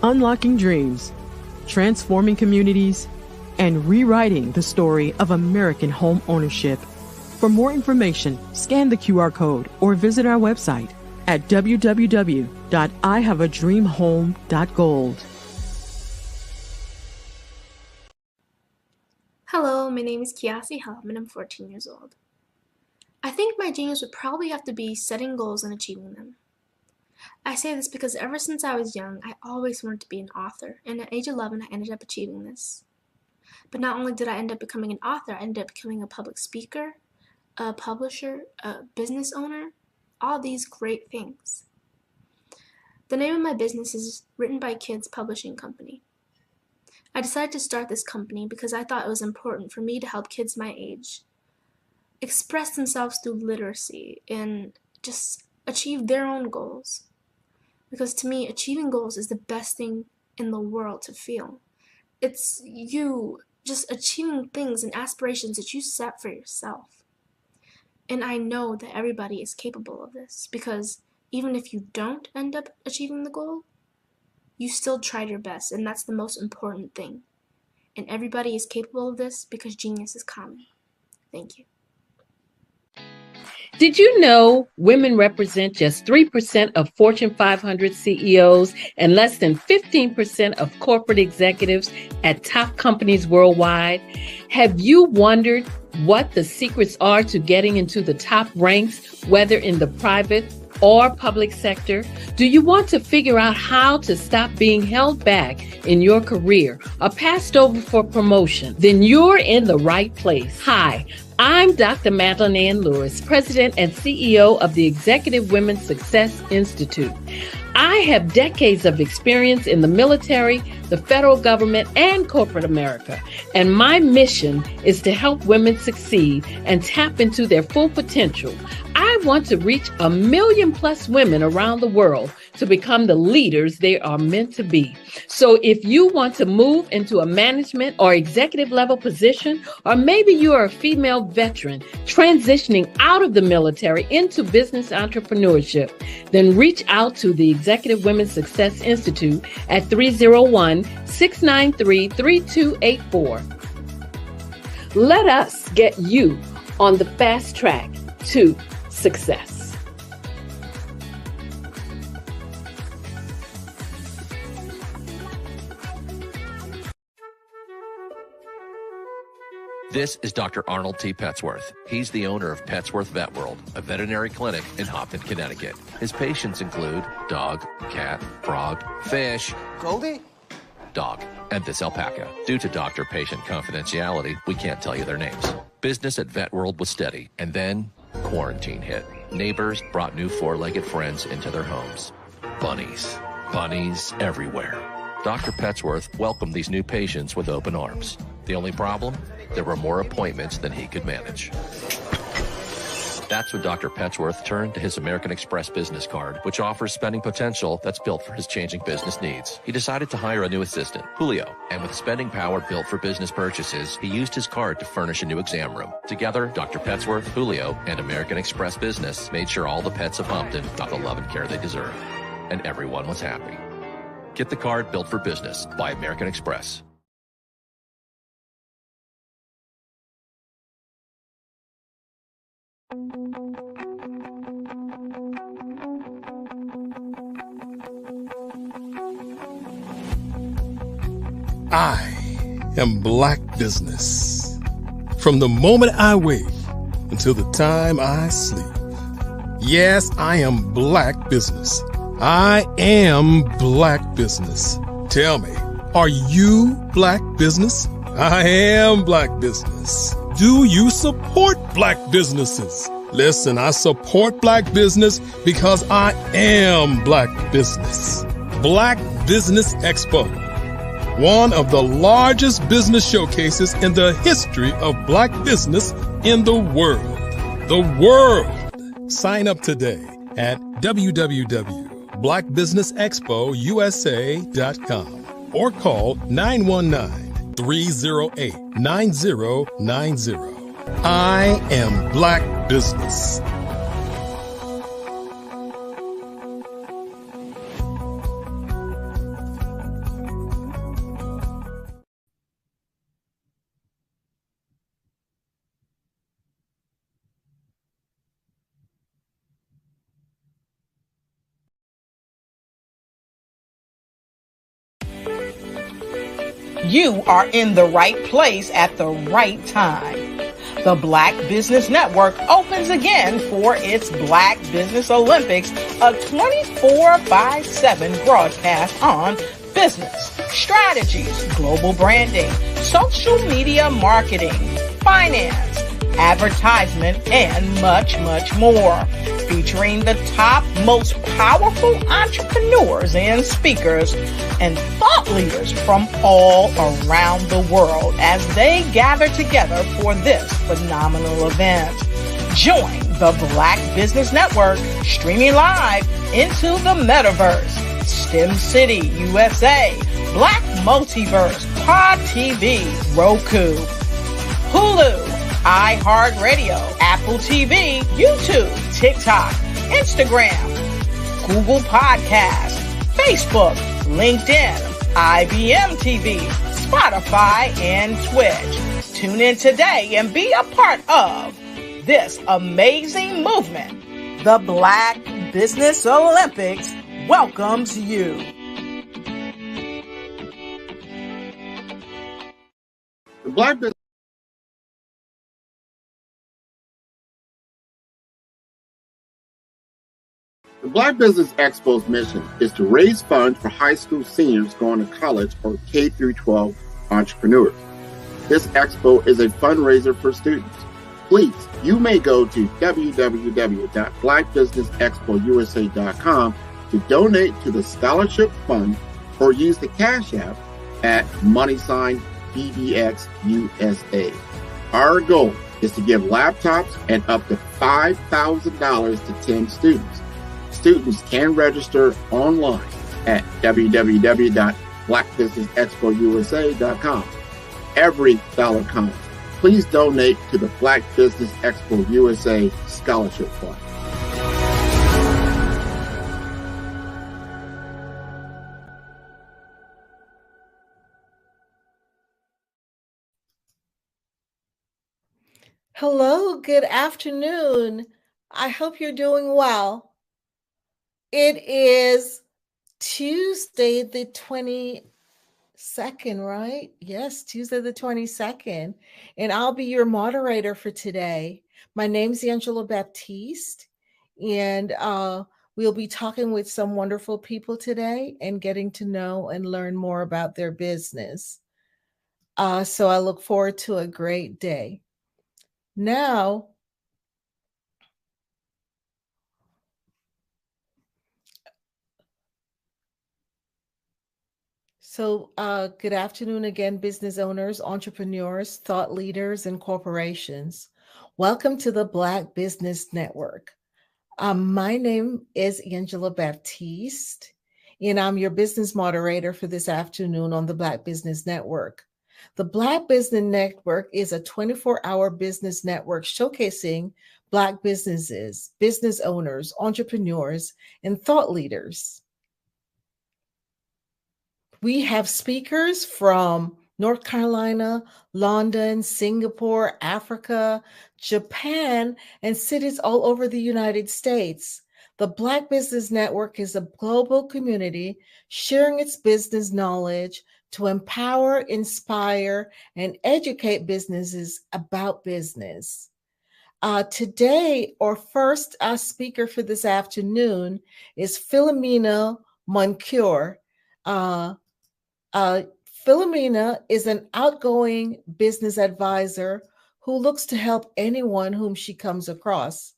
unlocking dreams, transforming communities, and rewriting the story of American home ownership. For more information, scan the QR code or visit our website at www.ihaveadreamhome.gold. Hello, my name is Kiasi Helm and I'm 14 years old. I think my genius would probably have to be setting goals and achieving them. I say this because ever since I was young, I always wanted to be an author, and at age 11 I ended up achieving this. But not only did I end up becoming an author, I ended up becoming a public speaker, a publisher, a business owner, all these great things. The name of my business is Written by Kids Publishing Company. I decided to start this company because I thought it was important for me to help kids my age express themselves through literacy and just achieve their own goals. Because to me, achieving goals is the best thing in the world to feel. It's you just achieving things and aspirations that you set for yourself. And I know that everybody is capable of this, because even if you don't end up achieving the goal, you still tried your best, and that's the most important thing. And everybody is capable of this because genius is common. Thank you. Did you know women represent just 3% of Fortune 500 CEOs and less than 15% of corporate executives at top companies worldwide? Have you wondered what the secrets are to getting into the top ranks, whether in the private or public sector? Do you want to figure out how to stop being held back in your career or passed over for promotion? Then you're in the right place. Hi, I'm Dr. Madeline Ann Lewis, President and CEO of the Executive Women's Success Institute. I have decades of experience in the military, the federal government, and corporate America, and my mission is to help women succeed and tap into their full potential. I want to reach 1 million plus women around the world to become the leaders they are meant to be. So if you want to move into a management or executive level position, or maybe you are a female veteran transitioning out of the military into business entrepreneurship, then reach out to the Executive Women's Success Institute at 301-693-3284. Let us get you on the fast track to success. This is Dr. Arnold T. Petsworth. He's the owner of Petsworth Vet World, a veterinary clinic in Hopton, Connecticut. His patients include dog, cat, frog, fish, Goldie, dog, and this alpaca. Due to doctor-patient confidentiality, we can't tell you their names. Business at Vet World was steady, and then quarantine hit. Neighbors brought new four-legged friends into their homes. Bunnies. Bunnies everywhere. Dr. Petsworth welcomed these new patients with open arms. The only problem? There were more appointments than he could manage. That's when Dr. Petsworth turned to his American Express business card, which offers spending potential that's built for his changing business needs. He decided to hire a new assistant, Julio, and with spending power built for business purchases, he used his card to furnish a new exam room. Together, Dr. Petsworth, Julio, and American Express Business made sure all the pets of Hopton got the love and care they deserve. And everyone was happy. Get the card built for business by American Express. I am Black business. From the moment I wake until the time I sleep. Yes, I am Black business. I am Black business. Tell me, are you Black business? I am Black business. Do you support Black businesses? Listen, I support Black business because I am Black business. Black Business Expo, one of the largest business showcases in the history of Black business in the world. The world. Sign up today at www.blackbusinessexpousa.com or call 919-308-9090. I am Black business. you are in the right place at the right time. The Black Business Network opens again for its Black Business Olympics, a 24/7 broadcast on business, strategies, global branding, social media marketing, finance, advertisement, and much, much more. Featuring the top, most powerful entrepreneurs and speakers and thought leaders from all around the world as they gather together for this phenomenal event. Join the Black Business Network streaming live into the metaverse, STEM City, USA, Black Multiverse, Pod TV, Roku, Hulu, iHeartRadio, Apple TV, YouTube, TikTok, Instagram, Google Podcasts, Facebook, LinkedIn, IBM TV, Spotify, and Twitch. Tune in today and be a part of this amazing movement. The Black Business Olympics welcomes you. The Black Business The Black Business Expo's mission is to raise funds for high school seniors going to college or K through 12 entrepreneurs. This expo is a fundraiser for students. Please, you may go to www.blackbusinessexpousa.com to donate to the scholarship fund or use the Cash App at $BBXUSA. Our goal is to give laptops and up to $5,000 to 10 students. Students can register online at www.blackbusinessexpousa.com. Every dollar counts. Please donate to the Black Business Expo USA Scholarship Fund. Hello, good afternoon. I hope you're doing well. It is Tuesday the 22nd, right? Yes, Tuesday the 22nd. And I'll be your moderator for today. My name's Angela Baptiste, and we'll be talking with some wonderful people today and getting to know and learn more about their business. So I look forward to a great day. Now, good afternoon again, business owners, entrepreneurs, thought leaders, and corporations. Welcome to the Black Business Network. My name is Angela Baptiste, and I'm your business moderator for this afternoon on the Black Business Network. The Black Business Network is a 24-hour business network showcasing Black businesses, business owners, entrepreneurs, and thought leaders. We have speakers from North Carolina, London, Singapore, Africa, Japan, and cities all over the United States. The Black Business Network is a global community sharing its business knowledge to empower, inspire, and educate businesses about business. Today, our first speaker for this afternoon is Philomena Moncure. Philomena is an outgoing business advisor who looks to help anyone whom she comes across.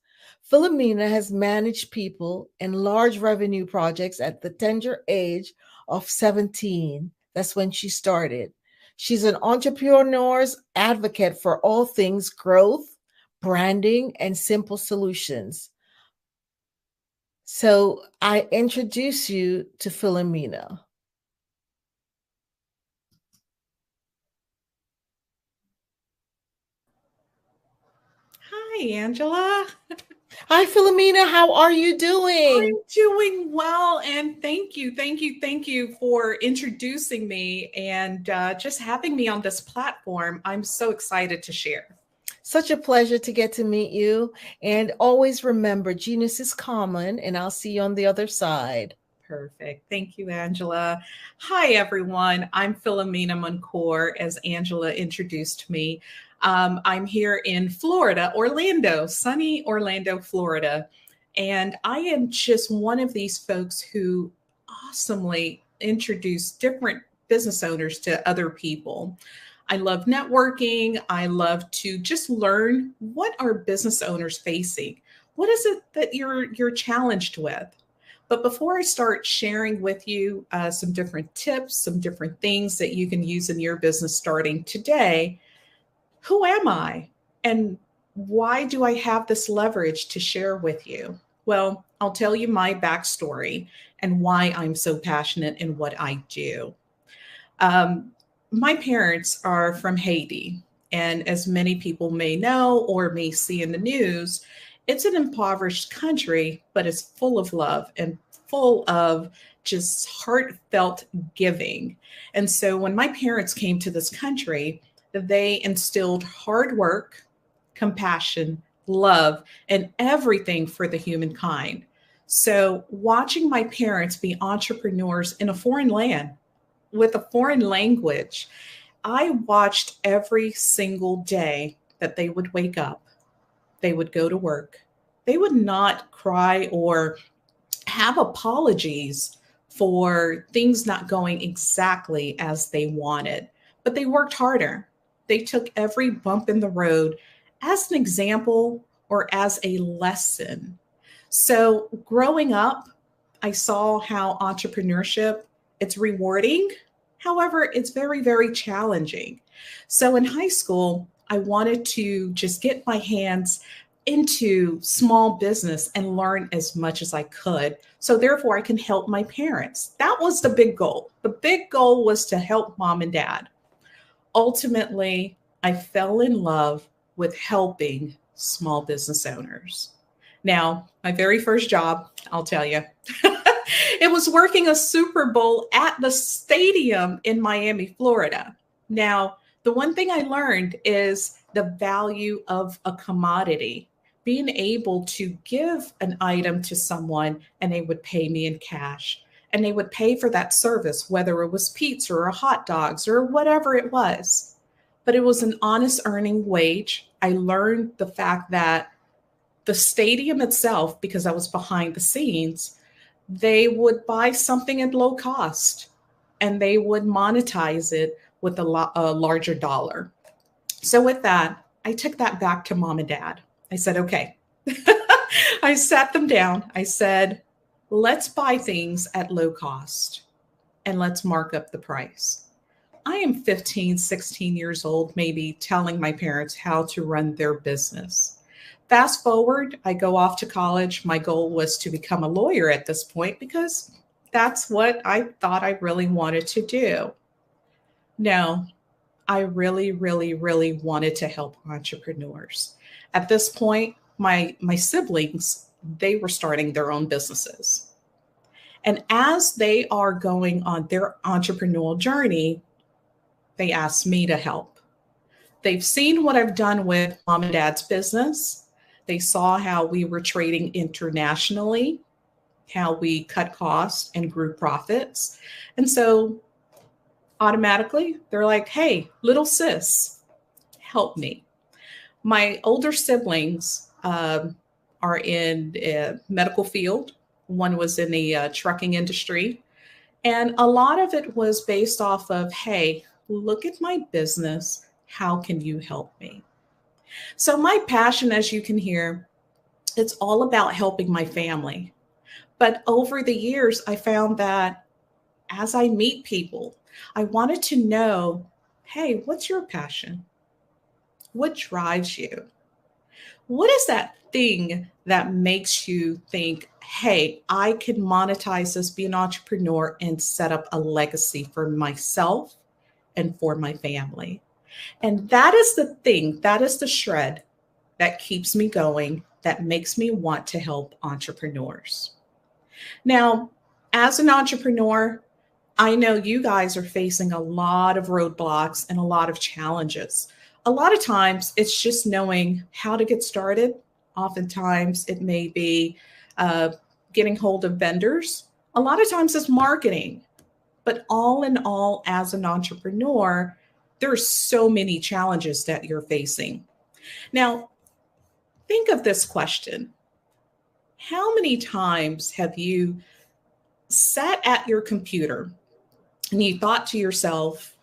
Philomena has managed people in large revenue projects at the tender age of 17. That's when she started. She's an entrepreneur's advocate for all things growth, branding, and simple solutions. So I introduce you to Philomena. Hi, Angela. Hi, Philomena. How are you doing? I'm doing well, and thank you for introducing me and just having me on this platform. I'm so excited to share. Such a pleasure to get to meet you. And always remember, genius is common, and I'll see you on the other side. Perfect. Thank you, Angela. Hi, everyone. I'm Philomena Moncour, as Angela introduced me. I'm here in Florida, Orlando, sunny Orlando, Florida. And I am just one of these folks who awesomely introduce different business owners to other people. I love networking. I love to just learn what are business owners facing. What is it that you're challenged with? But before I start sharing with you some different tips, some different things that you can use in your business starting today, who am I? And why do I have this leverage to share with you? Well, I'll tell you my backstory and why I'm so passionate in what I do. My parents are from Haiti. And as many people may know or may see in the news, it's an impoverished country, but it's full of love and full of just heartfelt giving. And so when my parents came to this country, they instilled hard work, compassion, love, and everything for the humankind. So watching my parents be entrepreneurs in a foreign land with a foreign language, I watched every single day that they would wake up. They would go to work. They would not cry or have apologies for things not going exactly as they wanted, but they worked harder. They took every bump in the road as an example or as a lesson. So growing up, I saw how entrepreneurship, it's rewarding. However, it's very, very challenging. So in high school, I wanted to just get my hands into small business and learn as much as I could. So therefore I can help my parents. That was the big goal. The big goal was to help mom and dad. Ultimately, I fell in love with helping small business owners. Now, my very first job, I'll tell you, it was working a Super Bowl at the stadium in Miami, Florida. Now, the one thing I learned is the value of a commodity, being able to give an item to someone and they would pay me in cash and they would pay for that service, whether it was pizza or hot dogs or whatever it was. But it was an honest earning wage. I learned the fact that the stadium itself, because I was behind the scenes, they would buy something at low cost and they would monetize it with a larger dollar. So with that, I took that back to mom and dad. I said, okay. I sat them down. I said, let's buy things at low cost and let's mark up the price. I am 15, 16 years old, maybe telling my parents how to run their business. Fast forward, I go off to college. My goal was to become a lawyer at this point because that's what I thought I really wanted to do. No, I really, really, really wanted to help entrepreneurs. At this point, my siblings, they were starting their own businesses. And as they are going on their entrepreneurial journey, they asked me to help. They've seen what I've done with mom and dad's business. They saw how we were trading internationally, how we cut costs and grew profits. And so automatically, they're like, hey, little sis, help me. My older siblings are in a medical field. One was in the trucking industry. And a lot of it was based off of, hey, look at my business. How can you help me? So my passion, as you can hear, it's all about helping my family. But over the years, I found that as I meet people, I wanted to know, hey, what's your passion? What drives you? What is that thing that makes you think, hey, I can monetize this, be an entrepreneur, and set up a legacy for myself and for my family? And that is the thing, that is the shred that keeps me going, that makes me want to help entrepreneurs. Now, as an entrepreneur, I know you guys are facing a lot of roadblocks and a lot of challenges. A lot of times it's just knowing how to get started. Oftentimes it may be getting hold of vendors. A lot of times it's marketing. But all in all, as an entrepreneur, there are so many challenges that you're facing. Now, think of this question. How many times have you sat at your computer and you thought to yourself,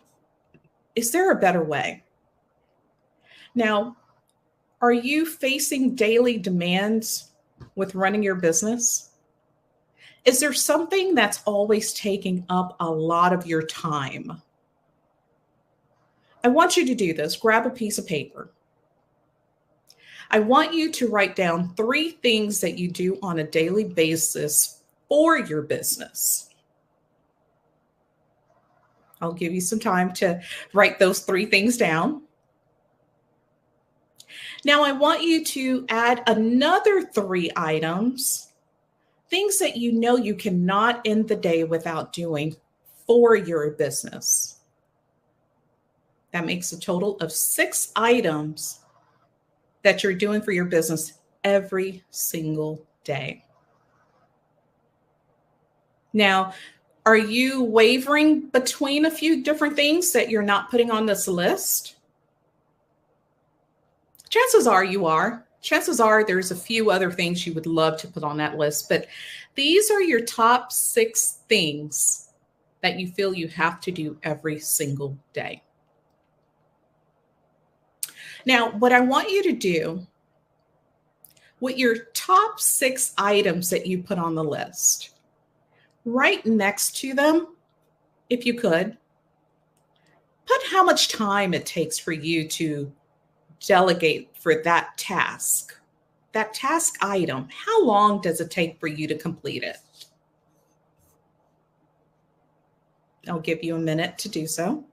is there a better way? Now, are you facing daily demands with running your business? Is there something that's always taking up a lot of your time? I want you to do this. Grab a piece of paper. I want you to write down 3 things that you do on a daily basis for your business. I'll give you some time to write those 3 things down. Now, I want you to add another 3 items, things that you know you cannot end the day without doing for your business. That makes a total of 6 items that you're doing for your business every single day. Now, are you wavering between a few different things that you're not putting on this list? Chances are you are. Chances are there's a few other things you would love to put on that list, but these are your top 6 things that you feel you have to do every single day. Now, what I want you to do with your top 6 items that you put on the list, right next to them, if you could, put how much time it takes for you to delegate for that task item. How long does it take for you to complete it? I'll give you a minute to do so.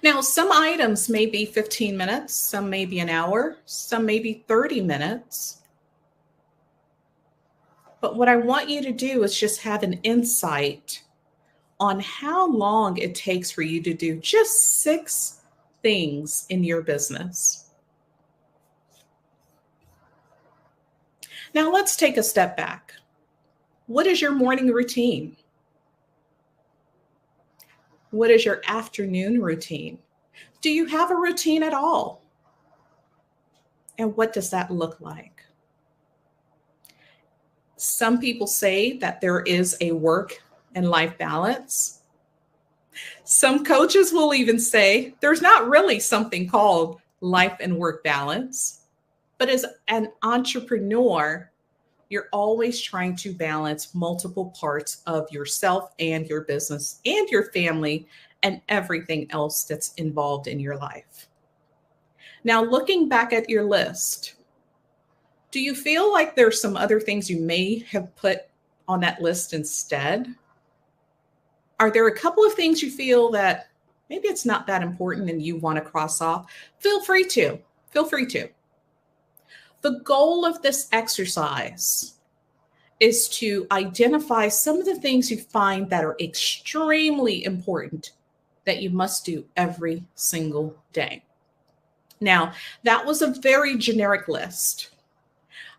Now, some items may be 15 minutes, some may be an hour, some may be 30 minutes. But what I want you to do is just have an insight on how long it takes for you to do just 6 things in your business. Now, let's take a step back. What is your morning routine? What is your afternoon routine? Do you have a routine at all? And what does that look like? Some people say that there is a work and life balance. Some coaches will even say there's not really something called life and work balance. But as an entrepreneur, you're always trying to balance multiple parts of yourself and your business and your family and everything else that's involved in your life. Now, looking back at your list, do you feel like there's some other things you may have put on that list instead? Are there a couple of things you feel that maybe it's not that important and you want to cross off? Feel free to. The goal of this exercise is to identify some of the things you find that are extremely important that you must do every single day. Now, that was a very generic list.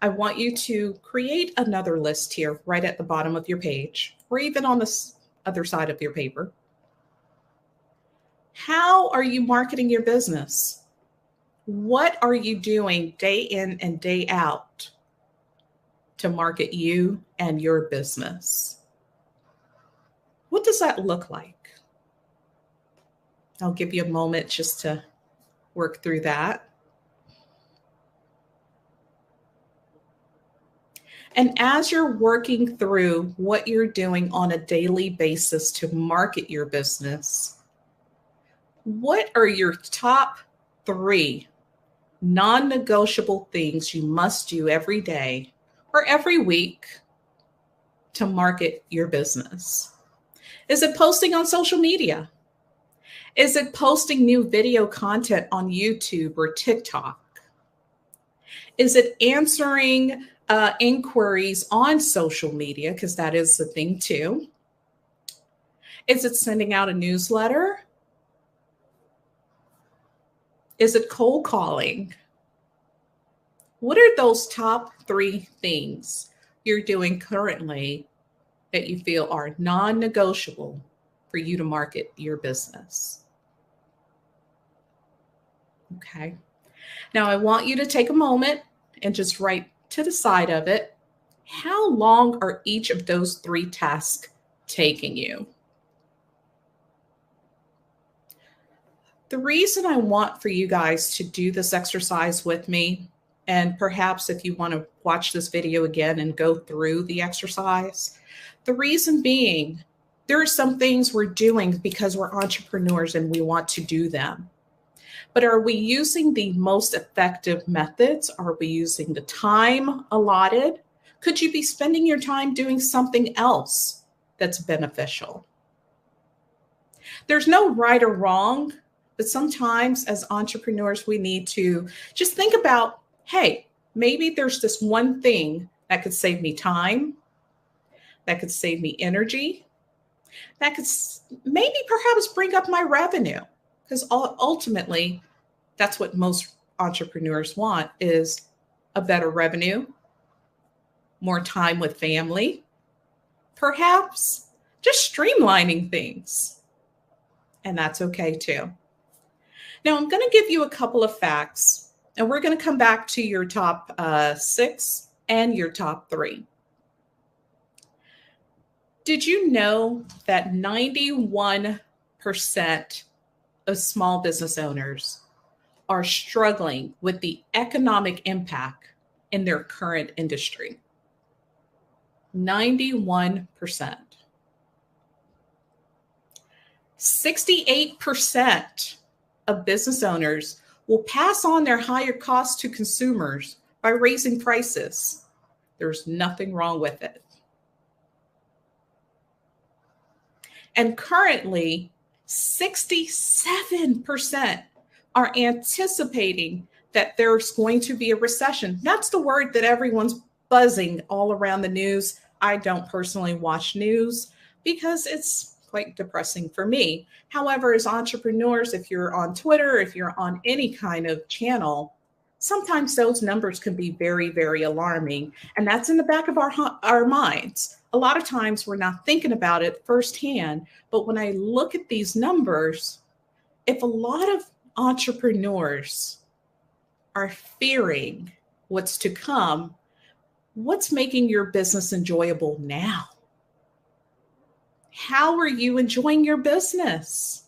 I want you to create another list here right at the bottom of your page, or even on the other side of your paper. How are you marketing your business? What are you doing day in and day out to market you and your business? What does that look like? I'll give you a moment just to work through that. And as you're working through what you're doing on a daily basis to market your business, what are your top 3 non-negotiable things you must do every day or every week to market your business? Is it posting on social media? Is it posting new video content on YouTube or TikTok? Is it answering inquiries on social media? Because that is the thing too. Is it sending out a newsletter? Is it cold calling? What are those top 3 things you're doing currently that you feel are non-negotiable for you to market your business? Okay. Now I want you to take a moment and just write to the side of it, how long are each of those 3 tasks taking you? The reason I want for you guys to do this exercise with me, and perhaps if you want to watch this video again and go through the exercise, the reason being, there are some things we're doing because we're entrepreneurs and we want to do them. But are we using the most effective methods? Are we using the time allotted? Could you be spending your time doing something else that's beneficial? There's no right or wrong, but sometimes as entrepreneurs, we need to just think about, hey, maybe there's this one thing that could save me time, that could save me energy, that could maybe perhaps bring up my revenue. Because ultimately, that's what most entrepreneurs want, is a better revenue, more time with family, perhaps just streamlining things. And that's okay too. Now, I'm going to give you a couple of facts, and we're going to come back to your top 6 and your top 3. Did you know that 91% of small business owners are struggling with the economic impact in their current industry? 91%. 68% of business owners will pass on their higher costs to consumers by raising prices. There's nothing wrong with it. And currently, 67% are anticipating that there's going to be a recession. That's the word that everyone's buzzing all around the news. I don't personally watch news because it's quite depressing for me. However, as entrepreneurs, if you're on Twitter, if you're on any kind of channel, sometimes those numbers can be very, very alarming. And that's in the back of our minds. A lot of times we're not thinking about it firsthand. But when I look at these numbers, if a lot of entrepreneurs are fearing what's to come, what's making your business enjoyable now? How are you enjoying your business?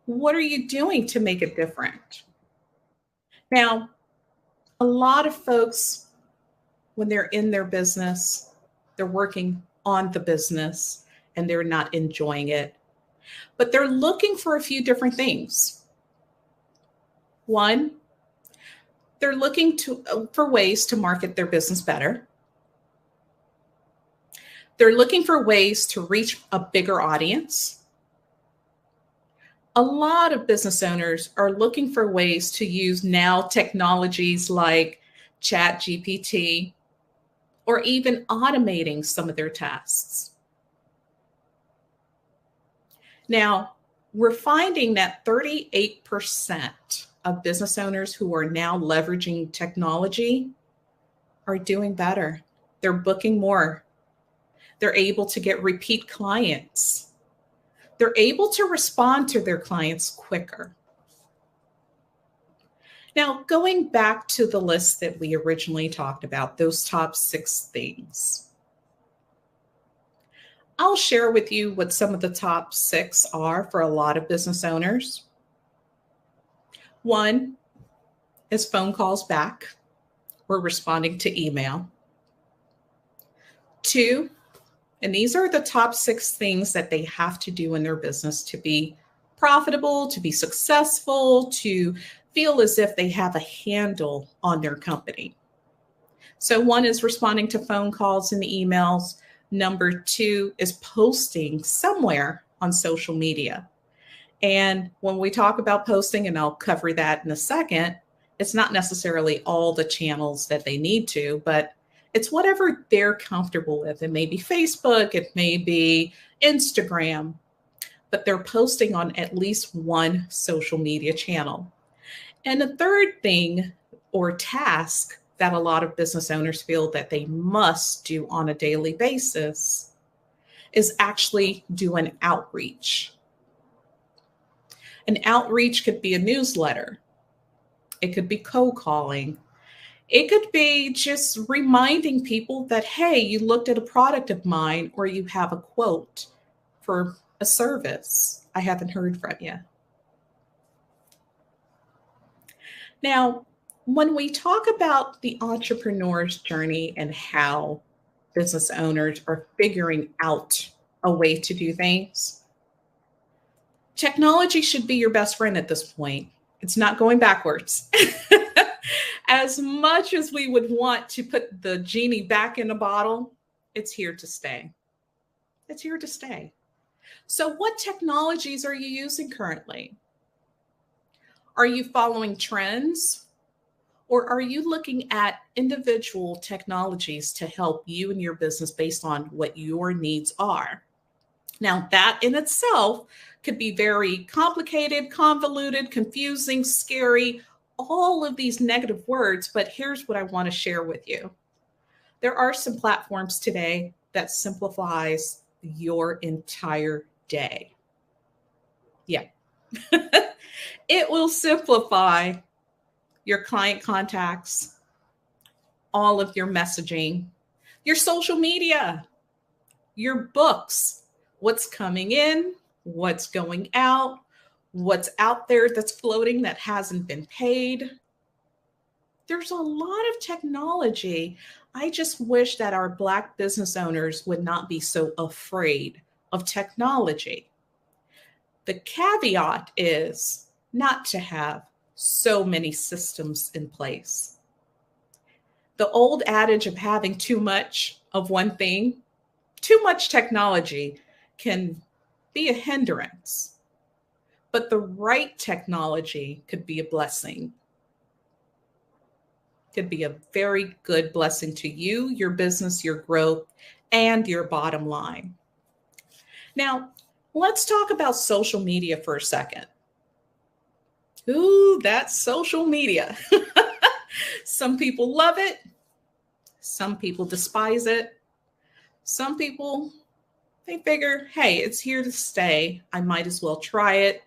What are you doing to make it different? Now, a lot of folks, when they're in their business, they're working on the business and they're not enjoying it, but they're looking for a few different things. One, they're looking for ways to market their business better. They're looking for ways to reach a bigger audience. A lot of business owners are looking for ways to use now technologies like ChatGPT or even automating some of their tasks. Now, we're finding that 38% of business owners who are now leveraging technology are doing better. They're booking more. They're able to get repeat clients. They're able to respond to their clients quicker. Now, going back to the list that we originally talked about, those top 6 things, I'll share with you what some of the top 6 are for a lot of business owners. 1 is phone calls back. We're responding to email. 2, and these are the top 6 things that they have to do in their business to be profitable, to be successful, to feel as if they have a handle on their company. So 1 is responding to phone calls and emails. Number 2 is posting somewhere on social media. And when we talk about posting, and I'll cover that in a second, it's not necessarily all the channels that they need to, but it's whatever they're comfortable with. It may be Facebook, it may be Instagram, but they're posting on at least one social media channel. And the third thing, or task that a lot of business owners feel that they must do on a daily basis is actually do an outreach. An outreach could be a newsletter. It could be cold calling. It could be just reminding people that, hey, you looked at a product of mine or you have a quote for a service. I haven't heard from you. Now, when we talk about the entrepreneur's journey and how business owners are figuring out a way to do things, technology should be your best friend at this point. It's not going backwards. As much as we would want to put the genie back in a bottle, it's here to stay. It's here to stay. So what technologies are you using currently? Are you following trends? Or are you looking at individual technologies to help you and your business based on what your needs are? Now, that in itself could be very complicated, convoluted, confusing, scary, all of these negative words, but here's what I want to share with you. There are some platforms today that simplifies your entire day. Yeah. It will simplify your client contacts, all of your messaging, your social media, your books, what's coming in, what's going out, what's out there that's floating that hasn't been paid. There's a lot of technology. I just wish that our Black business owners would not be so afraid of technology. The caveat is not to have so many systems in place. The old adage of having too much of one thing, too much technology can be a hindrance, but the right technology could be a blessing. Could be a very good blessing to you, your business, your growth, and your bottom line. Now, let's talk about social media for a second. Ooh, that's social media. Some people love it. Some people despise it. Some people, they figure, hey, it's here to stay. I might as well try it.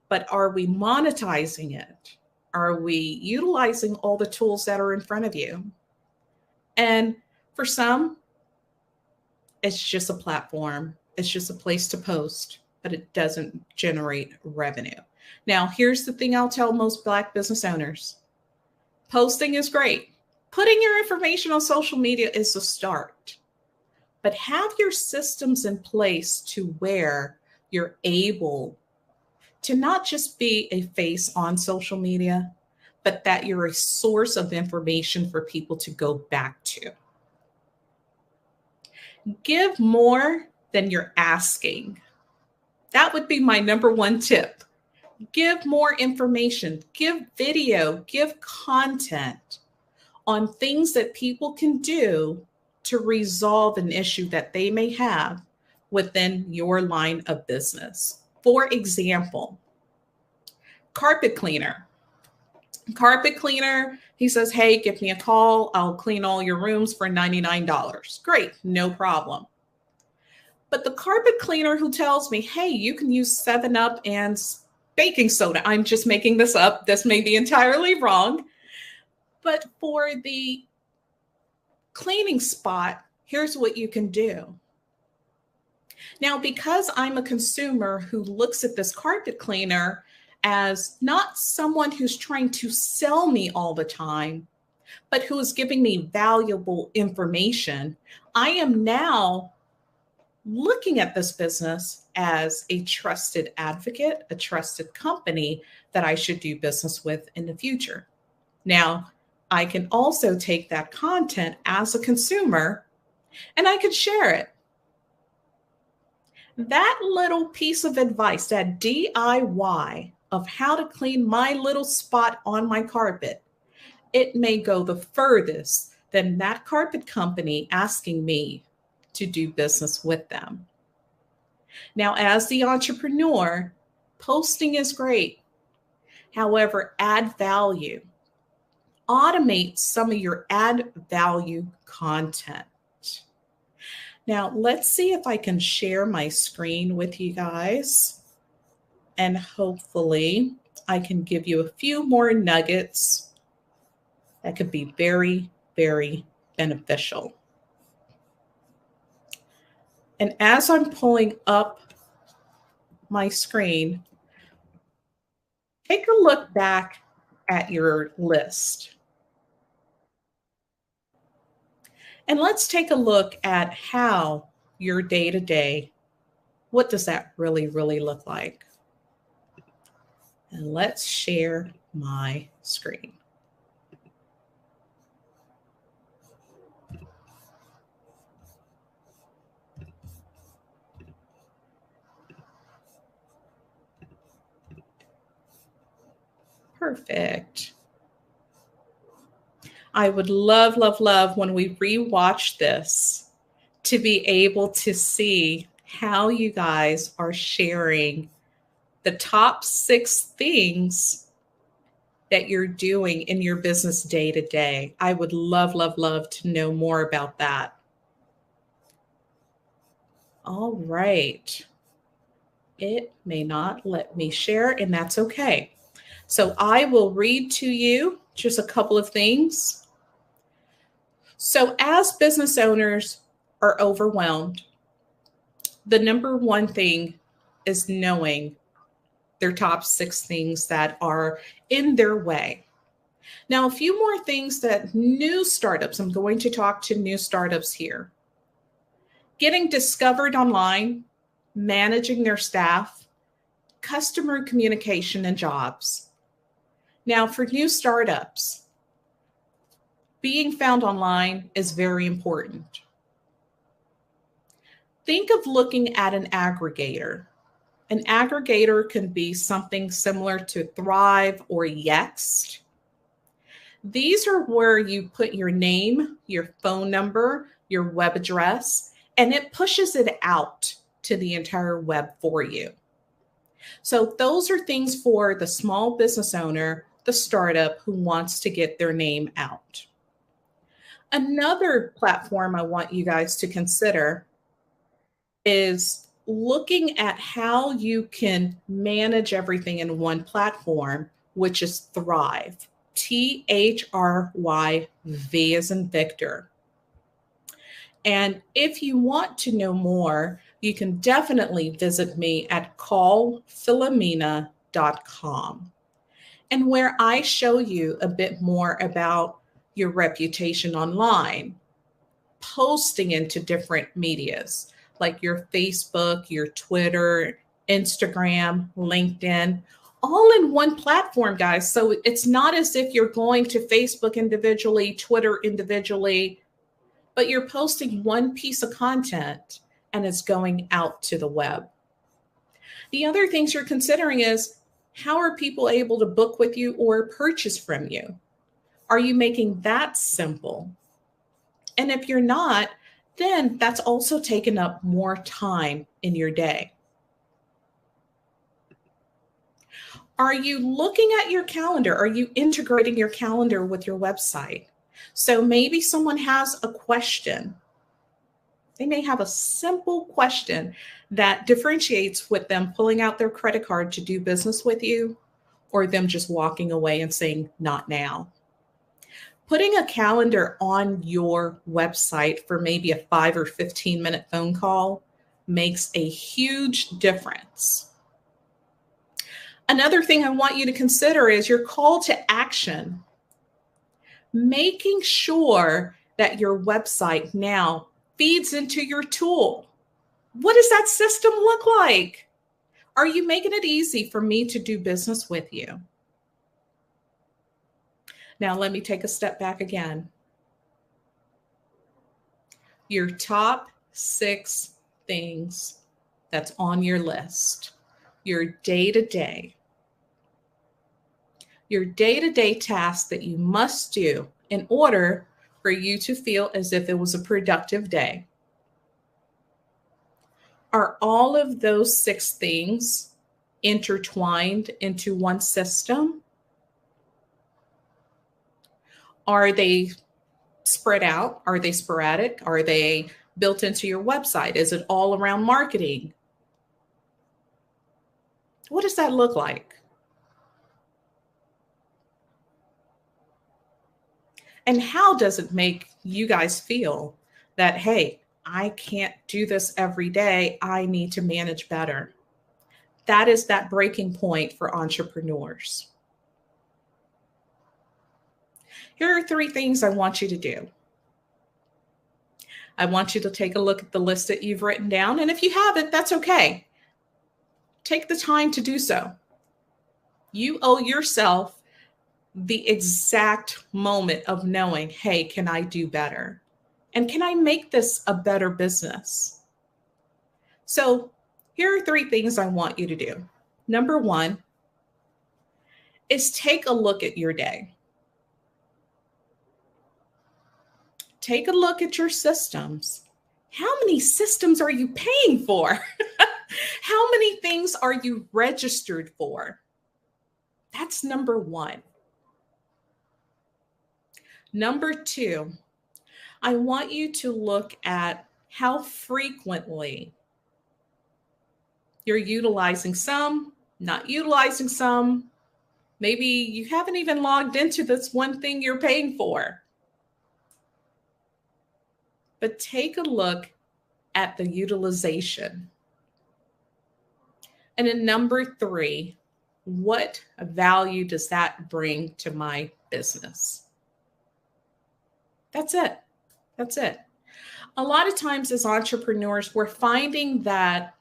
But are we monetizing it? Are we utilizing all the tools that are in front of you? And for some, it's just a platform. It's just a place to post, but it doesn't generate revenue. Now, here's the thing I'll tell most Black business owners. Posting is great. Putting your information on social media is a start. But have your systems in place to where you're able to not just be a face on social media, but that you're a source of information for people to go back to. Give more than you're asking. That would be my number one tip. Give more information, give video, give content on things that people can do to resolve an issue that they may have within your line of business. For example, carpet cleaner. Carpet cleaner, he says, hey, give me a call. I'll clean all your rooms for $99. Great, no problem. But the carpet cleaner who tells me, hey, you can use 7-Up and baking soda. I'm just making this up. This may be entirely wrong. But for the cleaning spot, here's what you can do. Now, because I'm a consumer who looks at this carpet cleaner as not someone who's trying to sell me all the time, but who is giving me valuable information, I am now looking at this business as a trusted advocate, a trusted company that I should do business with in the future. Now, I can also take that content as a consumer and I can share it. That little piece of advice, that DIY of how to clean my little spot on my carpet, it may go the furthest than that carpet company asking me to do business with them. Now, as the entrepreneur, posting is great. However, add value. automate some of your add value content. Now, let's see if I can share my screen with you guys. And hopefully I can give you a few more nuggets that could be very, very beneficial. And as I'm pulling up my screen, take a look back at your list. And let's take a look at how your day-to-day, what does that really look like? And let's share my screen. Perfect. I would love, love, love when we rewatch this to be able to see how you guys are sharing the top 6 things that you're doing in your business day to day. I would love, love, love to know more about that. All right. It may not let me share, and that's okay. So I will read to you just a couple of things. So as business owners are overwhelmed, the number one thing is knowing their top 6 things that are in their way. Now, a few more things that new startups, I'm going to talk to new startups here. Getting discovered online, managing their staff, customer communication, and jobs. Now, for new startups, being found online is very important. Think of looking at an aggregator. An aggregator can be something similar to Thrive or Yext. These are where you put your name, your phone number, your web address, and it pushes it out to the entire web for you. So those are things for the small business owner, the startup who wants to get their name out. Another platform I want you guys to consider is looking at how you can manage everything in one platform, which is Thrive. Thry, V as in Victor. And if you want to know more, you can definitely visit me at callphilomena.com, and where I show you a bit more about your reputation online, posting into different medias like your Facebook, your Twitter, Instagram, LinkedIn, all in one platform, guys. So it's not as if you're going to Facebook individually, Twitter individually, but you're posting one piece of content and it's going out to the web. The other things you're considering is, how are people able to book with you or purchase from you? Are you making that simple? And if you're not, then that's also taken up more time in your day. Are you looking at your calendar? Are you integrating your calendar with your website? So maybe someone has a question. They may have a simple question that differentiates with them pulling out their credit card to do business with you, or them just walking away and saying, not now. Putting a calendar on your website for maybe a 5 or 15-minute phone call makes a huge difference. Another thing I want you to consider is your call to action. Making sure that your website now feeds into your tool. What does that system look like? Are you making it easy for me to do business with you? Now, let me take a step back again. Your top 6 things that's on your list, your day-to-day tasks that you must do in order for you to feel as if it was a productive day. Are all of those 6 things intertwined into one system? Are they spread out? Are they sporadic? Are they built into your website? Is it all around marketing? What does that look like? And how does it make you guys feel that, hey, I can't do this every day. I need to manage better. That is that breaking point for entrepreneurs. Here are 3 things I want you to do. I want you to take a look at the list that you've written down. And if you haven't, that's okay. Take the time to do so. You owe yourself the exact moment of knowing, hey, can I do better? And can I make this a better business? So here are 3 things I want you to do. Number 1 is take a look at your day. Take a look at your systems. How many systems are you paying for? How many things are you registered for? That's number 1. Number 2, I want you to look at how frequently you're utilizing some, not utilizing some. Maybe you haven't even logged into this one thing you're paying for. But take a look at the utilization. And then number 3, what value does that bring to my business? That's it. That's it. A lot of times as entrepreneurs, we're finding that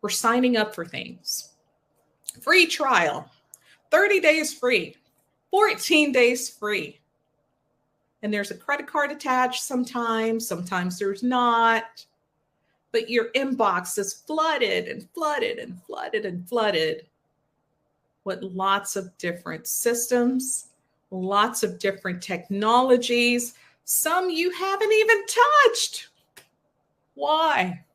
we're signing up for things. Free trial, 30 days free, 14 days free. And there's a credit card attached sometimes there's not. But your inbox is flooded and flooded and flooded and flooded with lots of different systems, lots of different technologies. Some you haven't even touched. Why?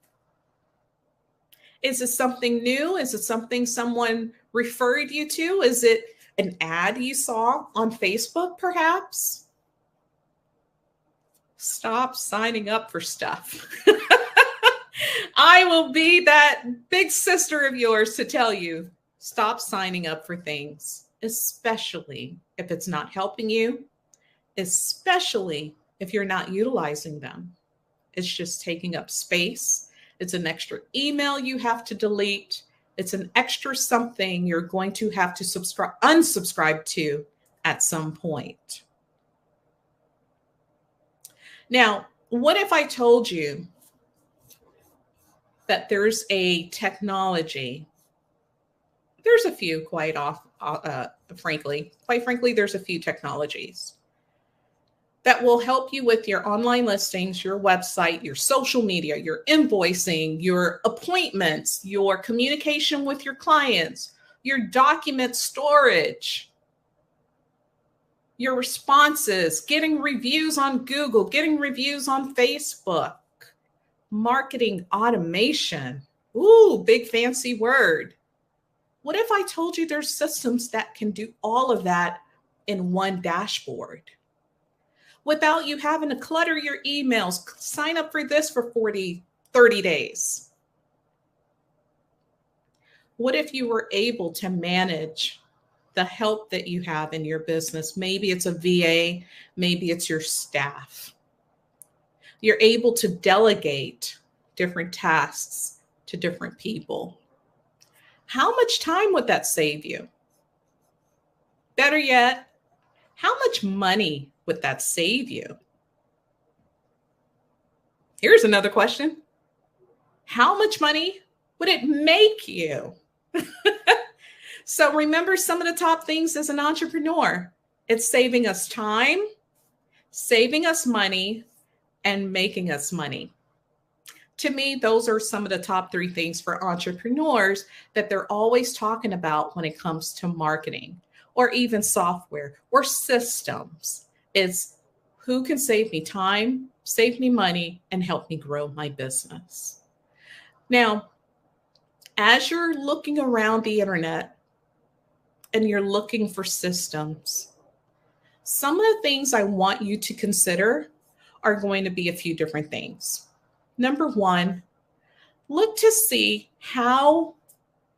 Is it something new? Is it something someone referred you to? Is it an ad you saw on Facebook, perhaps? Stop signing up for stuff. I will be that big sister of yours to tell you, stop signing up for things, especially if it's not helping you, especially if you're not utilizing them. It's just taking up space. It's an extra email you have to delete. It's an extra something you're going to have to unsubscribe to at some point. Now, what if I told you that there's a technology? There's a few, quite frankly, there's a few technologies that will help you with your online listings, your website, your social media, your invoicing, your appointments, your communication with your clients, your document storage, your responses, getting reviews on Google, getting reviews on Facebook, marketing automation. Ooh, big fancy word. What if I told you there's systems that can do all of that in one dashboard without you having to clutter your emails, sign up for this for 30 days? What if you were able to manage the help that you have in your business? Maybe it's a VA, maybe it's your staff. You're able to delegate different tasks to different people. How much time would that save you? Better yet, how much money would that save you? Here's another question. How much money would it make you? So remember some of the top things as an entrepreneur. It's saving us time, saving us money, and making us money. To me, those are some of the top 3 things for entrepreneurs that they're always talking about when it comes to marketing or even software or systems. It's who can save me time, save me money, and help me grow my business. Now, as you're looking around the internet and you're looking for systems, Some of the things I want you to consider are going to be a few different things. Number one, look to see how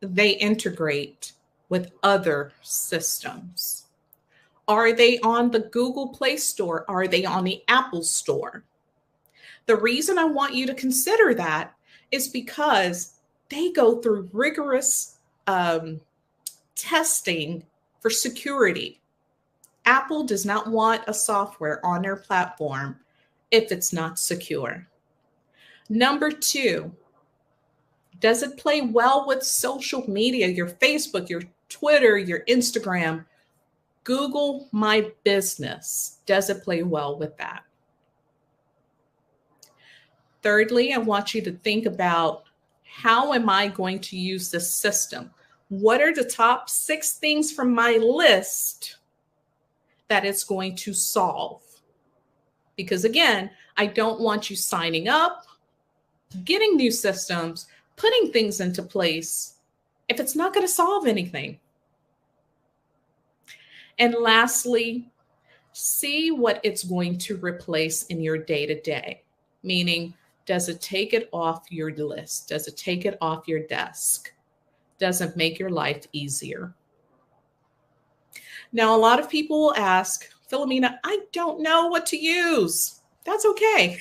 they integrate with other systems. Are they on the Google Play Store? Are they on the Apple Store? The reason I want you to consider that is because they go through rigorous testing for security. Apple does not want a software on their platform if it's not secure. Number two, does it play well with social media, your Facebook, your Twitter, your Instagram? Google My Business. Does it play well with that? Thirdly, I want you to think about, how am I going to use this system? What are the top 6 things from my list that it's going to solve? Because again, I don't want you signing up, getting new systems, putting things into place if it's not going to solve anything. And lastly, see what it's going to replace in your day-to-day, meaning, does it take it off your list? Does it take it off your desk? Does it make your life easier? Now, a lot of people will ask, Philomena, I don't know what to use. That's okay.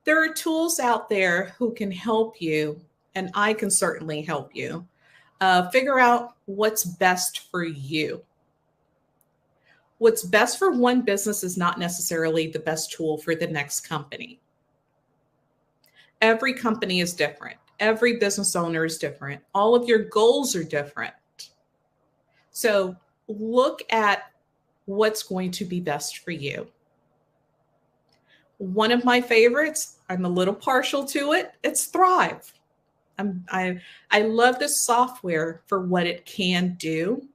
There are tools out there who can help you, and I can certainly help you figure out what's best for you. What's best for one business is not necessarily the best tool for the next company. Every company is different. Every business owner is different. All of your goals are different. So look at what's going to be best for you. One of my favorites, I'm a little partial to it, it's Thrive. I love this software for what it can do,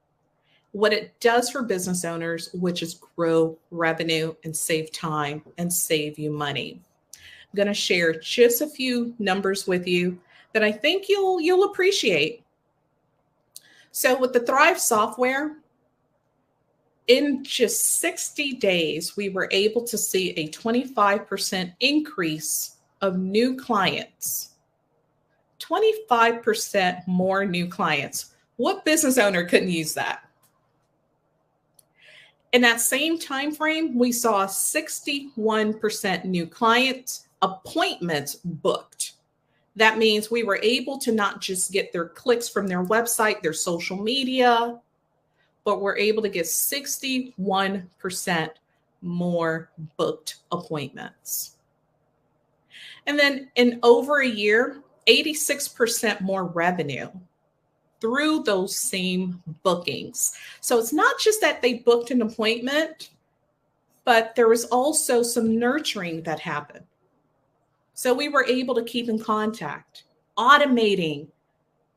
what it does for business owners, which is grow revenue and save time and save you money. I'm going to share just a few numbers with you that I think you'll appreciate. So with the Thrive software, in just 60 days, we were able to see a 25% increase of new clients. 25% more new clients. What business owner couldn't use that? In that same time frame, we saw 61% new clients, appointments booked. That means we were able to not just get their clicks from their website, their social media, but we're able to get 61% more booked appointments. And then in over a year, 86% more revenue through those same bookings. So it's not just that they booked an appointment, but there was also some nurturing that happened. So we were able to keep in contact, automating,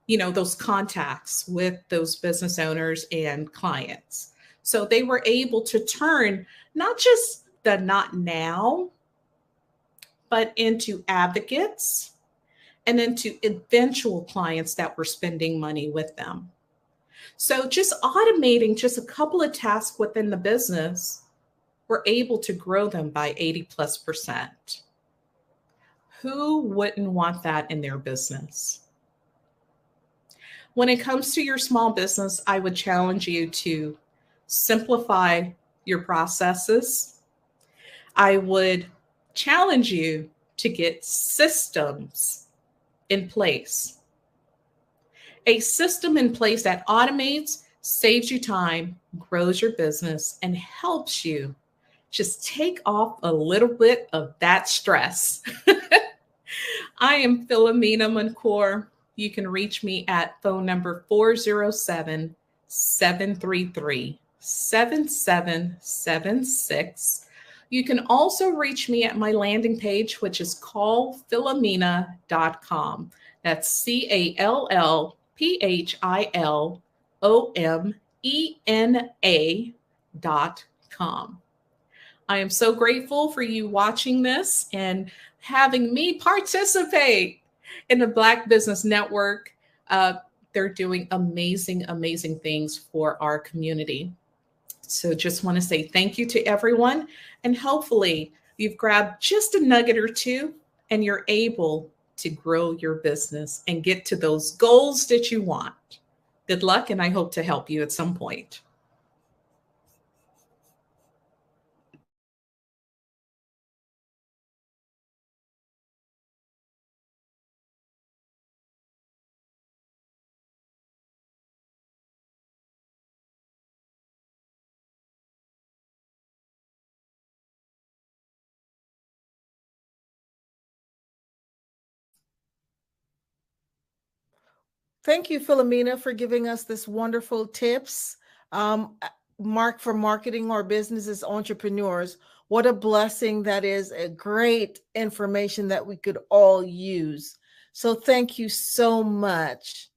those contacts with those business owners and clients. So they were able to turn not just the not now, but into advocates and into eventual clients that were spending money with them. So just automating just a couple of tasks within the business, we're able to grow them by 80+%. Who wouldn't want that in their business? When it comes to your small business, I would challenge you to simplify your processes. I would challenge you to get systems in place. A system in place that automates, saves you time, grows your business, and helps you just take off a little bit of that stress. I am Philomena Moncour. You can reach me at phone number 407-733-7776. You can also reach me at my landing page, which is callphilomena.com. That's callphilomena.com. I am so grateful for you watching this and having me participate in the Black Business Network. They're doing amazing, amazing things for our community. So just want to say thank you to everyone, and hopefully you've grabbed just a nugget or two and you're able to grow your business and get to those goals that you want. Good luck, and I hope to help you at some point. Thank you, Philomena, for giving us this wonderful tips. Mark for marketing our business as entrepreneurs. What a blessing that is, a great information that we could all use. So thank you so much.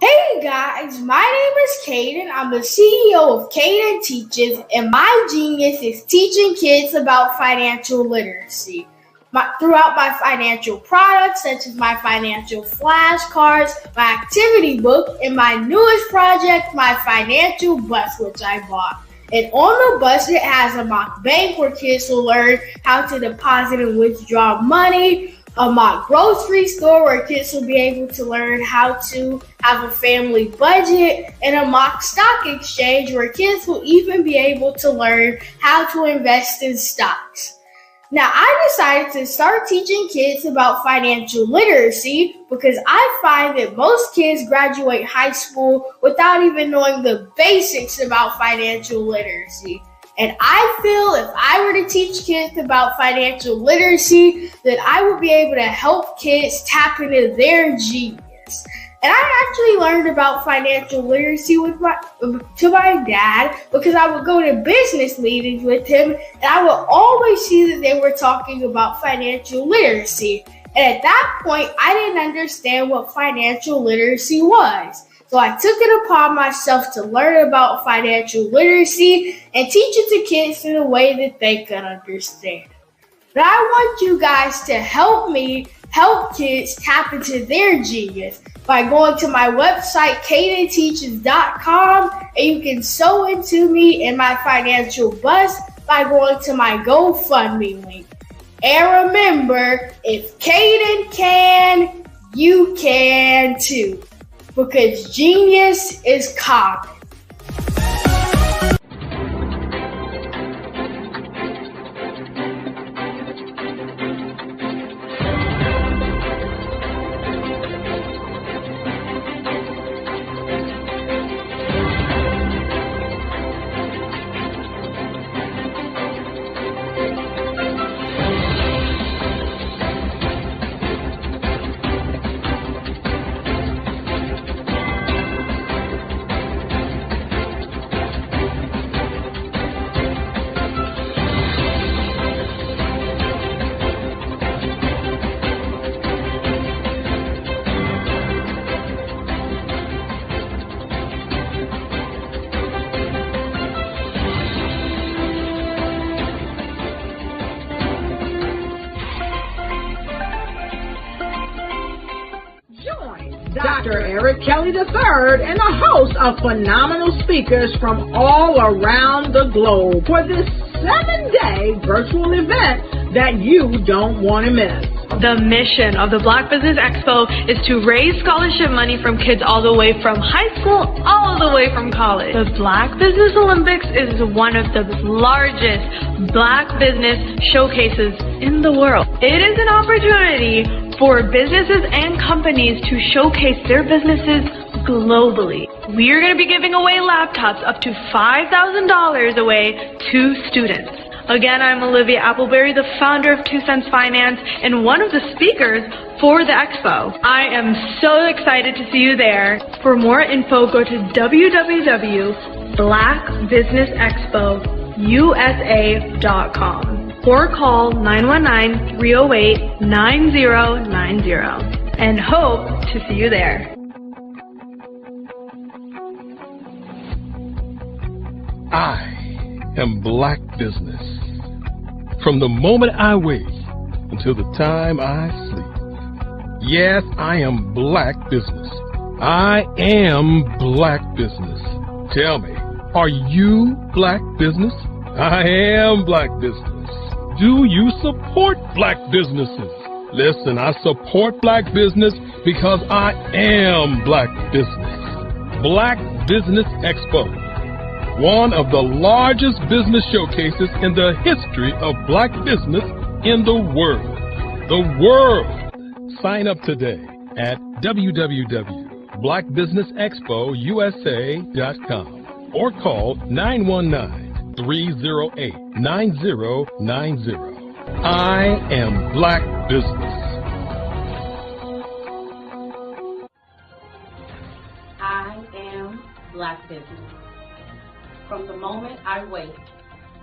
Hey guys, my name is Caden. I'm the CEO of Caden Teaches, and my genius is teaching kids about financial literacy. Throughout my financial products, such as my financial flashcards, my activity book, and my newest project, my financial bus, which I bought. And on the bus, it has a mock bank where kids will learn how to deposit and withdraw money, a mock grocery store where kids will be able to learn how to have a family budget, and a mock stock exchange where kids will even be able to learn how to invest in stocks. Now, I decided to start teaching kids about financial literacy because I find that most kids graduate high school without even knowing the basics about financial literacy. And I feel if I were to teach kids about financial literacy, that I would be able to help kids tap into their genius. And I actually learned about financial literacy to my dad because I would go to business meetings with him, and I would always see that they were talking about financial literacy. And at that point, I didn't understand what financial literacy was. So I took it upon myself to learn about financial literacy and teach it to kids in a way that they could understand. But I want you guys to help me help kids tap into their genius by going to my website, cadenteaches.com, and you can sew into me in my financial bus by going to my GoFundMe link. And remember, if Caden can, you can too. Because genius is common. Dr. Eric Kelly III and the host of phenomenal speakers from all around the globe for this 7-day virtual event that you don't want to miss. The mission of the Black Business Expo is to raise scholarship money from kids all the way from high school, all the way from college. The Black Business Olympics is one of the largest Black business showcases in the world. It is an opportunity for businesses and companies to showcase their businesses globally. We are going to be giving away laptops up to $5,000 away to students. Again, I'm Olivia Appleberry, the founder of 2 Cents Finance and one of the speakers for the expo. I am so excited to see you there. For more info, go to www.blackbusinessexpousa.com or call 919-308-9090 and hope to see you there. am Black business. From the moment I wake until the time I sleep. Yes, I am Black business. I am Black business. Tell me, are you Black business? I am Black business. Do you support Black businesses? Listen, I support Black business because I am Black business. Black Business Expo, one of the largest business showcases in the history of Black business in the world. The world! Sign up today at www.blackbusinessexpousa.com or call 919-308-9090. I am Black business. I am Black business. From the moment I wake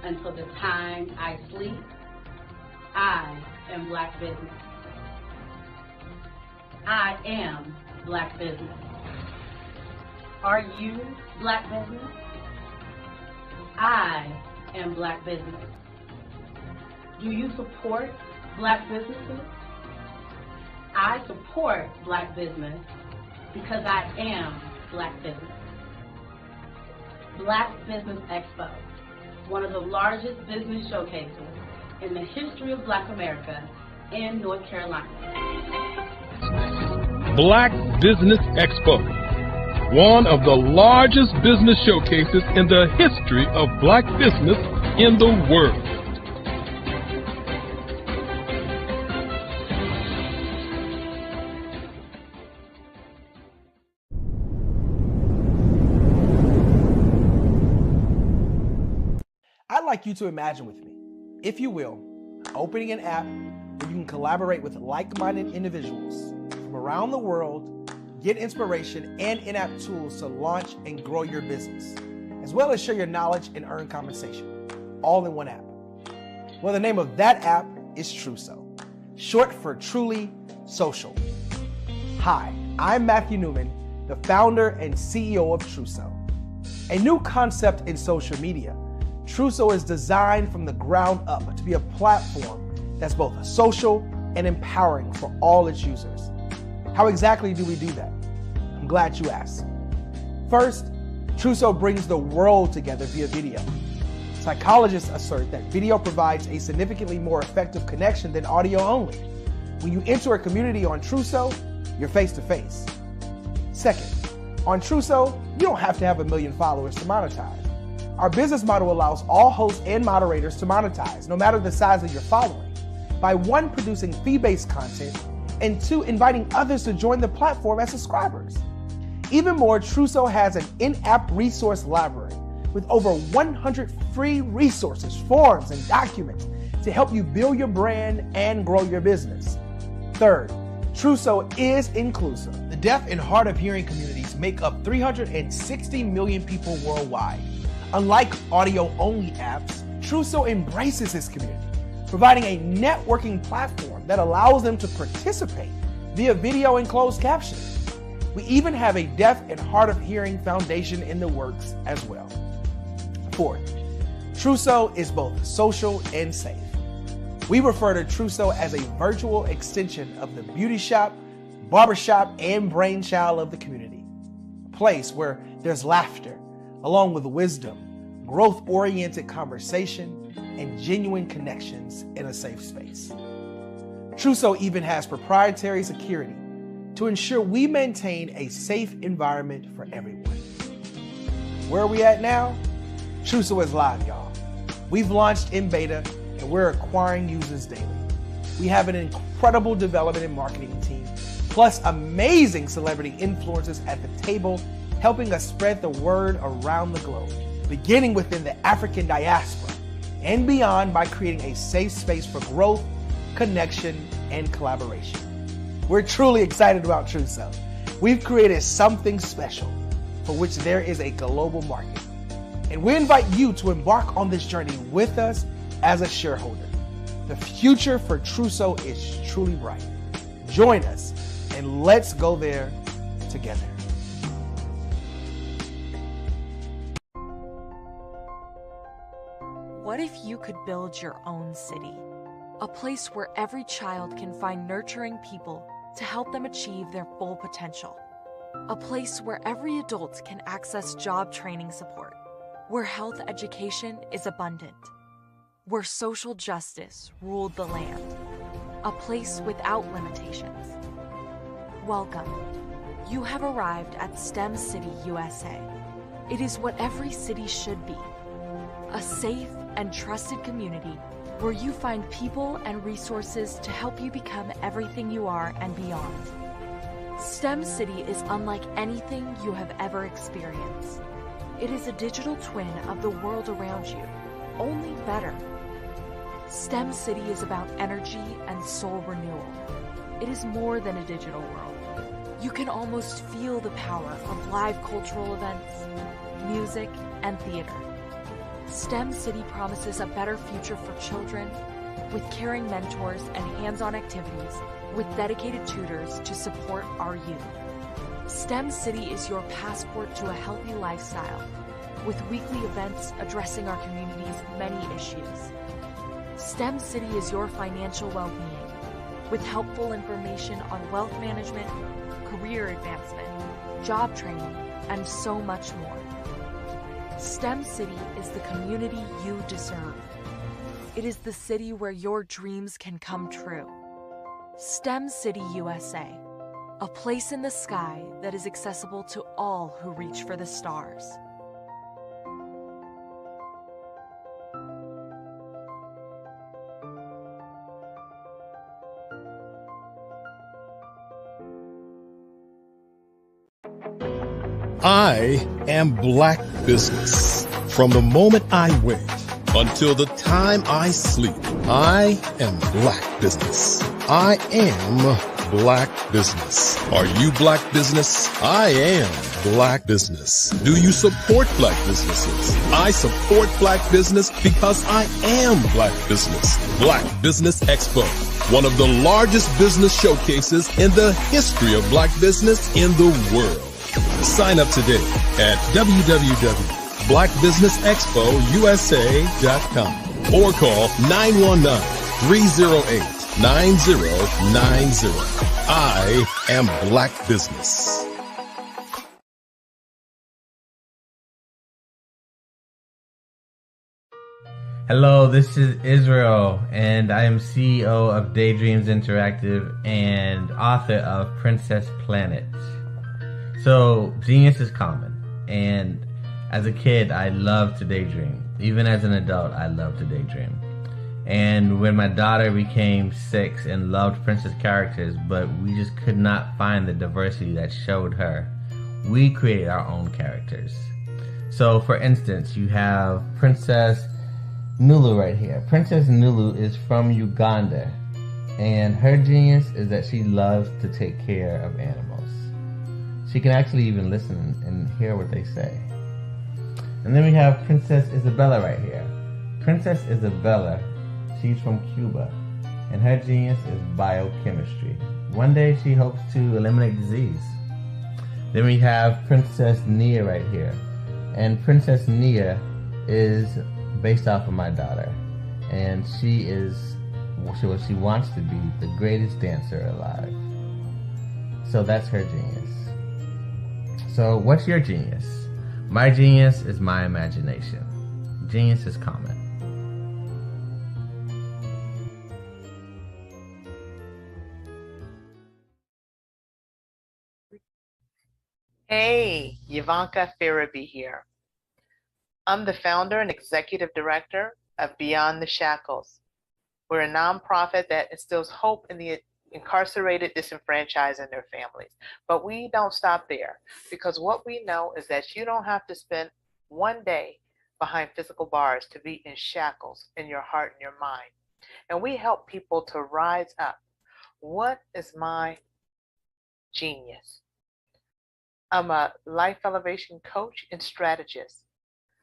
until the time I sleep, I am Black business. I am Black business. Are you Black business? I am Black business. Do you support Black businesses? I support Black business because I am Black business. Black Business Expo, one of the largest business showcases in the history of Black America in North Carolina. Black Business Expo, one of the largest business showcases in the history of Black business in the world. I'd like you to imagine with me, if you will, opening an app where you can collaborate with like-minded individuals from around the world, get inspiration and in-app tools to launch and grow your business, as well as share your knowledge and earn compensation, all in one app. Well, the name of that app is Truso, short for Truly Social. Hi, I'm Matthew Newman, the founder and CEO of Truso, a new concept in social media. Truso is designed from the ground up to be a platform that's both social and empowering for all its users. How exactly do we do that? I'm glad you asked. First, Truso brings the world together via video. Psychologists assert that video provides a significantly more effective connection than audio only. When you enter a community on Truso, you're face to face. Second, on Truso, you don't have to have 1 million followers to monetize. Our business model allows all hosts and moderators to monetize, no matter the size of your following, by 1, producing fee-based content, and 2, inviting others to join the platform as subscribers. Even more, Truso has an in-app resource library with over 100 free resources, forms, and documents to help you build your brand and grow your business. Third, Truso is inclusive. The deaf and hard of hearing communities make up 360 million people worldwide. Unlike audio-only apps, Truso embraces this community, providing a networking platform that allows them to participate via video and closed captioning. We even have a deaf and hard of hearing foundation in the works as well. Fourth, Truso is both social and safe. We refer to Truso as a virtual extension of the beauty shop, barbershop, and brainchild of the community. A place where there's laughter, along with wisdom, growth-oriented conversation, and genuine connections in a safe space. Truso even has proprietary security to ensure we maintain a safe environment for everyone. Where are we at now? Truso is live, y'all. We've launched in beta, and we're acquiring users daily. We have an incredible development and marketing team, plus amazing celebrity influencers at the table, helping us spread the word around the globe, beginning within the African diaspora and beyond by creating a safe space for growth, connection, and collaboration. We're truly excited about Truso. We've created something special for which there is a global market. And we invite you to embark on this journey with us as a shareholder. The future for Truso is truly bright. Join us and let's go there together. if you could build your own city? A place where every child can find nurturing people to help them achieve their full potential. A place where every adult can access job training support, where health education is abundant, where social justice ruled the land. A place without limitations. Welcome. You have arrived at STEM City, USA. It is what every city should be. A safe and trusted community where you find people and resources to help you become everything you are and beyond. STEM City is unlike anything you have ever experienced. It is a digital twin of the world around you, only better. STEM City is about energy and soul renewal. It is more than a digital world. You can almost feel the power of live cultural events, music, and theater. STEM City promises a better future for children with caring mentors and hands-on activities with dedicated tutors to support our youth. STEM City is your passport to a healthy lifestyle with weekly events addressing our community's many issues. STEM City is your financial well-being with helpful information on wealth management, career advancement, job training, and so much more. STEM City is the community you deserve. It is the city where your dreams can come true. STEM City USA, a place in the sky that is accessible to all who reach for the stars. I am Black business. From the moment I wake until the time I sleep, I am Black business. I am Black business. Are you Black business? I am Black business. Do you support Black businesses? I support Black business because I am Black business. Black Business Expo, one of the largest business showcases in the history of Black business in the world. Sign up today at www.blackbusinessexpousa.com or call 919-308-9090. I am Black business. Hello, this is Israel, and I am CEO of Daydreams Interactive and author of Princess Planet. So, genius is common, and as a kid, I loved to daydream. Even as an adult, I loved to daydream. And when my daughter became 6 and loved princess characters, but we just could not find the diversity that showed her, we created our own characters. So, for instance, you have Princess Nulu right here. Princess Nulu is from Uganda, and her genius is that she loves to take care of animals. She can actually even listen and hear what they say. And then we have Princess Isabella right here. Princess Isabella, she's from Cuba, and her genius is biochemistry. One day she hopes to eliminate disease. Then we have Princess Nia right here. And Princess Nia is based off of my daughter. And she is what she wants to be, the greatest dancer alive. So that's her genius. So what's your genius? My genius is my imagination. Genius is common. Hey, Ivanka Farabi here. I'm the founder and executive director of Beyond the Shackles. We're a nonprofit that instills hope in the incarcerated, disenfranchised, and their families. But we don't stop there, because what we know is that you don't have to spend one day behind physical bars to be in shackles in your heart and your mind. And we help people to rise up. What is my genius? I'm a life elevation coach and strategist.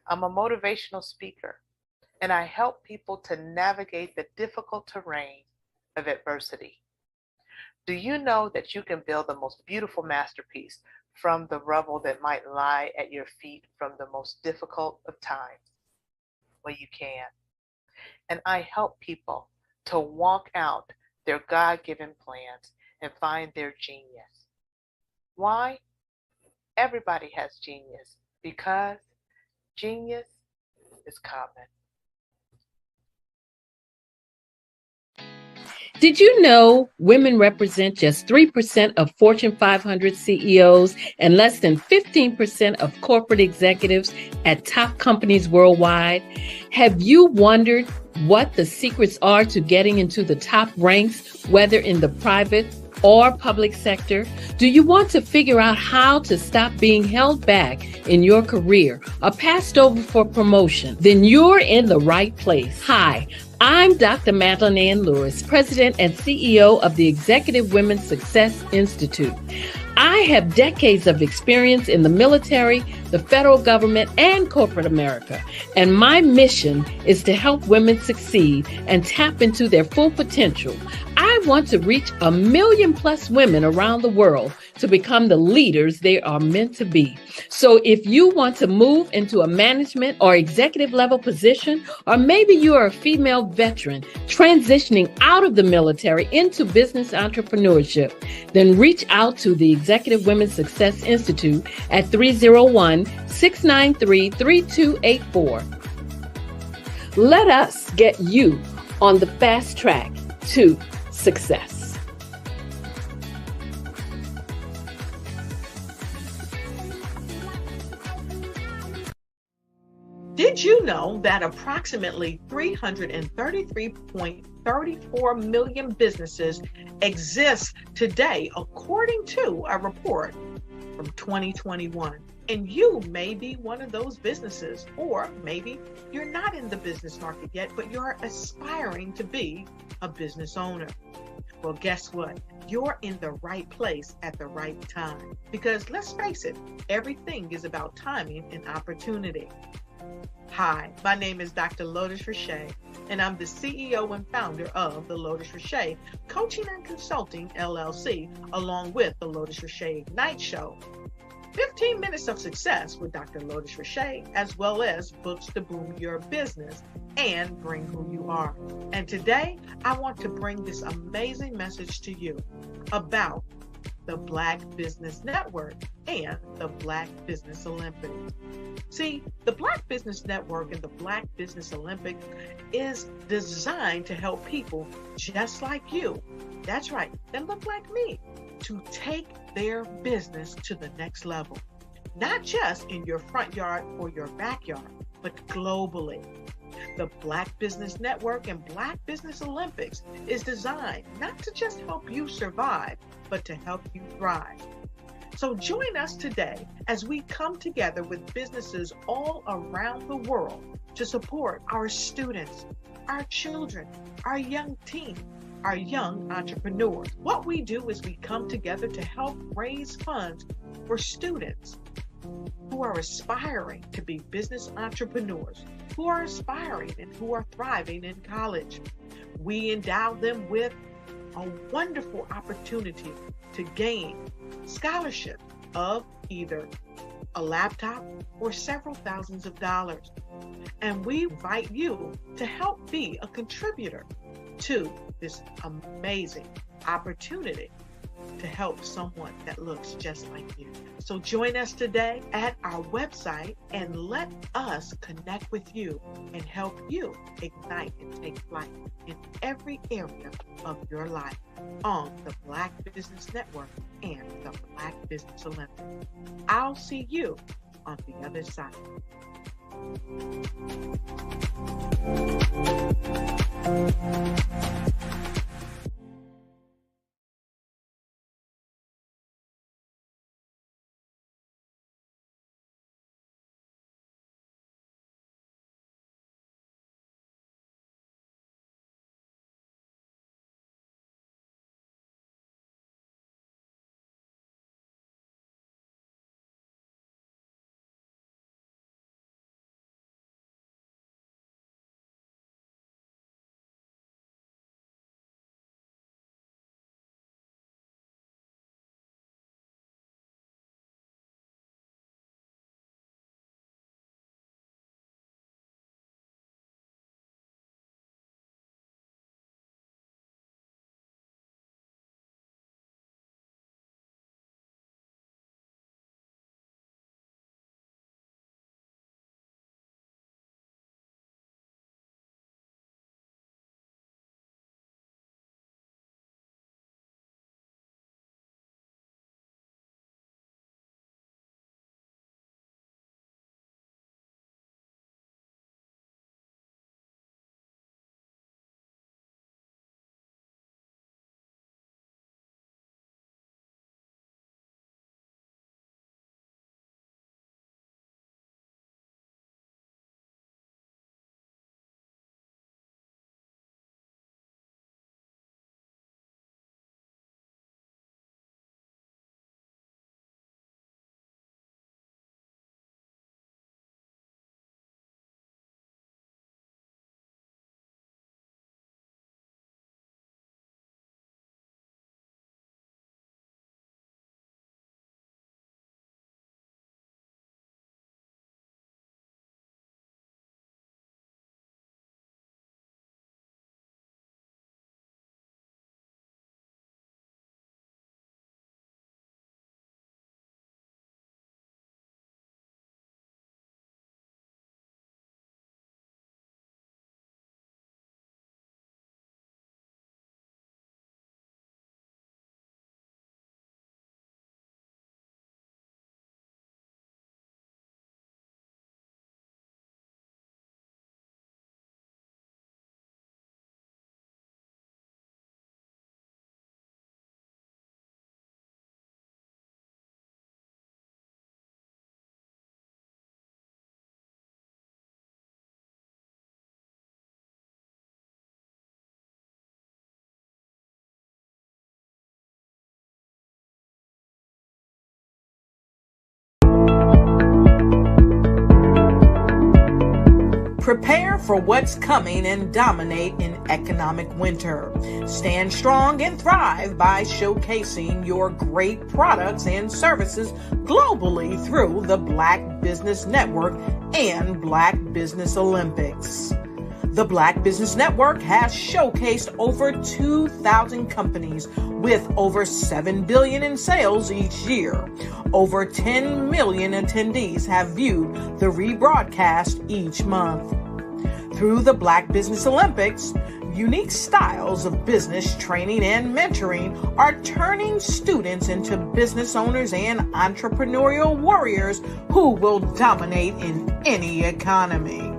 I'm a motivational speaker, and I help people to navigate the difficult terrain of adversity. Do you know that you can build the most beautiful masterpiece from the rubble that might lie at your feet from the most difficult of times? Well, you can. and I help people to walk out their God-given plans and find their genius. Why? Everybody has genius because genius is common. Did you know women represent just 3% of Fortune 500 CEOs and less than 15% of corporate executives at top companies worldwide? Have you wondered what the secrets are to getting into the top ranks, whether in the private or public sector? Do you want to figure out how to stop being held back in your career or passed over for promotion? Then you're in the right place. Hi, I'm Dr. Madeline Ann Lewis, President and CEO of the Executive Women's Success Institute. I have decades of experience in the military, the federal government, and corporate America, and my mission is to help women succeed and tap into their full potential. I want to reach 1 million plus women around the world to become the leaders they are meant to be. So if you want to move into a management or executive level position, or maybe you are a female veteran transitioning out of the military into business entrepreneurship, then reach out to the Executive Women's Success Institute at 301-693-3284. Let us get you on the fast track to success. Did you know that approximately 333.34 million businesses exist today, according to a report from 2021? And you may be one of those businesses, or maybe you're not in the business market yet, but you're aspiring to be a business owner. Well, guess what? You're in the right place at the right time. Because let's face it, everything is about timing and opportunity. Hi, my name is Dr. Lotus Richey, and I'm the CEO and founder of the Lotus Richey Coaching and Consulting LLC, along with the Lotus Richey Ignite Show. 15 minutes of success with Dr. Lotus Richey, as well as books to boom your business and bring who you are. And today, I want to bring this amazing message to you about the Black Business Network and the Black Business Olympics. See, the Black Business Network and the Black Business Olympics is designed to help people just like you, that's right, that look like me, to take their business to the next level. Not just in your front yard or your backyard, but globally. The Black Business Network and Black Business Olympics is designed not to just help you survive, but to help you thrive. So join us today as we come together with businesses all around the world to support our students, our children, our young teens, our young entrepreneurs. What we do is we come together to help raise funds for students who are aspiring to be business entrepreneurs, who are aspiring and who are thriving in college. We endow them with a wonderful opportunity to gain scholarship of either a laptop or several thousands of dollars. And we invite you to help be a contributor to this amazing opportunity to help someone that looks just like you. So join us today at our website and let us connect with you and help you ignite and take flight in every area of your life on the Black Business Network and the Black Business Olympics. I'll see you on the other side. Prepare for what's coming and dominate in economic winter. Stand strong and thrive by showcasing your great products and services globally through the Black Business Network and Black Business Olympics. The Black Business Network has showcased over 2,000 companies with over $7 billion in sales each year. Over 10 million attendees have viewed the rebroadcast each month. Through the Black Business Olympics, unique styles of business training and mentoring are turning students into business owners and entrepreneurial warriors who will dominate in any economy.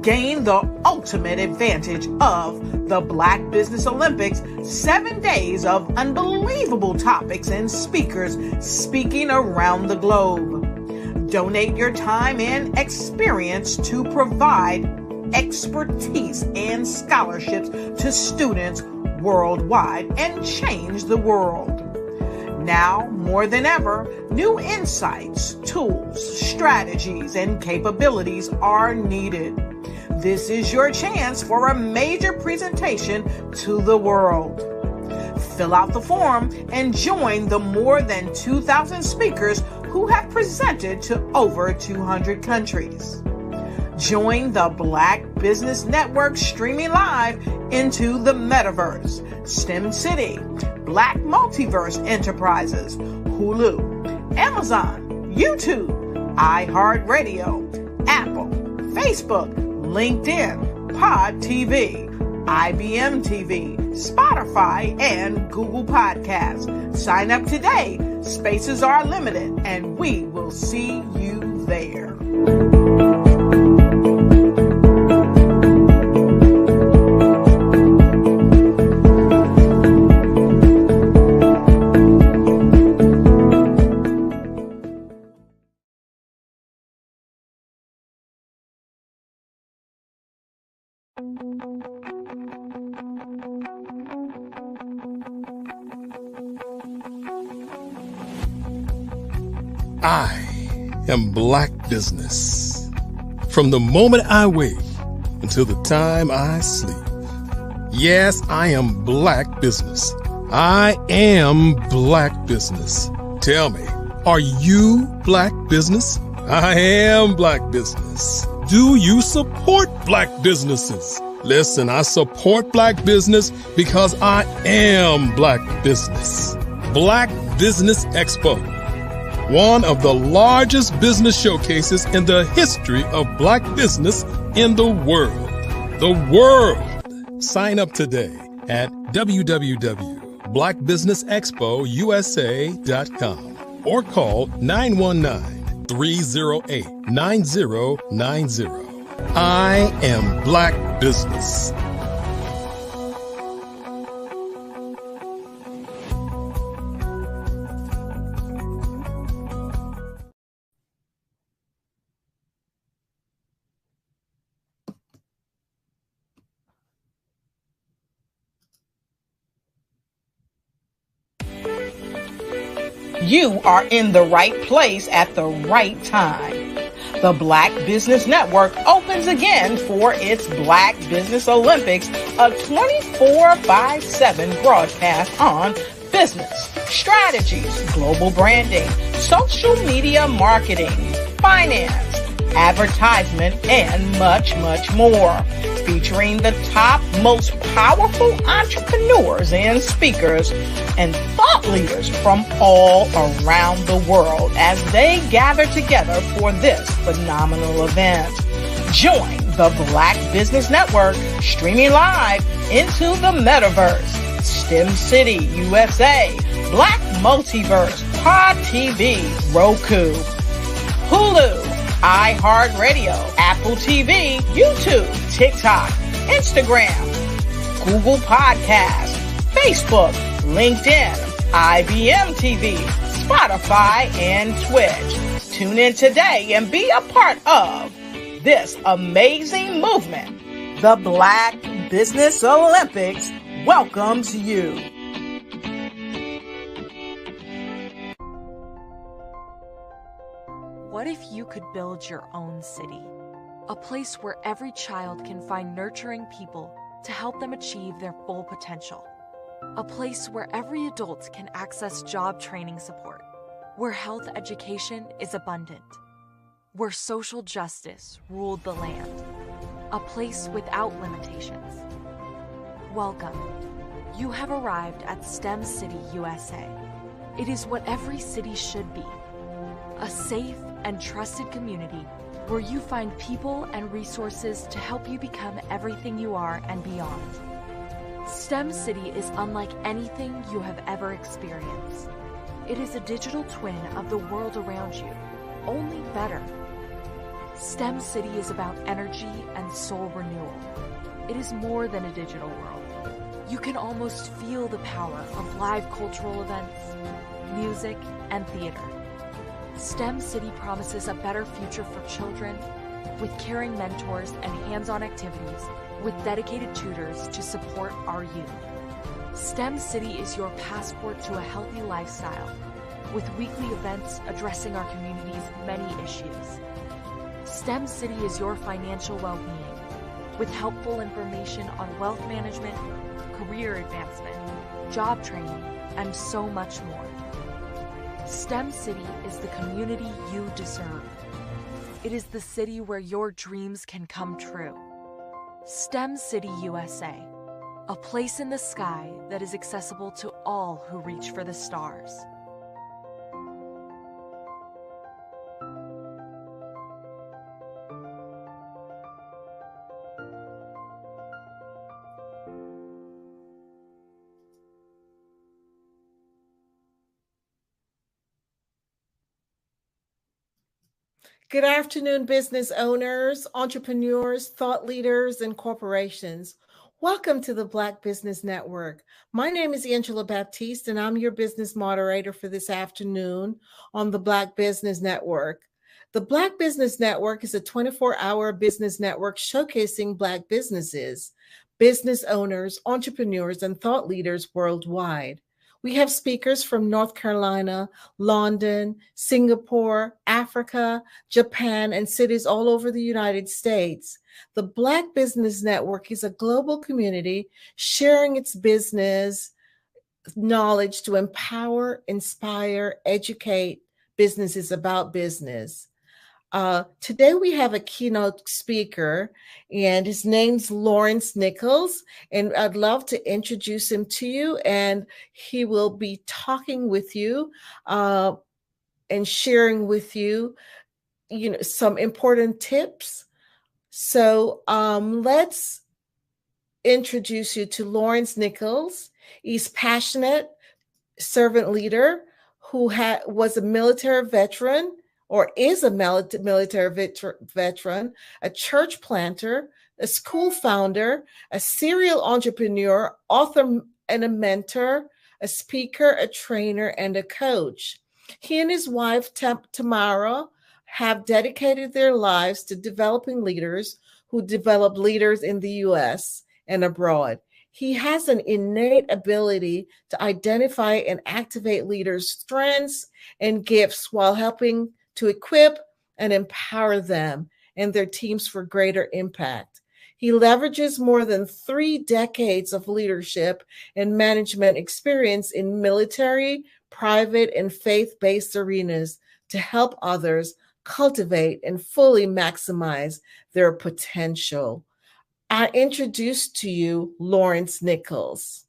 Gain the ultimate advantage of the Black Business Olympics, 7 days of unbelievable topics and speakers speaking around the globe. Donate your time and experience to provide expertise and scholarships to students worldwide and change the world. Now, more than ever, new insights, tools, strategies, and capabilities are needed. This is your chance for a major presentation to the world. Fill out the form and join the more than 2,000 speakers who have presented to over 200 countries. Join the Black Business Network streaming live into the metaverse, STEM City, Black Multiverse Enterprises, Hulu, Amazon, YouTube, iHeartRadio, Apple, Facebook, LinkedIn, Pod TV, IBM TV, Spotify, and Google Podcasts. Sign up today. Spaces are limited, and we will see you there. I am Black business. From the moment I wake until the time I sleep. Yes, I am Black business. I am Black business. Tell me, are you Black business? I am Black business. Do you support Black businesses? Listen, I support Black business because I am Black business. Black Business Expo, one of the largest business showcases in the history of Black business in the world. The world! Sign up today at www.blackbusinessexpousa.com or call 919-308-9090. I am Black business. You are in the right place at the right time. The Black Business Network opens again for its Black Business Olympics, a 24/7 broadcast on business, strategies, global branding, social media marketing, finance, advertisement, and much, much more. Featuring the top, most powerful entrepreneurs and speakers and thought leaders from all around the world as they gather together for this phenomenal event. Join the Black Business Network streaming live into the metaverse, STEM City, USA, Black Multiverse, Pod TV, Roku, Hulu, iHeartRadio, Apple TV, YouTube, TikTok, Instagram, Google Podcasts, Facebook, LinkedIn, IBM TV, Spotify, and Twitch. Tune in today and be a part of this amazing movement. The Black Business Olympics welcomes you. What if you could build your own city? a place where every child can find nurturing people to help them achieve their full potential. A place where every adult can access job training support, where health education is abundant, where social justice ruled the land. A place without limitations. Welcome. You have arrived at STEM City, USA. It is what every city should be. A safe and trusted community where you find people and resources to help you become everything you are and beyond. STEM City is unlike anything you have ever experienced. It is a digital twin of the world around you, only better. STEM City is about energy and soul renewal. It is more than a digital world. You can almost feel the power of live cultural events, music, and theater. STEM City promises a better future for children with caring mentors and hands-on activities with dedicated tutors to support our youth. STEM City is your passport to a healthy lifestyle with weekly events addressing our community's many issues. STEM City is your financial well-being with helpful information on wealth management, career advancement, job training, and so much more. STEM City is the community you deserve. It is the city where your dreams can come true. STEM City USA, a place in the sky that is accessible to all who reach for the stars. Good afternoon, business owners, entrepreneurs, thought leaders, and corporations. Welcome to the Black Business Network. My name is Angela Baptiste, and I'm your business moderator for this afternoon on the Black Business Network. The Black Business Network is a 24-hour business network showcasing Black businesses, business owners, entrepreneurs, and thought leaders worldwide. We have speakers from North Carolina, London, Singapore, Africa, Japan, and cities all over the United States. The Black Business Network is a global community sharing its business knowledge to empower, inspire, educate businesses about business. Today we have a keynote speaker, and his name's Lawrence Nichols, and I'd love to introduce him to you, and he will be talking with you and sharing with you, some important tips. So let's introduce you to Lawrence Nichols. He's passionate servant leader who was a military veteran, or is a military veteran, a church planter, a school founder, a serial entrepreneur, author and a mentor, a speaker, a trainer, and a coach. He and his wife, Tamara, have dedicated their lives to developing leaders who develop leaders in the U.S. and abroad. He has an innate ability to identify and activate leaders' strengths and gifts while helping to equip and empower them and their teams for greater impact. He leverages more than 3 decades of leadership and management experience in military, private, and faith-based arenas to help others cultivate and fully maximize their potential. I introduce to you Lawrence Nichols.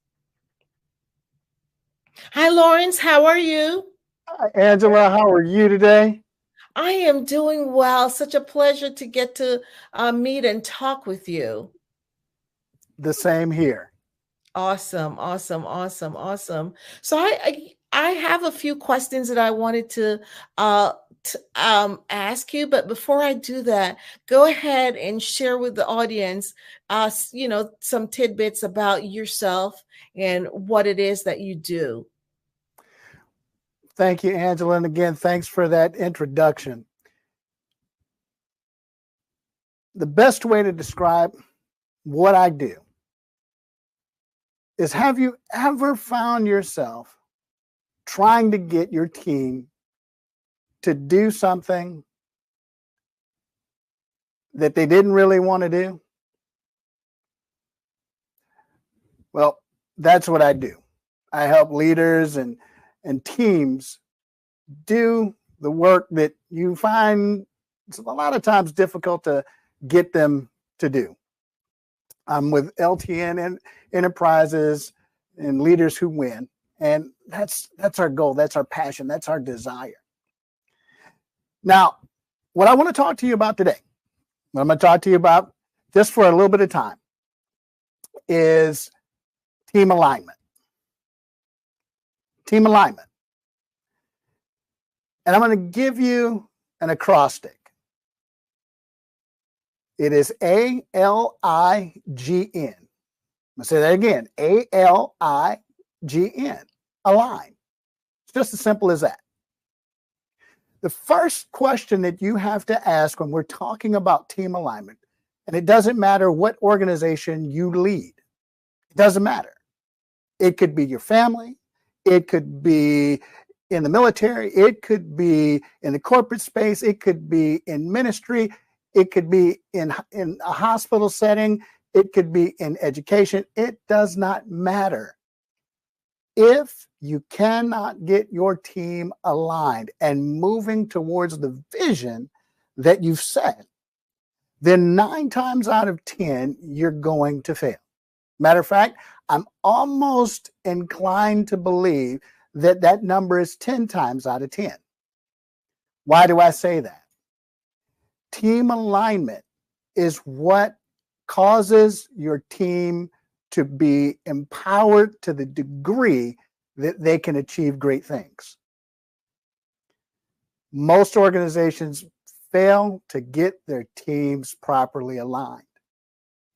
Hi, Lawrence. How are you? Hi, Angela. How are you today? I am doing well. Such a pleasure to get to meet and talk with you. The same here. Awesome, awesome, awesome, awesome. So I have a few questions that I wanted to ask you, but before I do that, go ahead and share with the audience, some tidbits about yourself and what it is that you do. Thank you, Angela. And again, thanks for that introduction. The best way to describe what I do is, have you ever found yourself trying to get your team to do something that they didn't really want to do? Well, that's what I do. I help leaders and teams do the work that you find it's a lot of times difficult to get them to do. I'm with LTN Enterprises and Leaders Who Win. And that's our goal. That's our passion. That's our desire. Now, what I want to talk to you about today, what I'm going to talk to you about just for a little bit of time, is team alignment. Team alignment. And I'm going to give you an acrostic. It is ALIGN. I'm going to say that again. ALIGN. Align. It's just as simple as that. The first question that you have to ask when we're talking about team alignment, and it doesn't matter what organization you lead, it doesn't matter. It could be your family, it could be in the military, it could be in the corporate space, it could be in ministry, it could be in a hospital setting, it could be in education. It does not matter. If you cannot get your team aligned and moving towards the vision that you've set, then 9 times out of 10, you're going to fail. Matter of fact, I'm almost inclined to believe that that number is 10 times out of 10. Why do I say that? Team alignment is what causes your team to be empowered to the degree that they can achieve great things. Most organizations fail to get their teams properly aligned,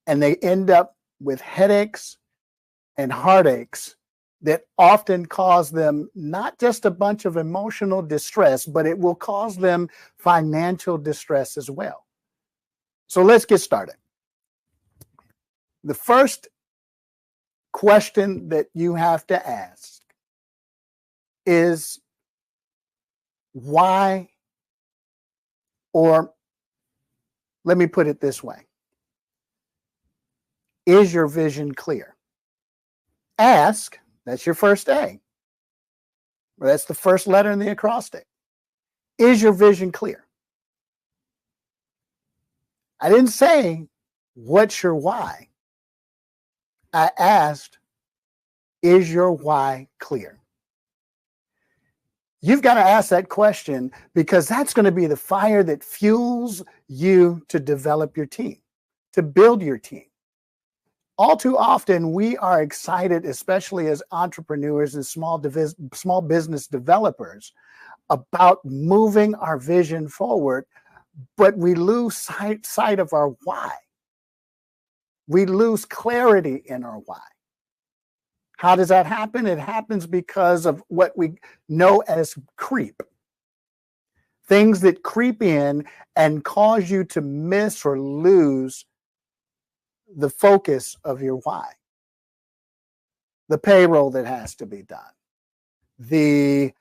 and they end up with headaches and heartaches that often cause them not just a bunch of emotional distress, but it will cause them financial distress as well. So let's get started. The first question that you have to ask is why, or let me put it this way. Is your vision clear? Ask, that's your first A. That's the first letter in the acrostic. Is your vision clear? I didn't say, what's your why? I asked, is your why clear? You've got to ask that question because that's going to be the fire that fuels you to develop your team, to build your team. All too often, we are excited, especially as entrepreneurs and small business developers, about moving our vision forward, but we lose sight of our why. We lose clarity in our why. How does that happen? It happens because of what we know as creep. Things that creep in and cause you to miss or lose the focus of your why. The payroll that has to be done. The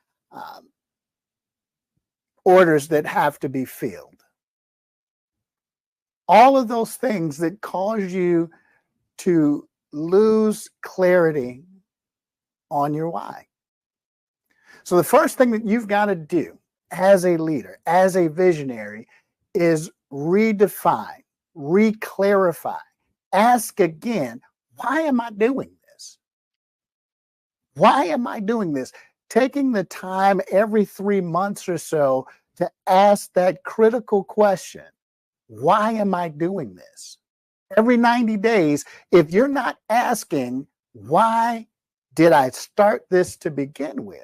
orders that have to be filled. All of those things that cause you to lose clarity on your why. So the first thing that you've got to do as a leader, as a visionary, is redefine, reclarify, ask again, why am I doing this? Why am I doing this? Taking the time every 3 months or so to ask that critical question, why am I doing this? Every 90 days, if you're not asking, why did I start this to begin with?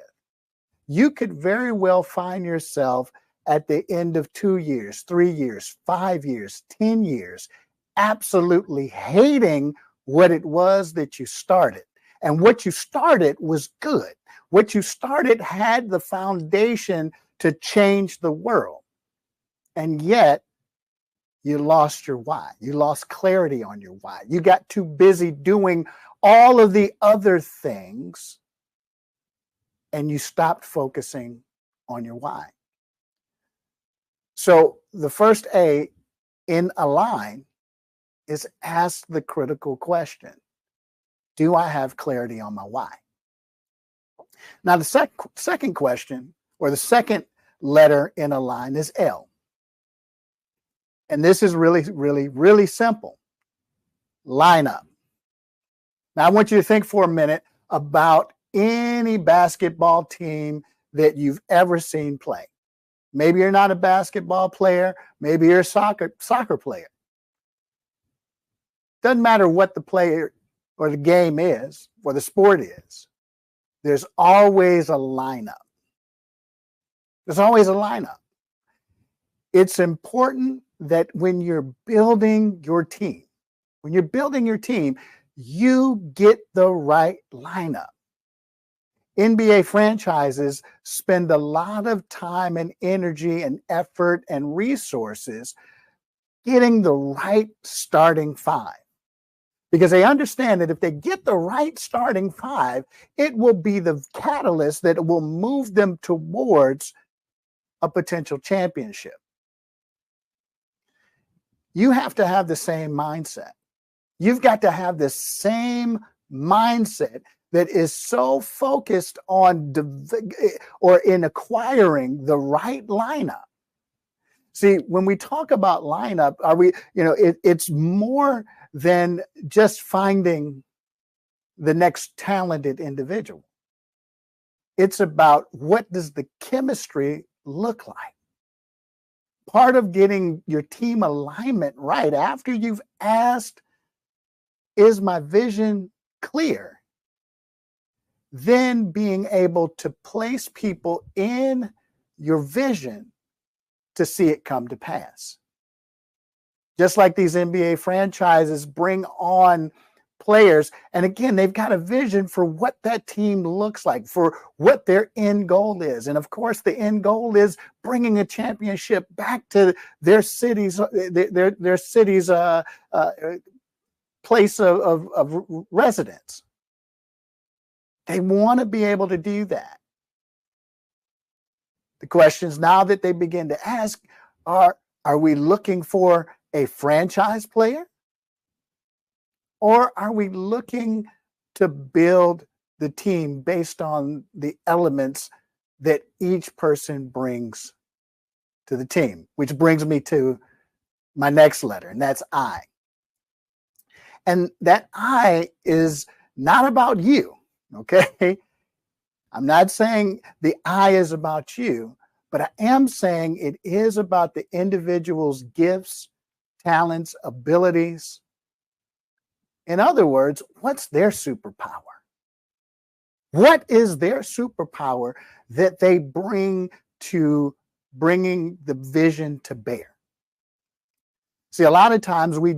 You could very well find yourself at the end of 2 years, 3 years, 5 years, 10 years, absolutely hating what it was that you started. And what you started was good. What you started had the foundation to change the world. And yet, you lost your why. You lost clarity on your why. You got too busy doing all of the other things, and you stopped focusing on your why. So the first A in a line is ask the critical question. Do I have clarity on my why? Now, the second question, or the second letter in a line, is L. And this is really, really, really simple. Line up. Now, I want you to think for a minute about any basketball team that you've ever seen play. Maybe you're not a basketball player. Maybe you're a soccer player. Doesn't matter what the player or the game is, or the sport is. There's always a lineup. There's always a lineup. It's important that when you're building your team, you get the right lineup. NBA franchises spend a lot of time and energy and effort and resources getting the right starting five, because they understand that if they get the right starting five, it will be the catalyst that will move them towards a potential championship. You have to have the same mindset. You've got to have the same mindset that is so focused on or in acquiring the right lineup. See, when we talk about lineup, it's more than just finding the next talented individual. It's about, what does the chemistry look like? Part of getting your team alignment right, after you've asked, is my vision clear? Then being able to place people in your vision to see it come to pass. Just like these NBA franchises bring on players, and again, they've got a vision for what that team looks like, for what their end goal is. And of course, the end goal is bringing a championship back to their city's place of residence. They want to be able to do that. The questions now that they begin to ask are we looking for a franchise player? Or are we looking to build the team based on the elements that each person brings to the team? Which brings me to my next letter, and that's I. And that I is not about you, okay? I'm not saying the I is about you, but I am saying it is about the individual's gifts, talents, abilities. In other words, what's their superpower? What is their superpower that they bring to bringing the vision to bear? See, a lot of times we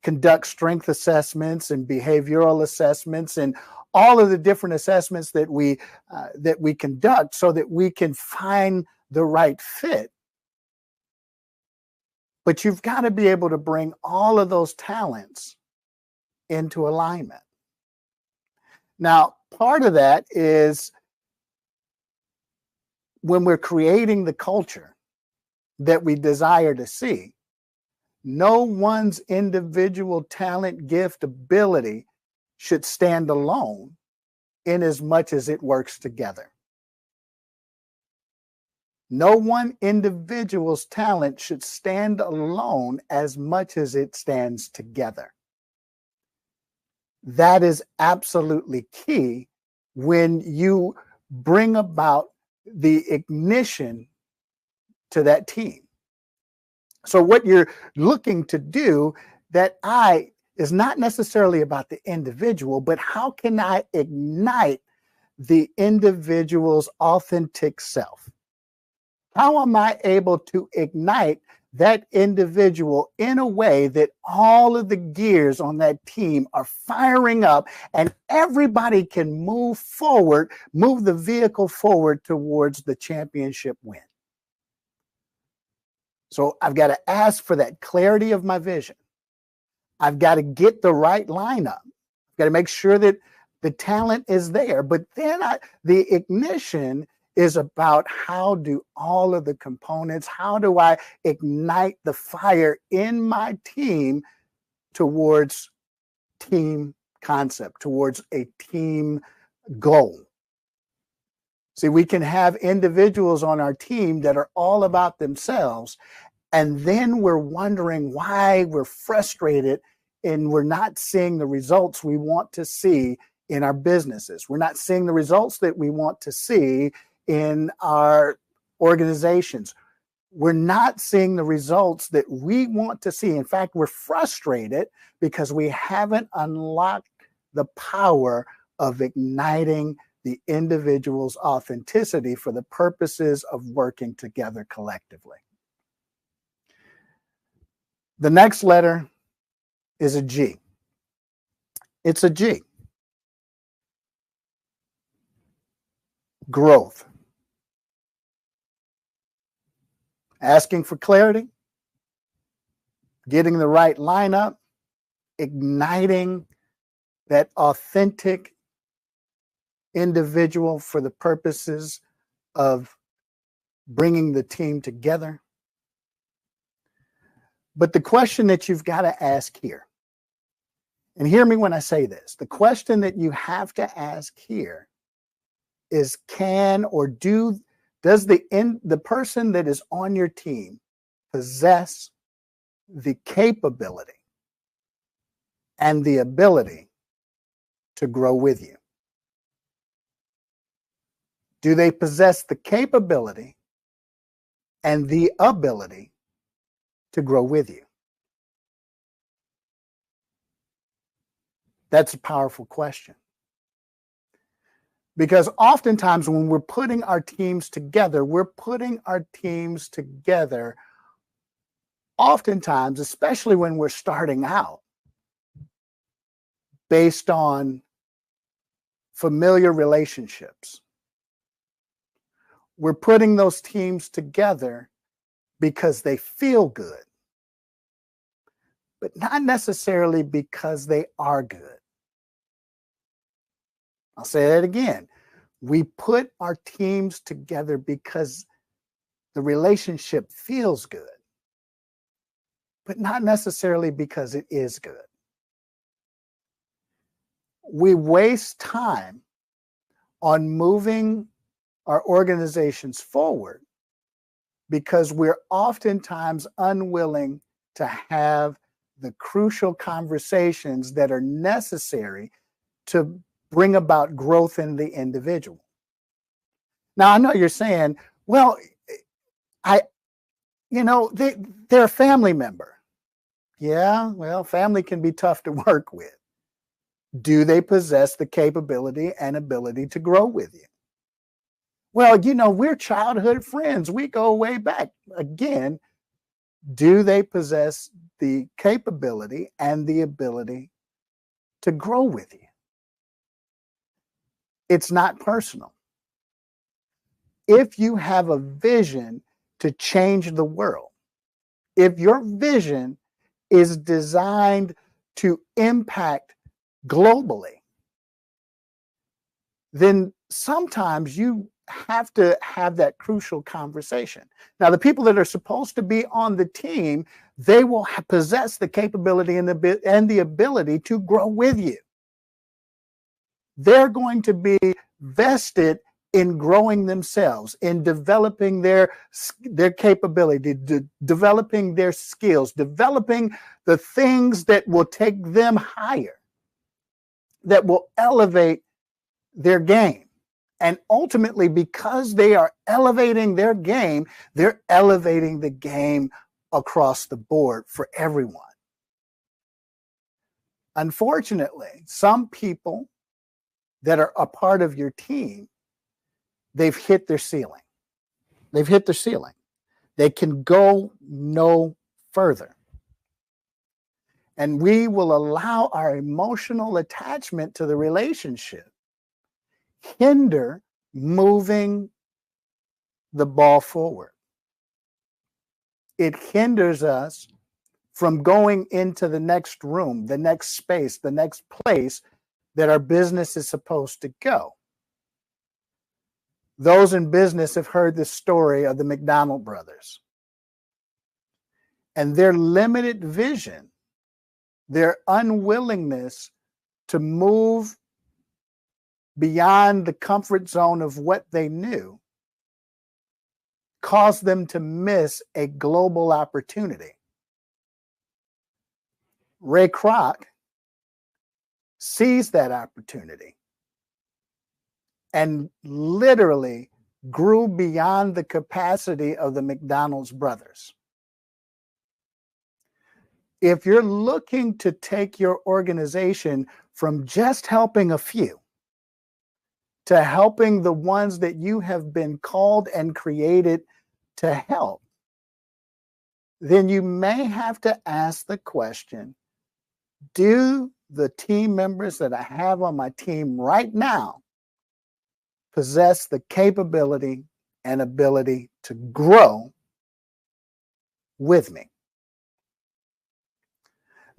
conduct strength assessments and behavioral assessments and all of the different assessments that we conduct so that we can find the right fit. But you've got to be able to bring all of those talents into alignment. Now, part of that is when we're creating the culture that we desire to see, no one's individual talent, gift, ability should stand alone in as much as it works together. No one individual's talent should stand alone as much as it stands together. That is absolutely key when you bring about the ignition to that team. So what you're looking to do, that I is not necessarily about the individual, but how can I ignite the individual's authentic self? How am I able to ignite that individual in a way that all of the gears on that team are firing up and everybody can move forward, move the vehicle forward towards the championship win? So I've got to ask for that clarity of my vision. I've got to get the right lineup. I've got to make sure that the talent is there. But then the ignition is about how do all of the components, how do I ignite the fire in my team towards team concept, towards a team goal. See, we can have individuals on our team that are all about themselves, and then we're wondering why we're frustrated and we're not seeing the results we want to see in our businesses. We're not seeing the results that we want to see in our organizations. We're not seeing the results that we want to see. In fact, we're frustrated because we haven't unlocked the power of igniting the individual's authenticity for the purposes of working together collectively. The next letter is a G. It's a G. Growth. Asking for clarity, getting the right lineup, igniting that authentic individual for the purposes of bringing the team together. But the question that you've got to ask here, and hear me when I say this, the question that you have to ask here is, does the person that is on your team possess the capability and the ability to grow with you? Do they possess the capability and the ability to grow with you? That's a powerful question. Because oftentimes when we're putting our teams together, oftentimes, especially when we're starting out, based on familiar relationships. We're putting those teams together because they feel good, but not necessarily because they are good. I'll say that again. We put our teams together because the relationship feels good, but not necessarily because it is good. We waste time on moving our organizations forward because we're oftentimes unwilling to have the crucial conversations that are necessary to bring about growth in the individual. Now, I know you're saying, well, they're a family member. Yeah, well, family can be tough to work with. Do they possess the capability and ability to grow with you? Well, we're childhood friends. We go way back. Again, do they possess the capability and the ability to grow with you? It's not personal. If you have a vision to change the world, if your vision is designed to impact globally, then sometimes you have to have that crucial conversation. Now, the people that are supposed to be on the team, they will possess the capability and the ability to grow with you. They're going to be vested in growing themselves, in developing their capability, developing their skills, developing the things that will take them higher, that will elevate their game. And ultimately, because they are elevating their game, they're elevating the game across the board for everyone. Unfortunately, some people that are a part of your team, they've hit their ceiling. They've hit their ceiling. They can go no further. And we will allow our emotional attachment to the relationship hinder moving the ball forward. It hinders us from going into the next room, the next space, the next place that our business is supposed to go. Those in business have heard the story of the McDonald brothers and their limited vision, their unwillingness to move beyond the comfort zone of what they knew caused them to miss a global opportunity. Ray Kroc seized that opportunity and literally grew beyond the capacity of the McDonald's brothers. If you're looking to take your organization from just helping a few to helping the ones that you have been called and created to help, then you may have to ask the question, do the team members that I have on my team right now possess the capability and ability to grow with me?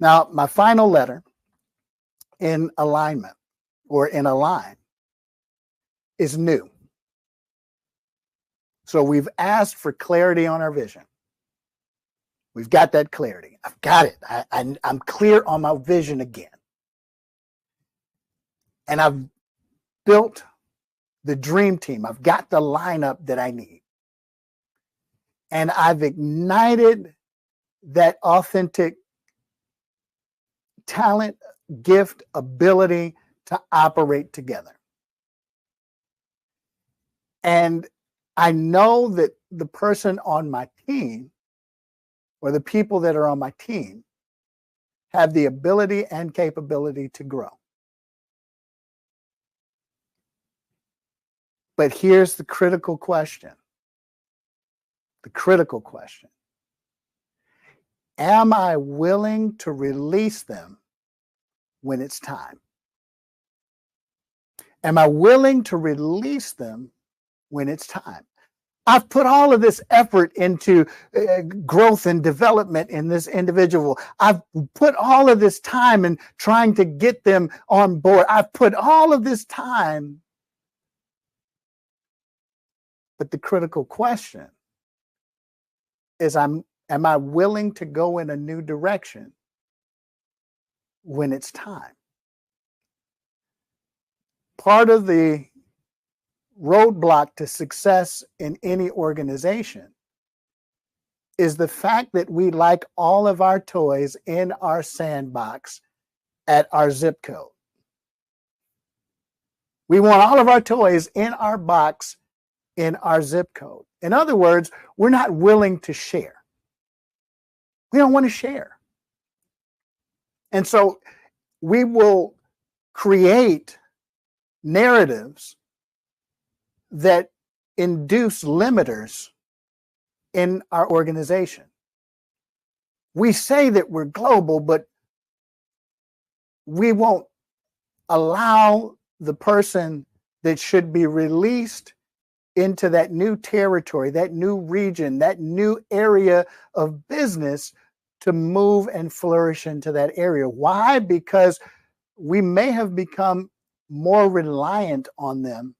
Now, my final letter in alignment or in align is new. So we've asked for clarity on our vision. We've got that clarity. I've got it. I'm clear on my vision again. And I've built the dream team. I've got the lineup that I need. And I've ignited that authentic talent, gift, ability to operate together. And I know that the person on my team or the people that are on my team have the ability and capability to grow. But here's the critical question. The critical question. Am I willing to release them when it's time? Am I willing to release them when it's time? I've put all of this effort into growth and development in this individual. I've put all of this time in trying to get them on board. I've put all of this time. But the critical question is, am I willing to go in a new direction when it's time? Part of the roadblock to success in any organization is the fact that we like all of our toys in our sandbox at our zip code. We want all of our toys in our box in our zip code. In other words, we're not willing to share. We don't want to share. And so we will create narratives that induce limiters in our organization. We say that we're global, but we won't allow the person that should be released into that new territory, that new region, that new area of business to move and flourish into that area. Why? Because we may have become more reliant on them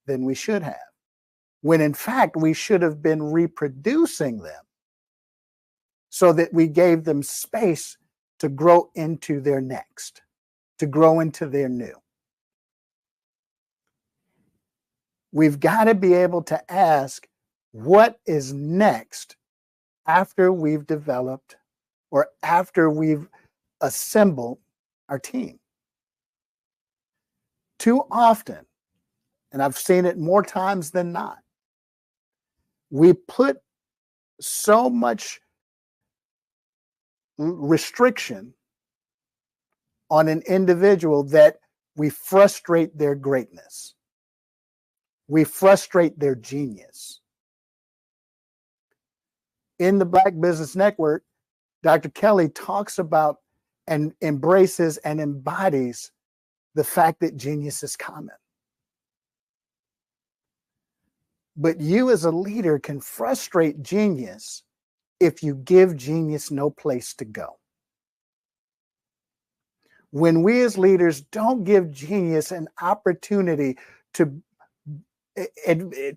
than we should have, when in fact we should have been reproducing them so that we gave them space to grow into their next, to grow into their new. We've got to be able to ask, what is next after we've developed or after we've assembled our team? Too often, and I've seen it more times than not, we put so much restriction on an individual that we frustrate their greatness. We frustrate their genius. In the Black Business Network, Dr. Kelly talks about and embraces and embodies the fact that genius is common. But you as a leader can frustrate genius if you give genius no place to go. When we as leaders don't give genius an opportunity to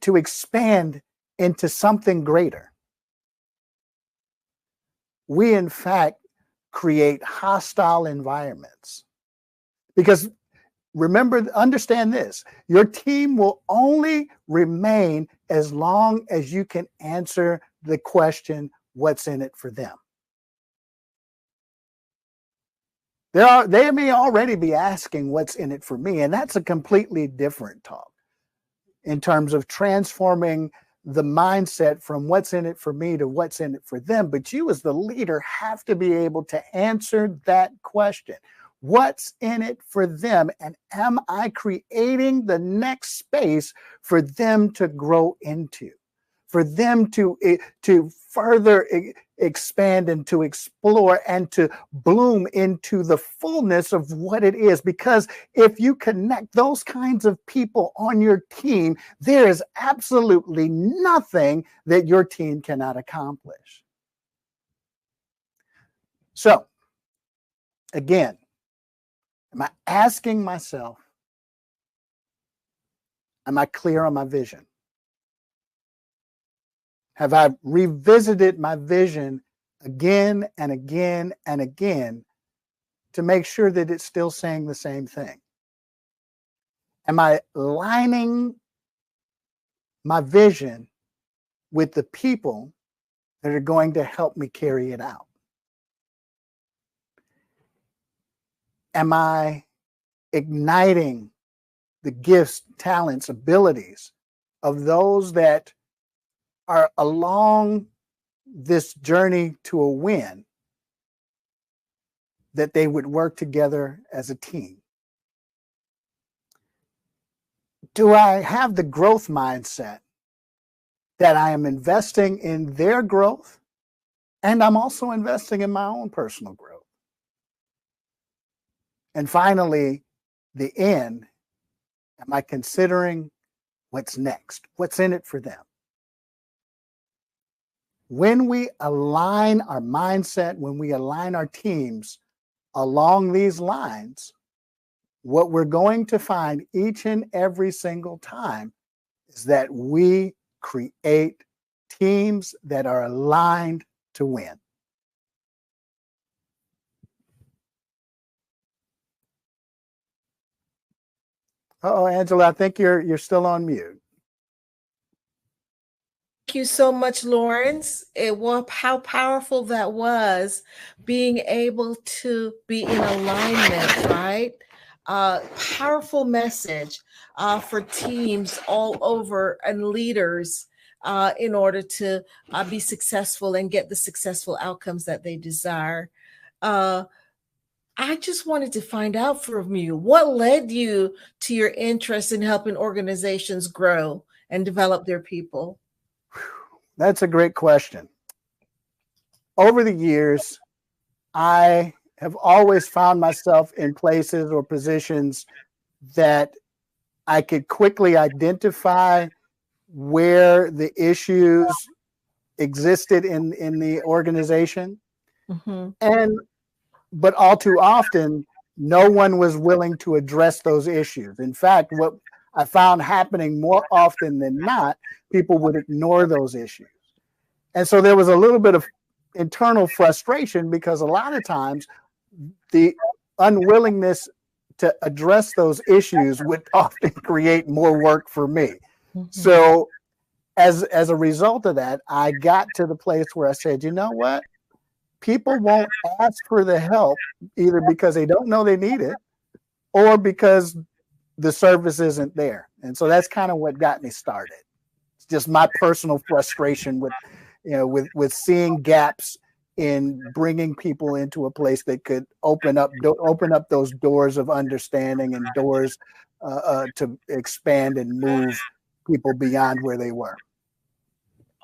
to expand into something greater, we in fact create hostile environments. Because remember, understand this, your team will only remain as long as you can answer the question, what's in it for them? They may already be asking what's in it for me, and that's a completely different talk in terms of transforming the mindset from what's in it for me to what's in it for them. But you as the leader have to be able to answer that question. What's in it for them? And am I creating the next space for them to grow into, for them to further expand and to explore and to bloom into the fullness of what it is? Because if you connect those kinds of people on your team, there is absolutely nothing that your team cannot accomplish. So, again, am I asking myself, am I clear on my vision? Have I revisited my vision again and again and again to make sure that it's still saying the same thing? Am I lining my vision with the people that are going to help me carry it out? Am I igniting the gifts, talents, abilities of those that are along this journey to a win, that they would work together as a team? Do I have the growth mindset that I am investing in their growth and I'm also investing in my own personal growth? And finally, the end, am I considering what's next? What's in it for them? When we align our mindset, when we align our teams along these lines, what we're going to find each and every single time is that we create teams that are aligned to win. Oh, Angela, I think you're still on mute. Thank you so much, Lawrence. How powerful that was, being able to be in alignment, right? Powerful message for teams all over and leaders in order to be successful and get the successful outcomes that they desire. I just wanted to find out from you, what led you to your interest in helping organizations grow and develop their people? That's a great question. Over the years, I have always found myself in places or positions that I could quickly identify where the issues existed in the organization. Mm-hmm. But all too often, no one was willing to address those issues. In fact, what I found happening more often than not, people would ignore those issues. And so there was a little bit of internal frustration because a lot of times the unwillingness to address those issues would often create more work for me. Mm-hmm. So as a result of that, I got to the place where I said, you know what? People won't ask for the help either because they don't know they need it or because the service isn't there. And so that's kind of what got me started. It's just my personal frustration with seeing gaps in bringing people into a place that could open up those doors of understanding and doors to expand and move people beyond where they were.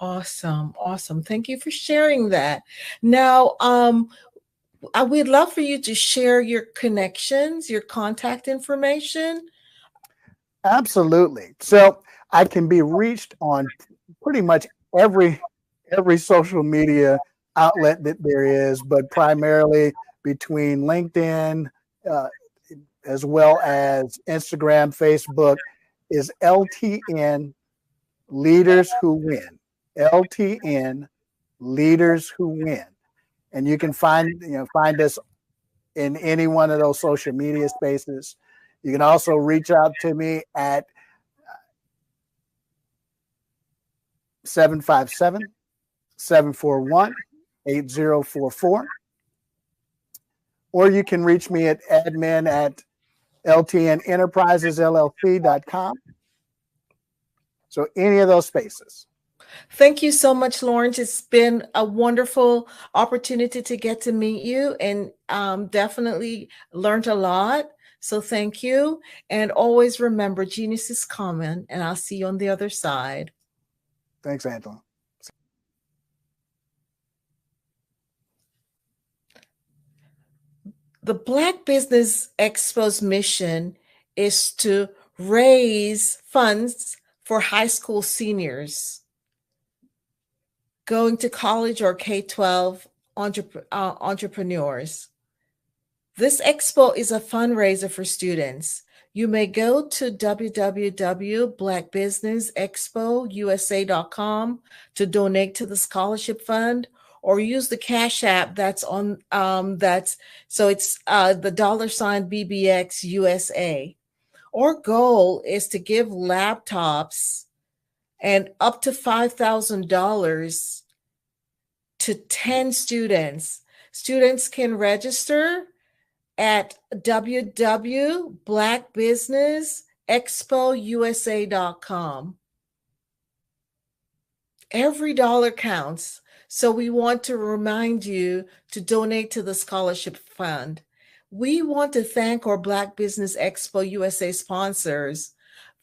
Awesome. Thank you for sharing that. Now, we'd love for you to share your connections, your contact information. Absolutely. So I can be reached on pretty much every social media outlet that there is, but primarily between LinkedIn, as well as Instagram, Facebook, is LTN Leaders Who Win. LTN Leaders Who Win. And you can find us in any one of those social media spaces. You can also reach out to me at 757-741-8044. Or you can reach me at admin@ltnenterprisesllc.com. So any of those spaces. Thank you so much, Lawrence. It's been a wonderful opportunity to get to meet you, and definitely learned a lot. So thank you. And always remember, genius is common, and I'll see you on the other side. Thanks, Angela. The Black Business Expo's mission is to raise funds for high school seniors going to college or K-12 entrepreneurs. This expo is a fundraiser for students. You may go to www.blackbusinessexpousa.com to donate to the scholarship fund, or use the Cash App that's on it's the $BBX USA. Our goal is to give laptops and up to $5,000 to 10 students. Students can register at www.blackbusinessexpousa.com. Every dollar counts. So we want to remind you to donate to the scholarship fund. We want to thank our Black Business Expo USA sponsors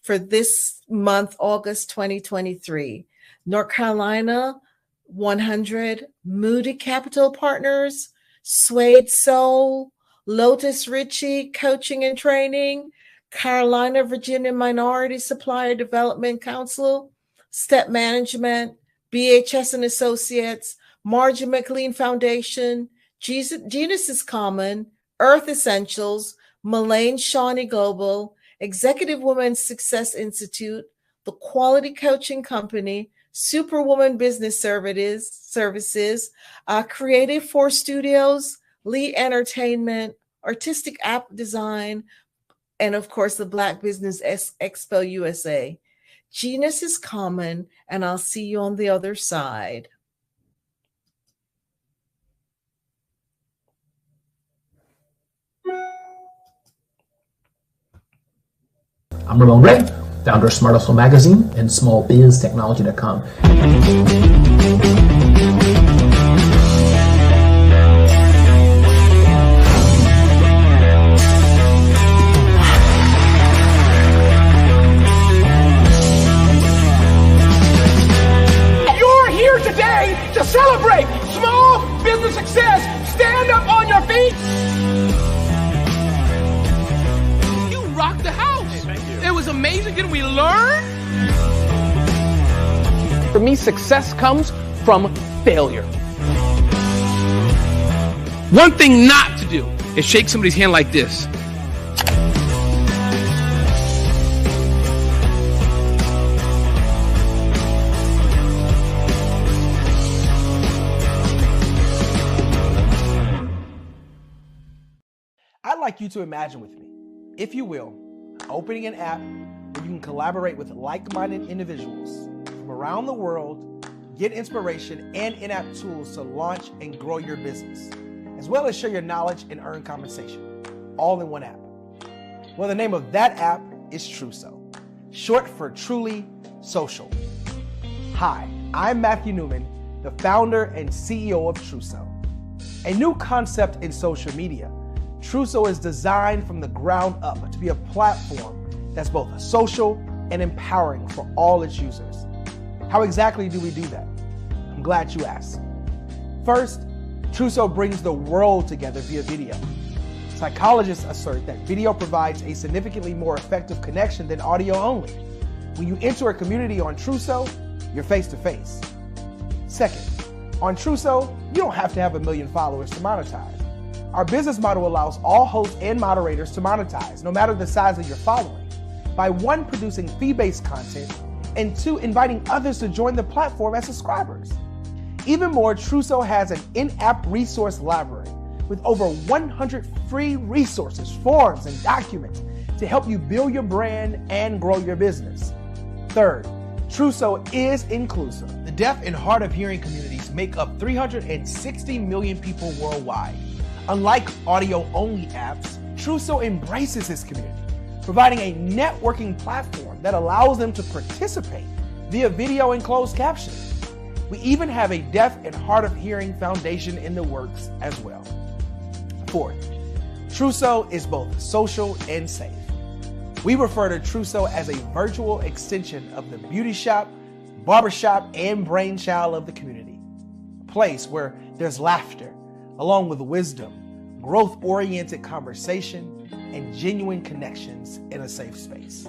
for this month, August 2023. North Carolina 100, Moody Capital Partners, Suede Soul, Lotus Ritchie Coaching and Training, Carolina Virginia Minority Supplier Development Council, Step Management, BHS and Associates, Margie McLean Foundation, Genius is Common, Earth Essentials, Mullane Shawnee Global, Executive Women's Success Institute, The Quality Coaching Company, Superwoman Business Services, Creative Force Studios, Lee Entertainment, Artistic App Design, and of course, the Black Business Expo USA. Genius is common, and I'll see you on the other side. I'm Ramon Ray, founder of Smart Hustle Magazine and smallbiztechnology.com. You're here today to celebrate small business success. Stand up on your feet. You rocked the house. It was amazing. Didn't we learn? For me, success comes from failure. One thing not to do is shake somebody's hand like this. I'd like you to imagine with me, if you will, opening an app where you can collaborate with like-minded individuals from around the world, get inspiration and in-app tools to launch and grow your business, as well as share your knowledge and earn compensation, all in one app. Well, the name of that app is Truso, short for Truly Social. Hi, I'm Matthew Newman, the founder and CEO of Truso, a new concept in social media. Truso is designed from the ground up to be a platform that's both social and empowering for all its users. How exactly do we do that? I'm glad you asked. First, Truso brings the world together via video. Psychologists assert that video provides a significantly more effective connection than audio only. When you enter a community on Truso, you're face to face. Second, on Truso, you don't have to have 1 million followers to monetize. Our business model allows all hosts and moderators to monetize, no matter the size of your following. by one, producing fee-based content, and two, inviting others to join the platform as subscribers. Even more, Trousseau has an in-app resource library with over 100 free resources, forms, and documents to help you build your brand and grow your business. Third, Trousseau is inclusive. The deaf and hard of hearing communities make up 360 million people worldwide. Unlike audio-only apps, Trousseau embraces his community, providing a networking platform that allows them to participate via video and closed captioning. We even have a deaf and hard of hearing foundation in the works as well. Fourth, Trousseau is both social and safe. We refer to Trousseau as a virtual extension of the beauty shop, barbershop, and brainchild of the community. A place where there's laughter, along with wisdom, growth-oriented conversation, and genuine connections in a safe space.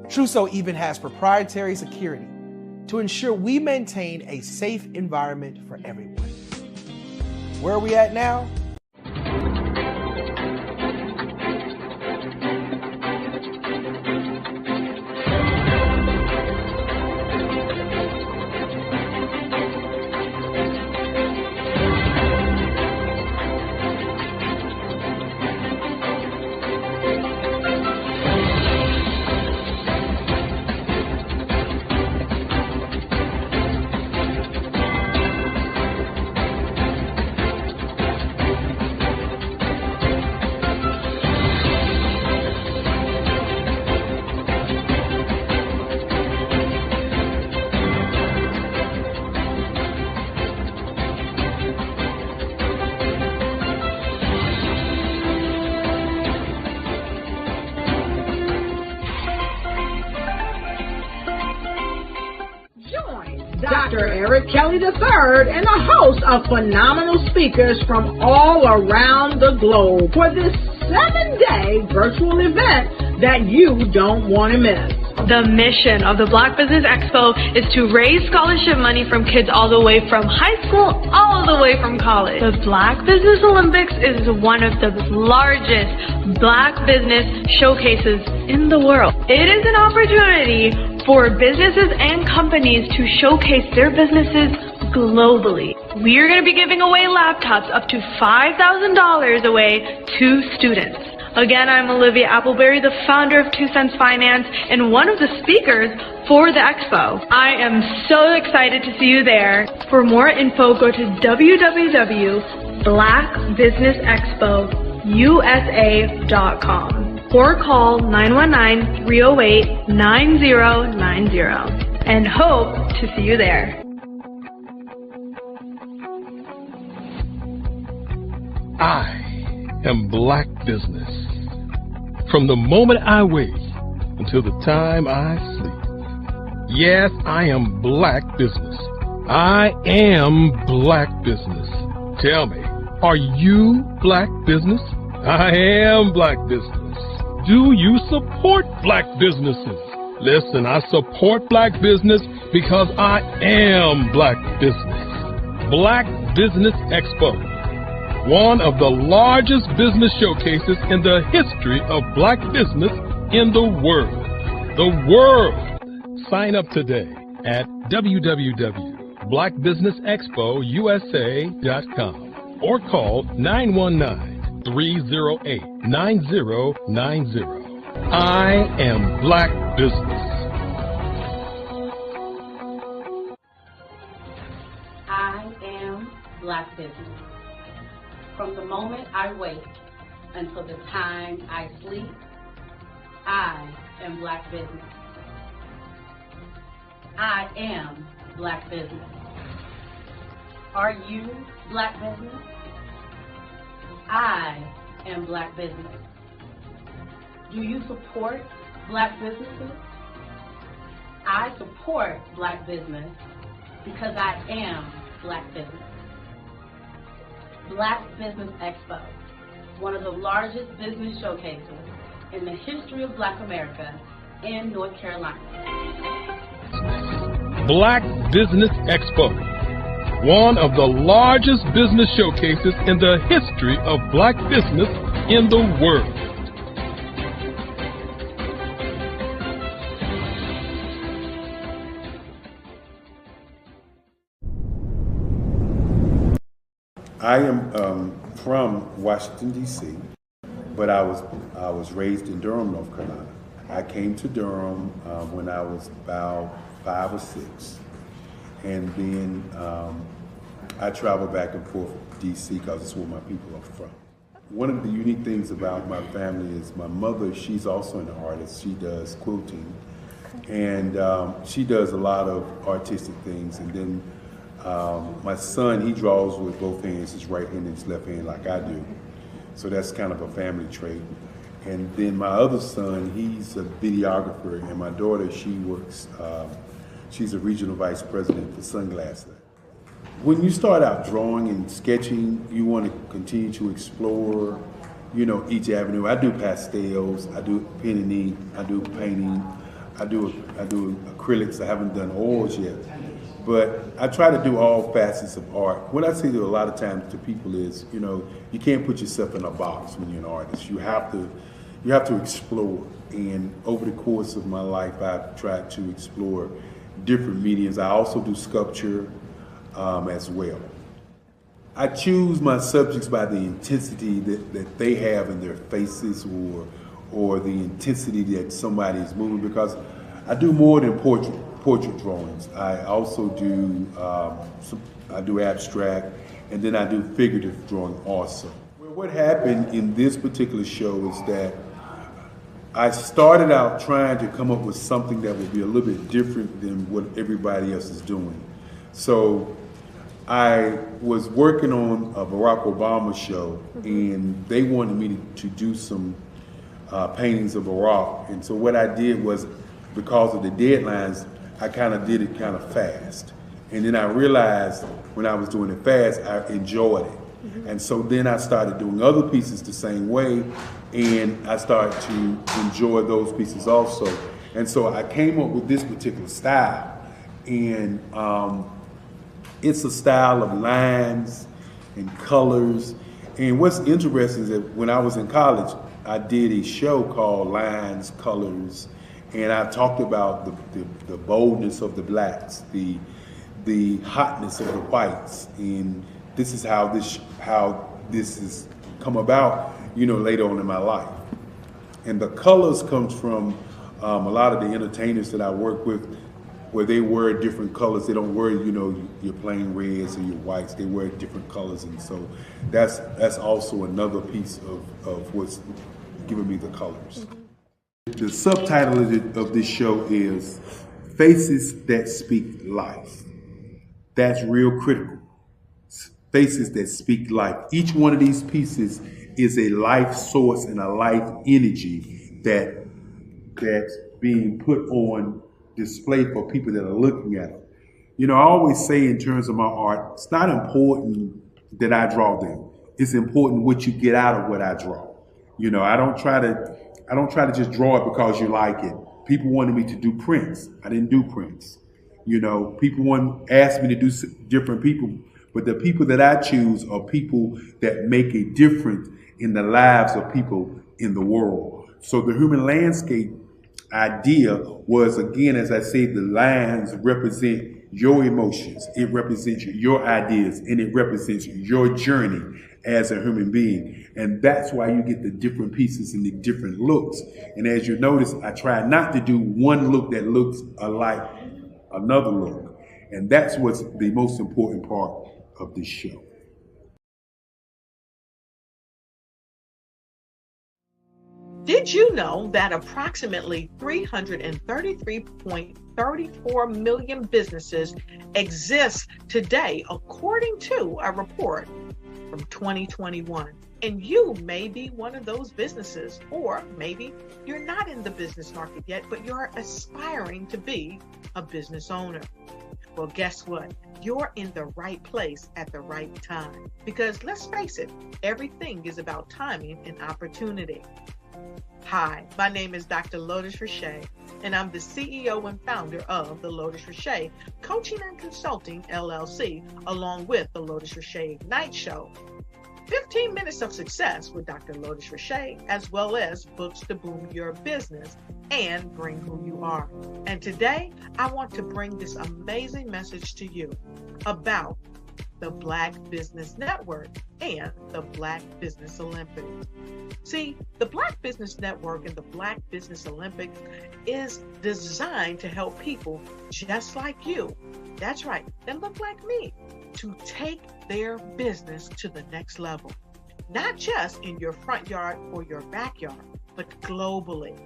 Trousseau even has proprietary security to ensure we maintain a safe environment for everyone. Where are we at now? Dr. Eric Kelly III and a host of phenomenal speakers from all around the globe for this 7-day virtual event that you don't want to miss. The mission of the Black Business Expo is to raise scholarship money from kids all the way from high school all the way from college. The Black Business Olympics is one of the largest Black business showcases in the world. It is an opportunity for businesses and companies to showcase their businesses globally. We are going to be giving away laptops up to $5,000 away to students. Again, I'm Olivia Appleberry, the founder of 2 Cents Finance and one of the speakers for the expo. I am so excited to see you there. For more info, go to www.blackbusinessexpousa.com or call 919-308-9090 and hope to see you there. I am Black business. From the moment I wake until the time I sleep. Yes, I am Black business. I am Black business. Tell me, are you Black business? I am Black business. Do you support Black businesses? Listen, I support Black business because I am Black business. Black Business Expo, one of the largest business showcases in the history of Black business in the world. The world! Sign up today at www.blackbusinessexpousa.com or call 919-308-9090. I am Black business. I am Black business. From the moment I wake until the time I sleep, I am Black business. I am Black business. Are you Black business? I am Black business. Do you support Black businesses? I support Black business because I am Black business. Black Business Expo, one of the largest business showcases in the history of Black America in North Carolina. Black Business Expo, one of the largest business showcases in the history of Black business in the world. I am from Washington, D.C., but I was raised in Durham, North Carolina. I came to Durham when I was about 5 or 6, and then I traveled back and forth to D.C. because it's where my people are from. One of the unique things about my family is my mother, she's also an artist. She does quilting, and she does a lot of artistic things. And then my son, he draws with both hands, his right hand and his left hand like I do. So that's kind of a family trait. And then my other son, he's a videographer, and my daughter, she works, she's a regional vice president for Sunglasses. When you start out drawing and sketching, you want to continue to explore, you know, each avenue. I do pastels, I do pen and ink, I do painting, I do acrylics. I haven't done oils yet, but I try to do all facets of art. What I say to a lot of times to people is, you know, you can't put yourself in a box when you're an artist. You have to explore. And over the course of my life, I've tried to explore different mediums. I also do sculpture as well. I choose my subjects by the intensity that they have in their faces, or the intensity that somebody is moving, because I do more than portrait drawings. I also do I do abstract, and then I do figurative drawing also. Well, what happened in this particular show is that I started out trying to come up with something that would be a little bit different than what everybody else is doing. So I was working on a Barack Obama show, and they wanted me to do some paintings of Barack. And so what I did was, because of the deadlines, I kind of did it kind of fast. And then I realized when I was doing it fast, I enjoyed it. And so then I started doing other pieces the same way, and I started to enjoy those pieces also. And so I came up with this particular style, and it's a style of lines and colors. And what's interesting is that when I was in college, I did a show called Lines, Colors, and I talked about the boldness of the blacks, the hotness of the whites, and this is how this has come about, you know, later on in my life. And the colors comes from a lot of the entertainers that I work with, where they wear different colors. They don't wear, you know, your plain reds or your whites. They wear different colors, and so that's also another piece of what's giving me the colors. The subtitle of this show is Faces That Speak Life. That's real critical. Faces that speak life. Each one of these pieces is a life source and a life energy that's being put on display for people that are looking at them. You know, I always say in terms of my art, it's not important that I draw them. It's important what you get out of what I draw. You know, I don't try to just draw it because you like it. People wanted me to do prints. I didn't do prints. You know, people asked me to do different people, but the people that I choose are people that make a difference in the lives of people in the world. So the human landscape idea was, again, as I say, the lines represent your emotions, it represents your ideas, and it represents your journey as a human being. And that's why you get the different pieces and the different looks. And as you notice, I try not to do one look that looks alike another look. And that's what's the most important part of this show. Did you know that approximately 333.34 million businesses exist today, according to a report from 2021? And you may be one of those businesses, or maybe you're not in the business market yet, but you're aspiring to be a business owner. Well, guess what? You're in the right place at the right time. Because let's face it, everything is about timing and opportunity. Hi, my name is Dr. Lotus Richey, and I'm the CEO and founder of the Lotus Richey Coaching and Consulting LLC, along with the Lotus Richey Ignite Show. 15 minutes of success with Dr. Lotus Richey, as well as books to boom your business and bring who you are. And today, I want to bring this amazing message to you about the Black Business Network, and the Black Business Olympics. See, the Black Business Network and the Black Business Olympics is designed to help people just like you, that's right, that look like me, to take their business to the next level. Not just in your front yard or your backyard, but globally.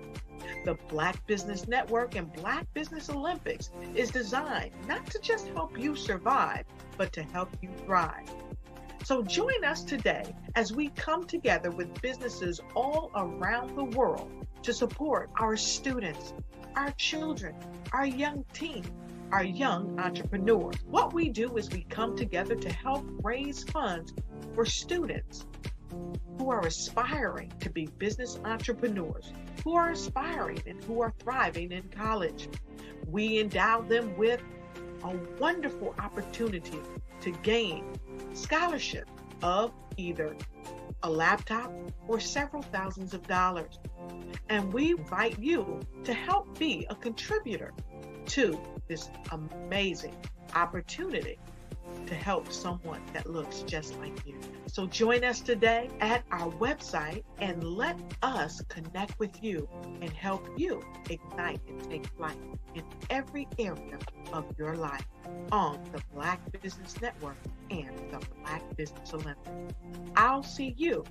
The Black Business Network and Black Business Olympics is designed not to just help you survive, but to help you thrive. So join us today as we come together with businesses all around the world to support our students, our children, our young teens, our young entrepreneurs. What we do is we come together to help raise funds for students who are aspiring to be business entrepreneurs, who are aspiring and who are thriving in college. We endow them with a wonderful opportunity to gain scholarship of either a laptop or several thousands of dollars. And we invite you to help be a contributor to this amazing opportunity to help someone that looks just like you. So join us today at our website and let us connect with you and help you ignite and take flight in every area of your life on the Black Business Network and the Black Business Olympics. I'll see you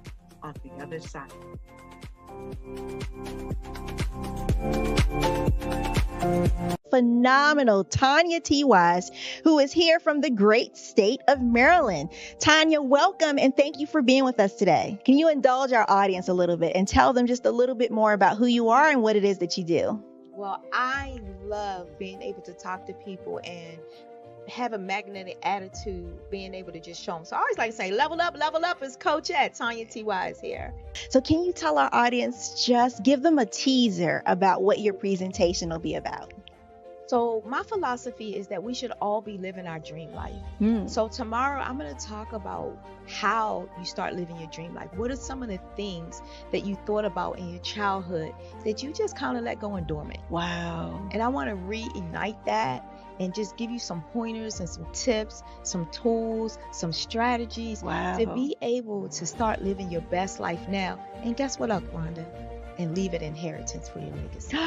on the other side. Phenomenal Tanya T. Wise, who is here from the great state of Maryland. Tanya, welcome and thank you for being with us today. Can you indulge our audience a little bit and tell them just a little bit more about who you are and what it is that you do? Well, I love being able to talk to people and have a magnetic attitude, being able to just show them. So I always like to say, level up is Coach at Tanya T. Wise here. So can you tell our audience, just give them a teaser about what your presentation will be about? So my philosophy is that we should all be living our dream life. So tomorrow I'm going to talk about how you start living your dream life. What are some of the things that you thought about in your childhood that you just kind of let go and dormant? Wow. And I want to reignite that and just give you some pointers and some tips, some tools, some strategies to be able to start living your best life now. And guess what, Wanda? And leave an inheritance for your legacy.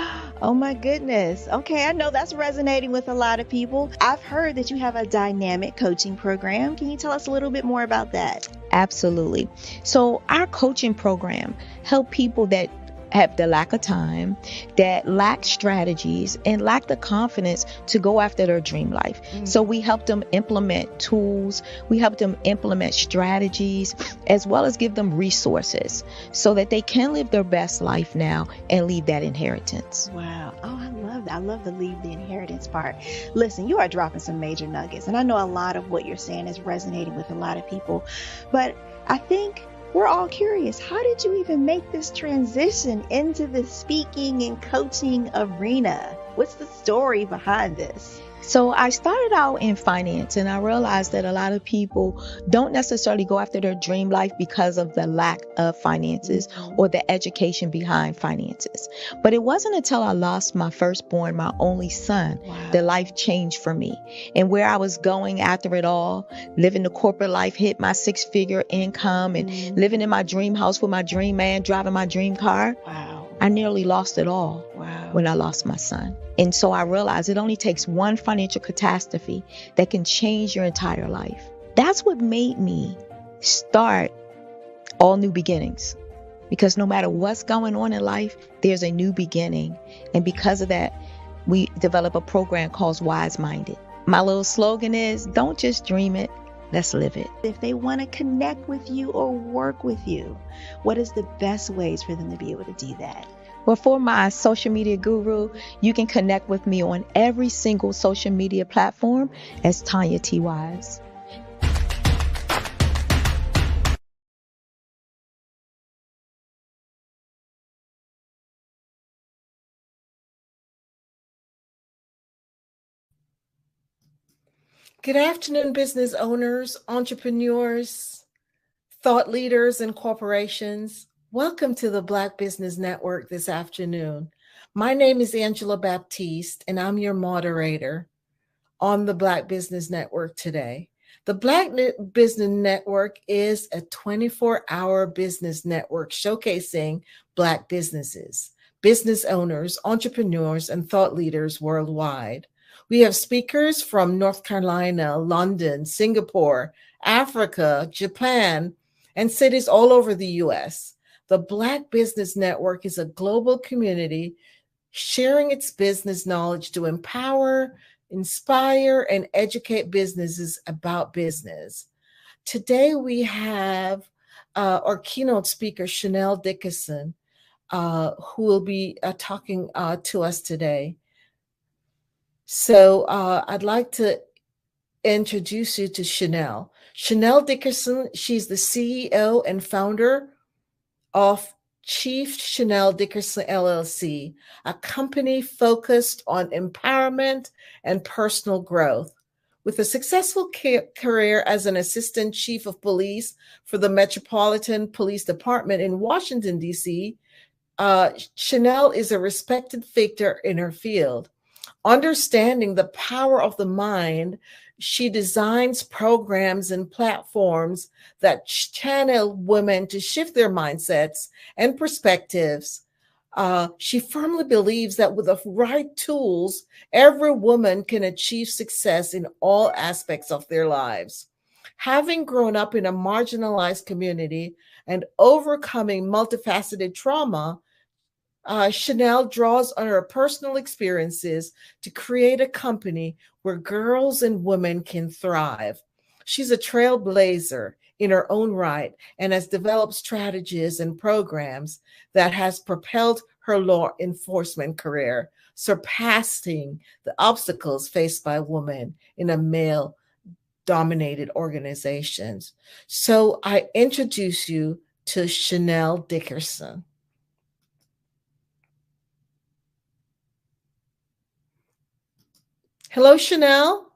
Oh my goodness. Okay, I know that's resonating with a lot of people. I've heard that you have a dynamic coaching program. Can you tell us a little bit more about that? Absolutely. So our coaching program help people that have the lack of time, that lack strategies, and lack the confidence to go after their dream life. So we help them implement tools, we help them implement strategies, as well as give them resources so that they can live their best life now and leave that inheritance. Wow. Oh, I love that. I love the leave the inheritance part. Listen, you are dropping some major nuggets, and I know a lot of what you're saying is resonating with a lot of people, but I think we're all curious. How did you even make this transition into the speaking and coaching arena? What's the story behind this? So I started out in finance, and I realized that a lot of people don't necessarily go after their dream life because of the lack of finances or the education behind finances. But it wasn't until I lost my firstborn, my only son, that life changed for me. And where I was going after it all, living the corporate life, hit my 6-figure income and living in my dream house with my dream man, driving my dream car. I nearly lost it all when I lost my son. And so I realized it only takes one financial catastrophe that can change your entire life. That's what made me start All New Beginnings. Because no matter what's going on in life, there's a new beginning. And because of that, we develop a program called Wise Minded. My little slogan is, don't just dream it, let's live it. If they want to connect with you or work with you, what is the best ways for them to be able to do that? Well, for my social media guru, you can connect with me on every single social media platform as Tanya T. Wise. Good afternoon, business owners, entrepreneurs, thought leaders, and corporations. Welcome to the Black Business Network this afternoon. My name is Angela Baptiste, and I'm your moderator on the Black Business Network today. The Black Business Network is a 24-hour business network showcasing Black businesses, business owners, entrepreneurs, and thought leaders worldwide. We have speakers from North Carolina, London, Singapore, Africa, Japan, and cities all over the U.S. The Black Business Network is a global community sharing its business knowledge to empower, inspire, and educate businesses about business. Today we have our keynote speaker, Chanel Dickerson, who will be talking to us today. So I'd like to introduce you to Chanel. Chanel Dickerson, she's the CEO and founder of Chief Chanel Dickerson LLC, a company focused on empowerment and personal growth. With a successful career as an assistant chief of police for the Metropolitan Police Department in Washington, D.C., Chanel is a respected figure in her field. Understanding the power of the mind, she designs programs and platforms that channel women to shift their mindsets and perspectives. She firmly believes that with the right tools, every woman can achieve success in all aspects of their lives. Having grown up in a marginalized community and overcoming multifaceted trauma, Chanel draws on her personal experiences to create a company where girls and women can thrive. She's a trailblazer in her own right and has developed strategies and programs that has propelled her law enforcement career, surpassing the obstacles faced by women in a male-dominated organizations. So I introduce you to Chanel Dickerson. Hello, Chanel.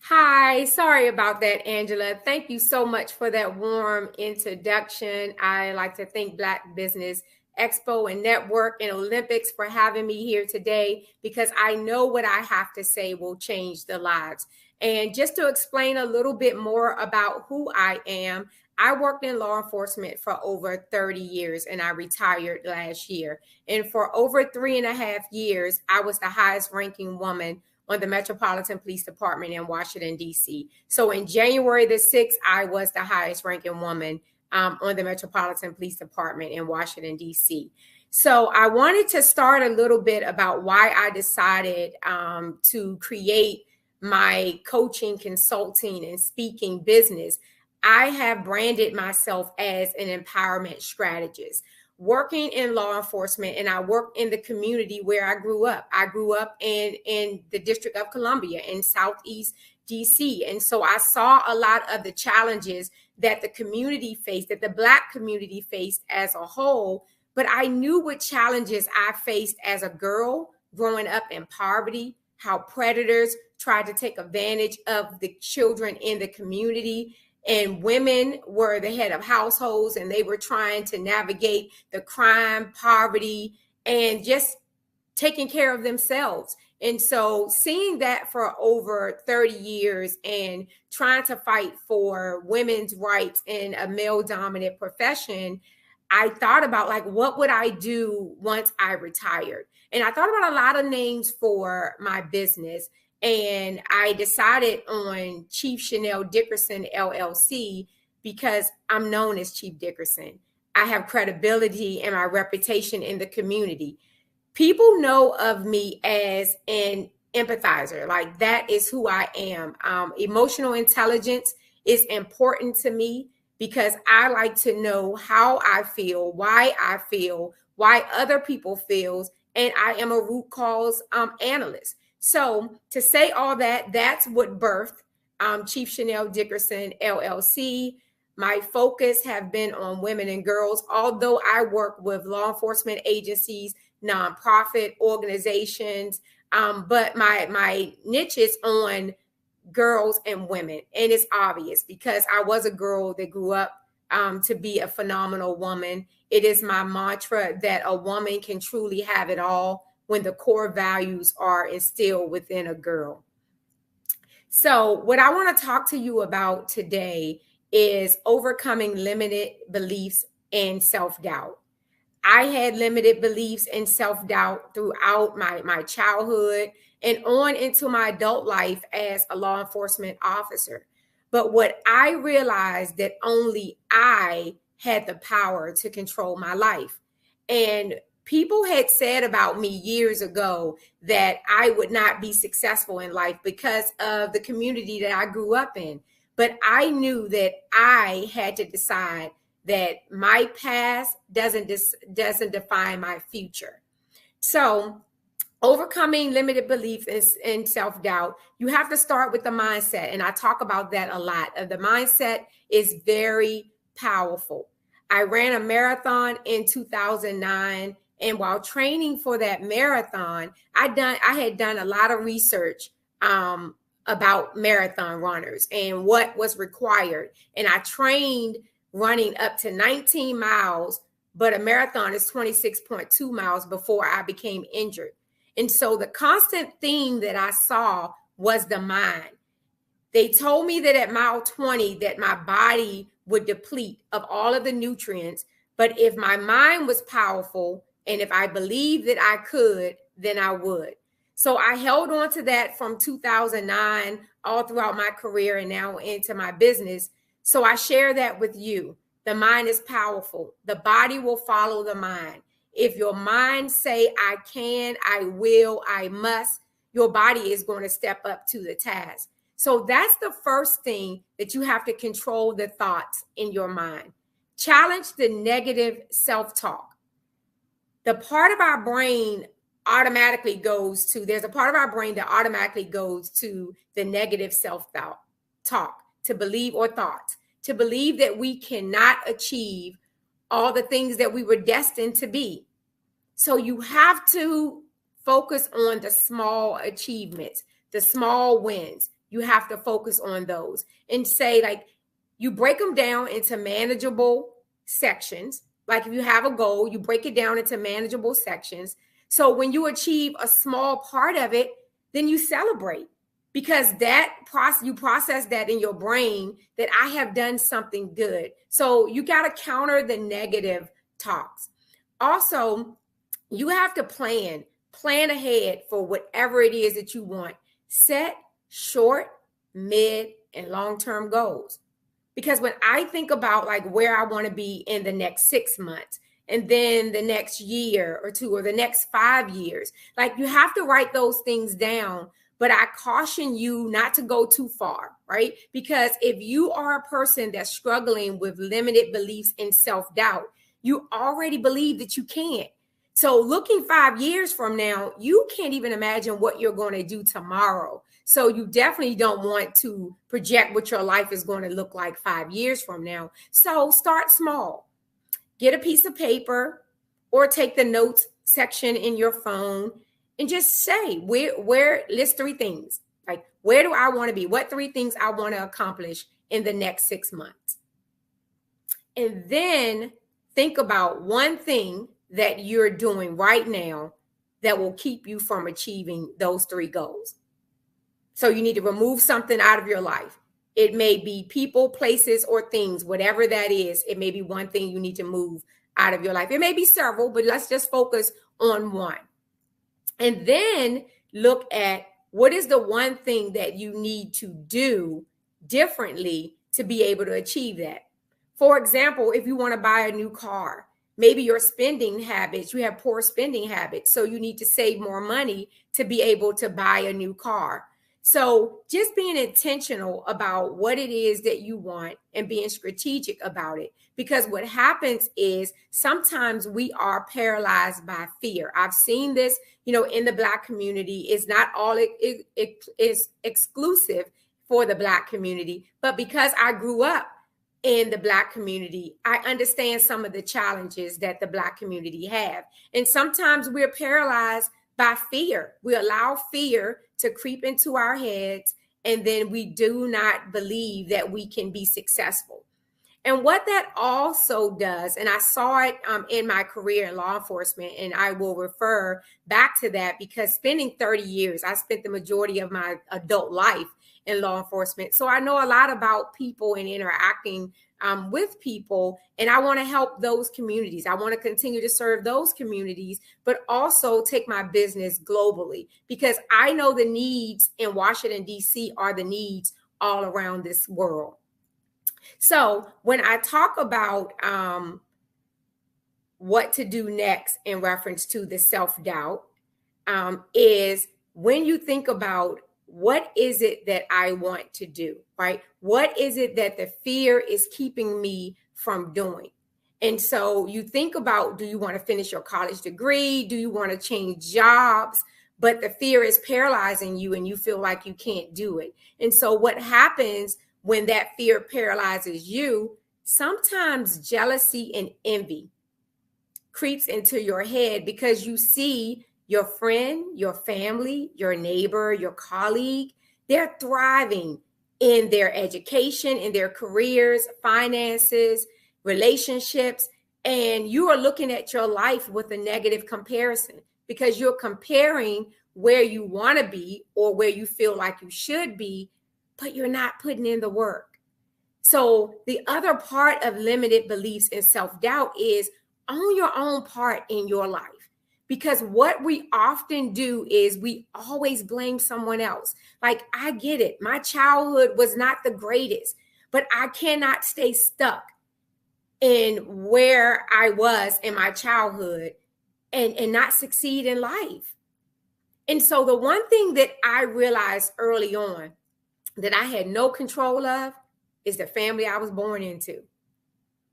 Hi, sorry about that, Angela. Thank you so much for that warm introduction. I like to thank Black Business Expo and Network and Olympics for having me here today, because I know what I have to say will change the lives. And just to explain a little bit more about who I am, I worked in law enforcement for over 30 years and I retired last year. And for over 3.5 years, I was the highest ranking woman on the Metropolitan Police Department in Washington, D.C. So in January the 6th, I was the highest ranking woman on the Metropolitan Police Department in Washington, D.C. So I wanted to start a little bit about why I decided to create my coaching, consulting, and speaking business. I have branded myself as an empowerment strategist, working in law enforcement, and I work in the community where I grew up. I grew up in the District of Columbia in Southeast DC. And so I saw a lot of the challenges that the community faced, that the Black community faced as a whole. But I knew what challenges I faced as a girl growing up in poverty, how predators tried to take advantage of the children in the community. And women were the head of households and they were trying to navigate the crime, poverty, and just taking care of themselves. And so seeing that for over 30 years and trying to fight for women's rights in a male-dominant profession, I thought about, like, what would I do once I retired? And I thought about a lot of names for my business. And I decided on Chief Chanel Dickerson LLC because I'm known as Chief Dickerson. I have credibility and my reputation in the community. People know of me as an empathizer. Like, that is who I am. Emotional intelligence is important to me because I like to know how I feel, why other people feel, and I am a root cause analyst. So to say all that, that's what birthed Chief Chanel Dickerson LLC. My focus have been on women and girls, although I work with law enforcement agencies, nonprofit organizations, but my niche is on girls and women. And it's obvious because I was a girl that grew up to be a phenomenal woman. It is my mantra that a woman can truly have it all when the core values are instilled within a girl. So what I want to talk to you about today is overcoming limited beliefs and self-doubt. I had limited beliefs and self-doubt throughout my childhood and on into my adult life as a law enforcement officer. But what I realized that only I had the power to control my life. And people had said about me years ago that I would not be successful in life because of the community that I grew up in. But I knew that I had to decide that my past doesn't define my future. So overcoming limited belief and self-doubt, you have to start with the mindset. And I talk about that a lot. The mindset is very powerful. I ran a marathon in 2009. And while training for that marathon, I had done a lot of research about marathon runners and what was required. And I trained running up to 19 miles, but a marathon is 26.2 miles before I became injured. And so the constant theme that I saw was the mind. They told me that at mile 20 that my body would deplete of all of the nutrients, but if my mind was powerful and if I believed that I could, then I would. So I held on to that from 2009 all throughout my career and now into my business. So I share that with you. The mind is powerful. The body will follow the mind. If your mind say, I can, I will, I must, your body is going to step up to the task. So that's the first thing that you have to control, the thoughts in your mind. Challenge the negative self-talk. The part of our brain automatically goes to, there's a part of our brain that automatically goes to the negative self-talk, to believe or thoughts, to believe that we cannot achieve all the things that we were destined to be. So you have to focus on the small achievements, the small wins. You have to focus on those and say, like, you break them down into manageable sections. Like if you have a goal, you break it down into manageable sections. So when you achieve a small part of it, then you celebrate, because that process, you process that in your brain that I have done something good. So you got to counter the negative talks. Also, you have to plan ahead for whatever it is that you want. Set short, mid, and long-term goals. Because when I think about like where I want to be in the next 6 months, and then the next year or two, or the next 5 years, like you have to write those things down. But I caution you not to go too far, right? Because if you are a person that's struggling with limited beliefs and self-doubt, you already believe that you can't. So looking 5 years from now, you can't even imagine what you're going to do tomorrow. So you definitely don't want to project what your life is going to look like 5 years from now. So start small. Get a piece of paper or take the notes section in your phone and just say, where list 3 things. Like, where do I want to be? What 3 things I want to accomplish in the next 6 months? And then think about one thing that you're doing right now that will keep you from achieving those 3 goals. So you need to remove something out of your life. It may be people, places, or things, whatever that is. It may be one thing you need to move out of your life. It may be several, but let's just focus on one. And then look at what is the one thing that you need to do differently to be able to achieve that. For example, if you want to buy a new car, maybe your spending habits, you have poor spending habits. So you need to save more money to be able to buy a new car. So just being intentional about what it is that you want and being strategic about it. Because what happens is sometimes we are paralyzed by fear. I've seen this, in the Black community. It's not all it is exclusive for the Black community. But because I grew up in the Black community, I understand some of the challenges that the Black community have. And sometimes we're paralyzed by fear. We allow fear to creep into our heads, and then we do not believe that we can be successful. And what that also does, and I saw it in my career in law enforcement, and I will refer back to that because spending 30 years, I spent the majority of my adult life in law enforcement. So I know a lot about people and interacting with people, and I want to help those communities. I want to continue to serve those communities, but also take my business globally because I know the needs in Washington, D.C. are the needs all around this world. So when I talk about what to do next in reference to the self-doubt is when you think about what is it that I want to do, right? What is it that the fear is keeping me from doing? And so you think about, do you want to finish your college degree? Do you want to change jobs? But the fear is paralyzing you and you feel like you can't do it. And so what happens when that fear paralyzes you, sometimes jealousy and envy creeps into your head because you see your friend, your family, your neighbor, your colleague, they're thriving in their education, in their careers, finances, relationships, and you are looking at your life with a negative comparison because you're comparing where you want to be or where you feel like you should be, but you're not putting in the work. So the other part of limited beliefs and self-doubt is own your own part in your life. Because what we often do is we always blame someone else. Like, I get it. My childhood was not the greatest, but I cannot stay stuck in where I was in my childhood and not succeed in life. And so the one thing that I realized early on that I had no control of is the family I was born into.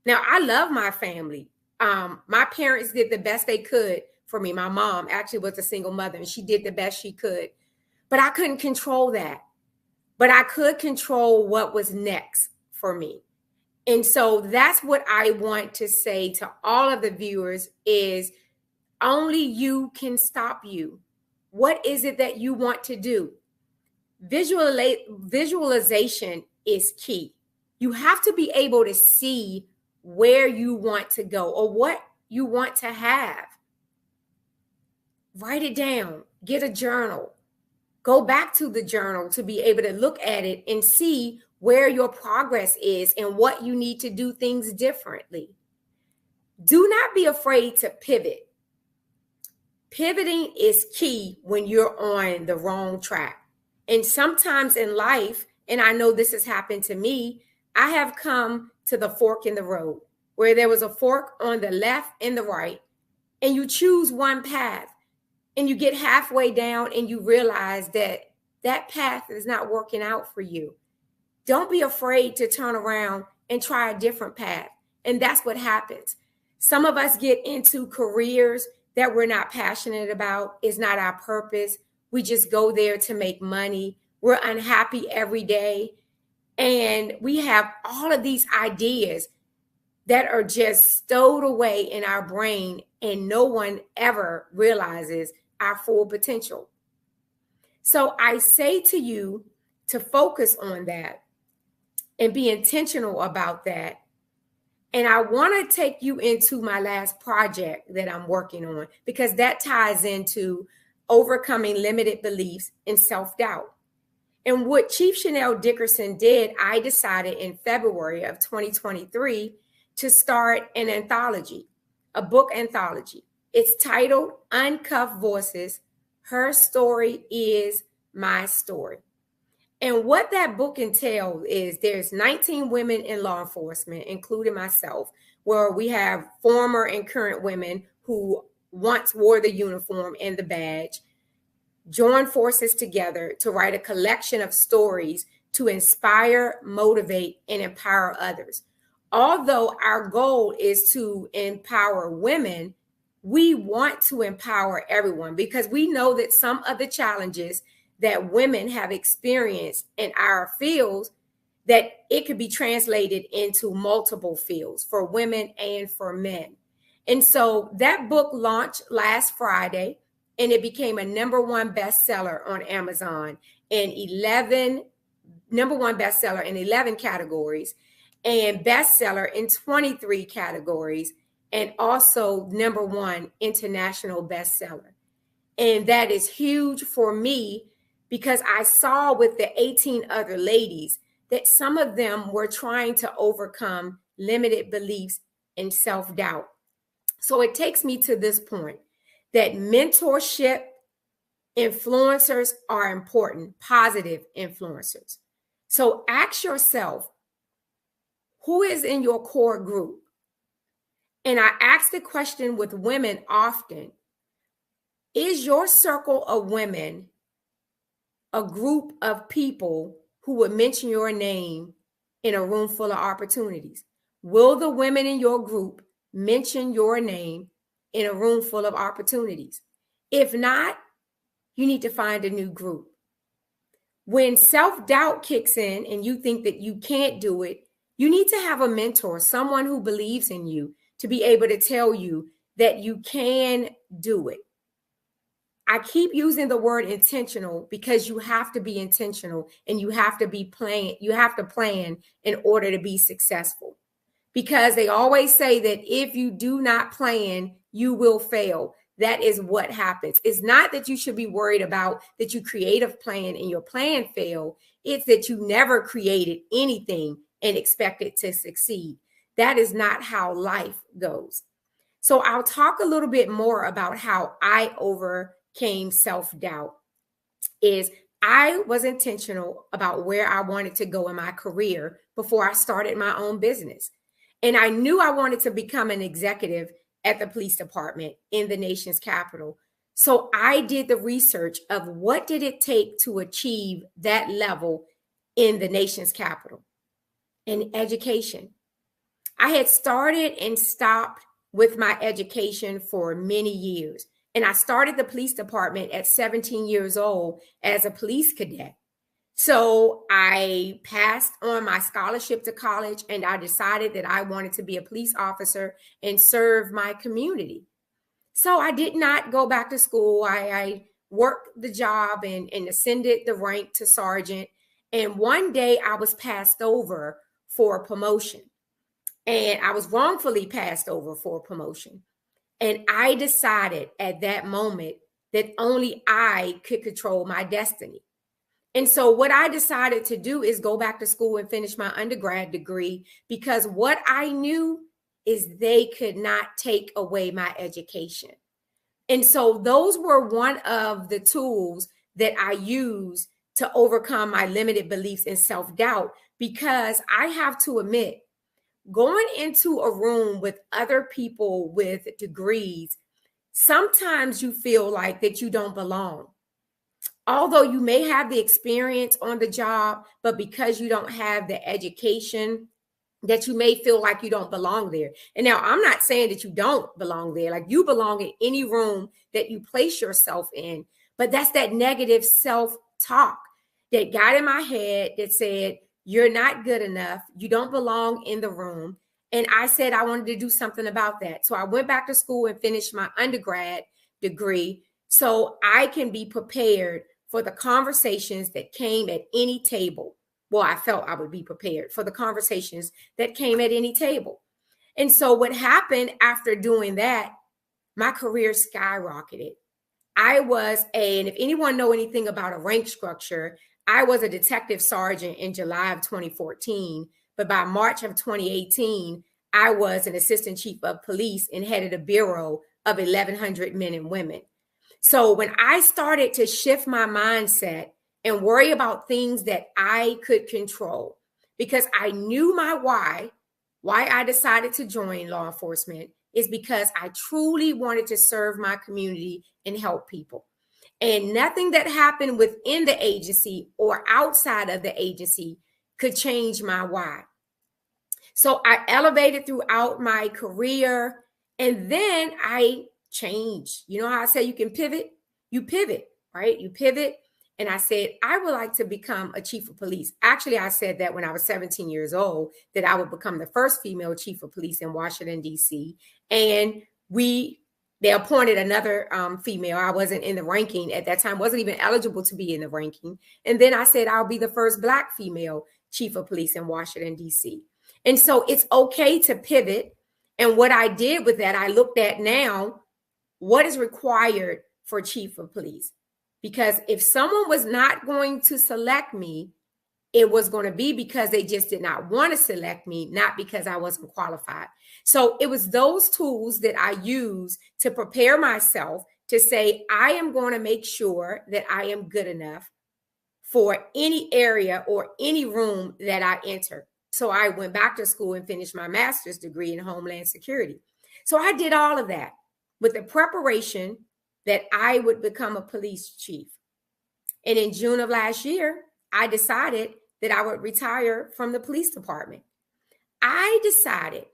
Now, I love my family. My parents did the best they could for me. My mom actually was a single mother and she did the best she could, but I couldn't control that. But I could control what was next for me. And so that's what I want to say to all of the viewers is only you can stop you. What is it that you want to do? Visualization is key. You have to be able to see where you want to go or what you want to have. Write it down, get a journal, go back to the journal to be able to look at it and see where your progress is and what you need to do things differently. Do not be afraid to pivot. Pivoting is key when you're on the wrong track. And sometimes in life, and I know this has happened to me, I have come to the fork in the road where there was a fork on the left and the right, and you choose one path and you get halfway down and you realize that that path is not working out for you. Don't be afraid to turn around and try a different path. And that's what happens. Some of us get into careers that we're not passionate about. It's not our purpose. We just go there to make money. We're unhappy every day. And we have all of these ideas that are just stowed away in our brain and no one ever realizes our full potential. So I say to you to focus on that and be intentional about that. And I want to take you into my last project that I'm working on because that ties into overcoming limited beliefs and self-doubt. And what Chief Chanel Dickerson did, I decided in February of 2023 to start an anthology, a book anthology. It's titled Uncuffed Voices, Her Story is My Story. And what that book entails is there's 19 women in law enforcement, including myself, where we have former and current women who once wore the uniform and the badge, join forces together to write a collection of stories to inspire, motivate, and empower others. Although our goal is to empower women, we want to empower everyone because we know that some of the challenges that women have experienced in our fields, that it could be translated into multiple fields for women and for men. And so that book launched last Friday, and it became a #1 bestseller on Amazon in 11 categories. and bestseller in 23 categories, and also #1 international bestseller. And that is huge for me because I saw with the 18 other ladies that some of them were trying to overcome limited beliefs and self-doubt. So it takes me to this point that mentorship, influencers are important, positive influencers. So ask yourself, who is in your core group? And I ask the question with women often, is your circle of women a group of people who would mention your name in a room full of opportunities? Will the women in your group mention your name in a room full of opportunities? If not, you need to find a new group. When self-doubt kicks in and you think that you can't do it, you need to have a mentor, someone who believes in you, to be able to tell you that you can do it. I keep using the word intentional because you have to be intentional and you have to be plan. You have to plan in order to be successful, because they always say that if you do not plan, you will fail. That is what happens. It's not that you should be worried about that you create a plan and your plan fail. It's that you never created anything and expect it to succeed. That is not how life goes. So I'll talk a little bit more about how I overcame self-doubt. Is I was intentional about where I wanted to go in my career before I started my own business. And I knew I wanted to become an executive at the police department in the nation's capital. So I did the research of what did it take to achieve that level in the nation's capital. And education. I had started and stopped with my education for many years. And I started the police department at 17 years old as a police cadet. So I passed on my scholarship to college and I decided that I wanted to be a police officer and serve my community. So I did not go back to school. I worked the job and ascended the rank to sergeant. And one day I was passed over for a promotion. And I was wrongfully passed over for a promotion. And I decided at that moment that only I could control my destiny. And so what I decided to do is go back to school and finish my undergrad degree, because what I knew is they could not take away my education. And so those were one of the tools that I used to overcome my limited beliefs and self-doubt, because I have to admit, going into a room with other people with degrees, sometimes you feel like that you don't belong. Although you may have the experience on the job, but because you don't have the education, that you may feel like you don't belong there. And now I'm not saying that you don't belong there. Like, you belong in any room that you place yourself in. But that's that negative self-talk that got in my head that said, you're not good enough. You don't belong in the room. And I said I wanted to do something about that. So I went back to school and finished my undergrad degree so I can be prepared for the conversations that came at any table. Well, I felt I would be prepared for the conversations that came at any table. And so what happened after doing that, my career skyrocketed. And if anyone know anything about a rank structure, I was a detective sergeant in July of 2014, but by March of 2018, I was an assistant chief of police and headed a bureau of 1,100 men and women. So when I started to shift my mindset and worry about things that I could control, because I knew my why I decided to join law enforcement is because I truly wanted to serve my community and help people. And nothing that happened within the agency or outside of the agency could change my why. So I elevated throughout my career, and then I changed. You know how I say you can pivot? You pivot, right? You pivot. And I said, I would like to become a chief of police. Actually, I said that when I was 17 years old, that I would become the first female chief of police in Washington, D.C. And they appointed another female. I wasn't in the ranking at that time, wasn't even eligible to be in the ranking. And then I said, I'll be the first Black female chief of police in Washington, D.C. And so it's okay to pivot. And what I did with that, I looked at now what is required for chief of police. Because if someone was not going to select me, it was going to be because they just did not want to select me, not because I wasn't qualified. So it was those tools that I use to prepare myself to say, I am going to make sure that I am good enough for any area or any room that I enter. So I went back to school and finished my master's degree in Homeland Security. So I did all of that with the preparation that I would become a police chief. And in June of last year, I decided that I would retire from the police department. I decided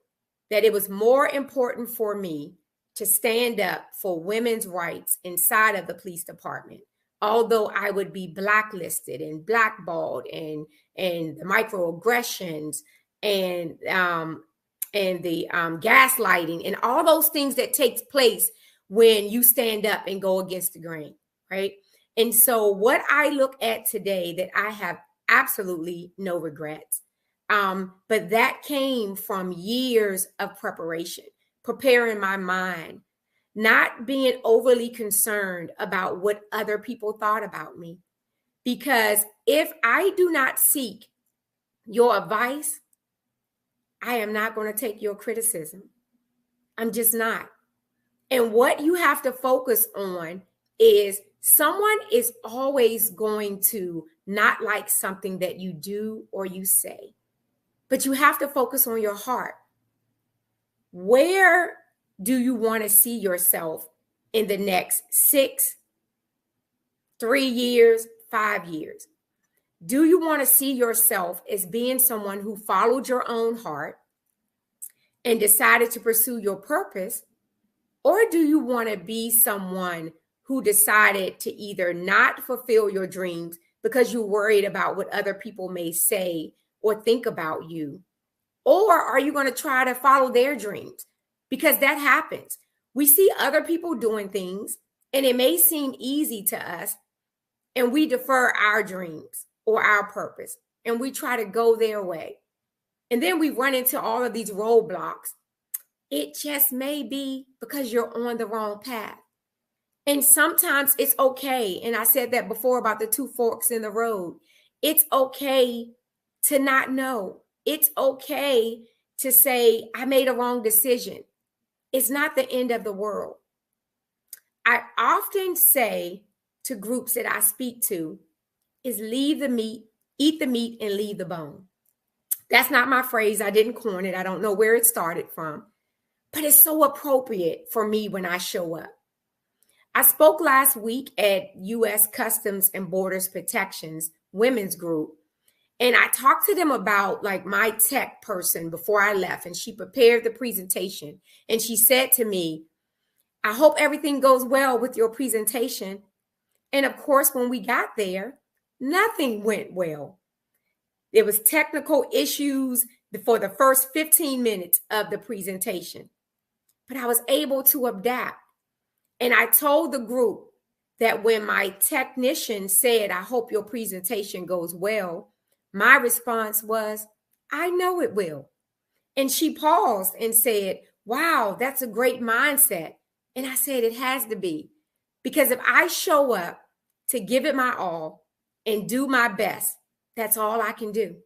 that it was more important for me to stand up for women's rights inside of the police department. Although I would be blacklisted and blackballed and the microaggressions and the gaslighting and all those things that takes place when you stand up and go against the grain, right? And so what I look at today, that I have absolutely no regrets, but that came from years of preparation, preparing my mind, not being overly concerned about what other people thought about me. Because if I do not seek your advice, I am not going to take your criticism. I'm just not. And what you have to focus on is someone is always going to not like something that you do or you say, but you have to focus on your heart. Where do you want to see yourself in the next 6, 3 years, 5 years? Do you want to see yourself as being someone who followed your own heart and decided to pursue your purpose? Or do you want to be someone who decided to either not fulfill your dreams because you're worried about what other people may say or think about you? Or are you going to try to follow their dreams? Because that happens. We see other people doing things and it may seem easy to us, and we defer our dreams or our purpose and we try to go their way. And then we run into all of these roadblocks. It just may be because you're on the wrong path. And sometimes it's okay. And I said that before about the 2 forks in the road. It's okay to not know. It's okay to say, I made a wrong decision. It's not the end of the world. I often say to groups that I speak to is leave the meat, eat the meat and leave the bone. That's not my phrase. I didn't coin it. I don't know where it started from, but it's so appropriate for me when I show up. I spoke last week at U.S. Customs and Borders Protection's women's group, and I talked to them about like my tech person before I left, and she prepared the presentation, and she said to me, I hope everything goes well with your presentation. And of course, when we got there, nothing went well. There was technical issues for the first 15 minutes of the presentation, but I was able to adapt. And I told the group that when my technician said, I hope your presentation goes well, my response was, I know it will. And she paused and said, wow, that's a great mindset. And I said, it has to be, because if I show up to give it my all and do my best, that's all I can do.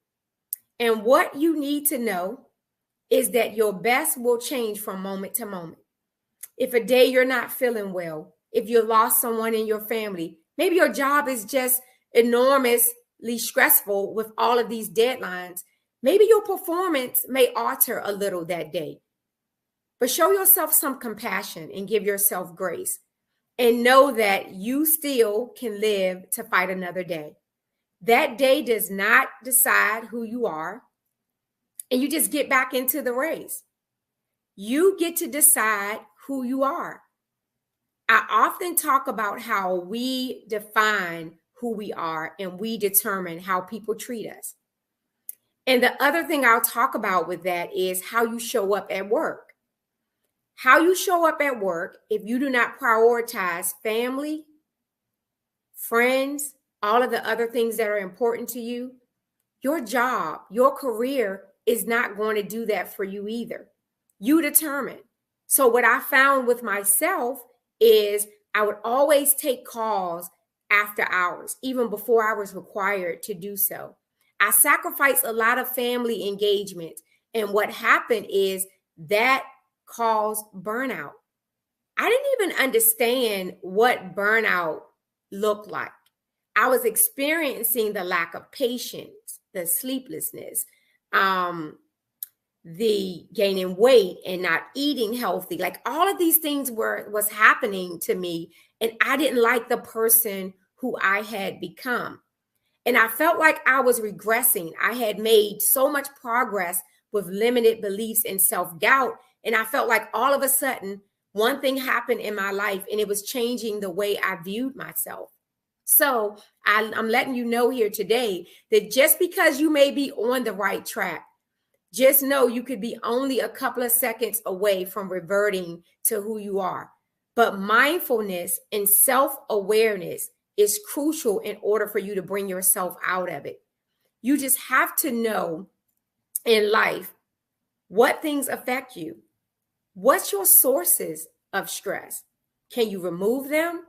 And what you need to know is that your best will change from moment to moment. If a day you're not feeling well, if you lost someone in your family, maybe your job is just enormously stressful with all of these deadlines, maybe your performance may alter a little that day. But show yourself some compassion and give yourself grace. And know that you still can live to fight another day. That day does not decide who you are. And you just get back into the race. You get to decide who you are. I often talk about how we define who we are and we determine how people treat us. And the other thing I'll talk about with that is how you show up at work. How you show up at work, if you do not prioritize family, friends, all of the other things that are important to you, your job, your career is not going to do that for you either. You determine. So what I found with myself is I would always take calls after hours, even before I was required to do so. I sacrificed a lot of family engagement. And what happened is that caused burnout. I didn't even understand what burnout looked like. I was experiencing the lack of patience, the sleeplessness, the gaining weight and not eating healthy. Like all of these things was happening to me, and I didn't like the person who I had become. And I felt like I was regressing. I had made so much progress with limited beliefs and self-doubt. And I felt like all of a sudden, one thing happened in my life and it was changing the way I viewed myself. So I'm letting you know here today that just because you may be on the right track, just know you could be only a couple of seconds away from reverting to who you are. But mindfulness and self-awareness is crucial in order for you to bring yourself out of it. You just have to know in life what things affect you. What's your sources of stress? Can you remove them?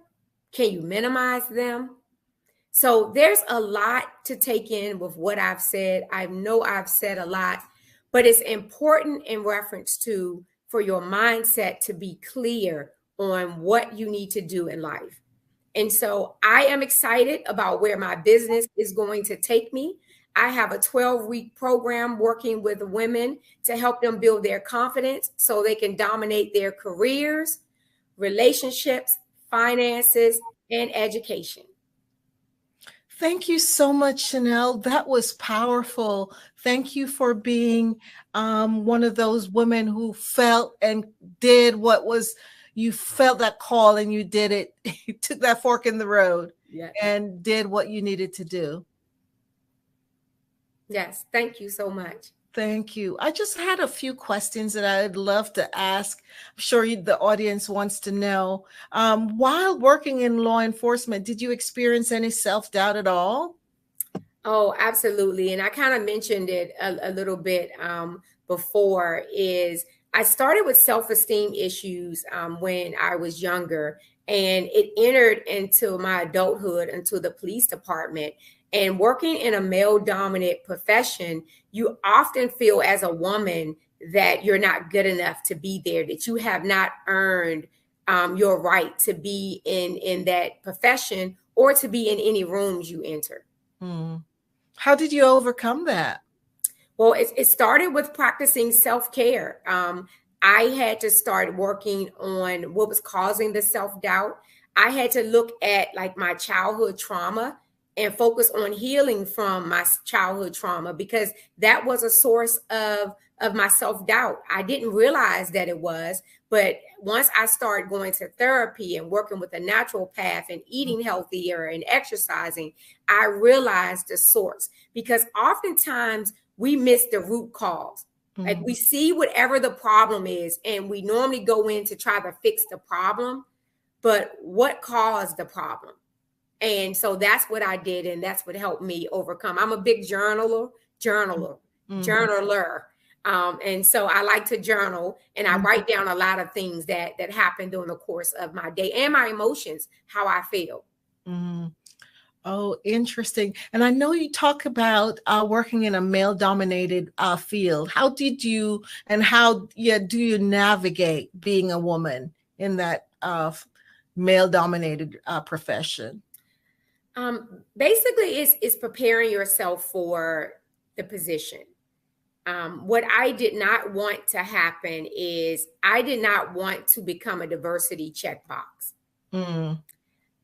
Can you minimize them? So there's a lot to take in with what I've said. I know I've said a lot, but it's important in reference to for your mindset to be clear on what you need to do in life. And so I am excited about where my business is going to take me. I have a 12-week program working with women to help them build their confidence so they can dominate their careers, relationships, finances, and education. Thank you so much, Chanel. That was powerful. Thank you for being one of those women who felt and did what was, you felt that call and you did it. You took that fork in the road and did what you needed to do. Yes, thank you so much. Thank you. I just had a few questions that I'd love to ask. I'm sure the audience wants to know. While working in law enforcement, did you experience any self-doubt at all? Oh, absolutely. And I kind of mentioned it a little bit before, is I started with self-esteem issues when I was younger, and it entered into my adulthood, into the police department. And working in a male-dominant profession, you often feel as a woman that you're not good enough to be there, that you have not earned your right to be in that profession or to be in any rooms you enter. How did you overcome that? Well, it started with practicing self-care. I had to start working on what was causing the self-doubt. I had to look at like my childhood trauma and focus on healing from my childhood trauma, because that was a source of my self-doubt. I didn't realize that it was, but once I started going to therapy and working with a natural path and eating healthier and exercising, I realized the source, because oftentimes we miss the root cause. Like we see whatever the problem is, and we normally go in to try to fix the problem, but what caused the problem? And so that's what I did, and that's what helped me overcome. I'm a big journaler. And so I like to journal, and I write down a lot of things that happen during the course of my day and my emotions, how I feel. Oh, interesting. And I know you talk about working in a male-dominated field. How did you, and how do you navigate being a woman in that male-dominated profession? Basically, it's preparing yourself for the position. What I did not want to happen is I did not want to become a diversity checkbox.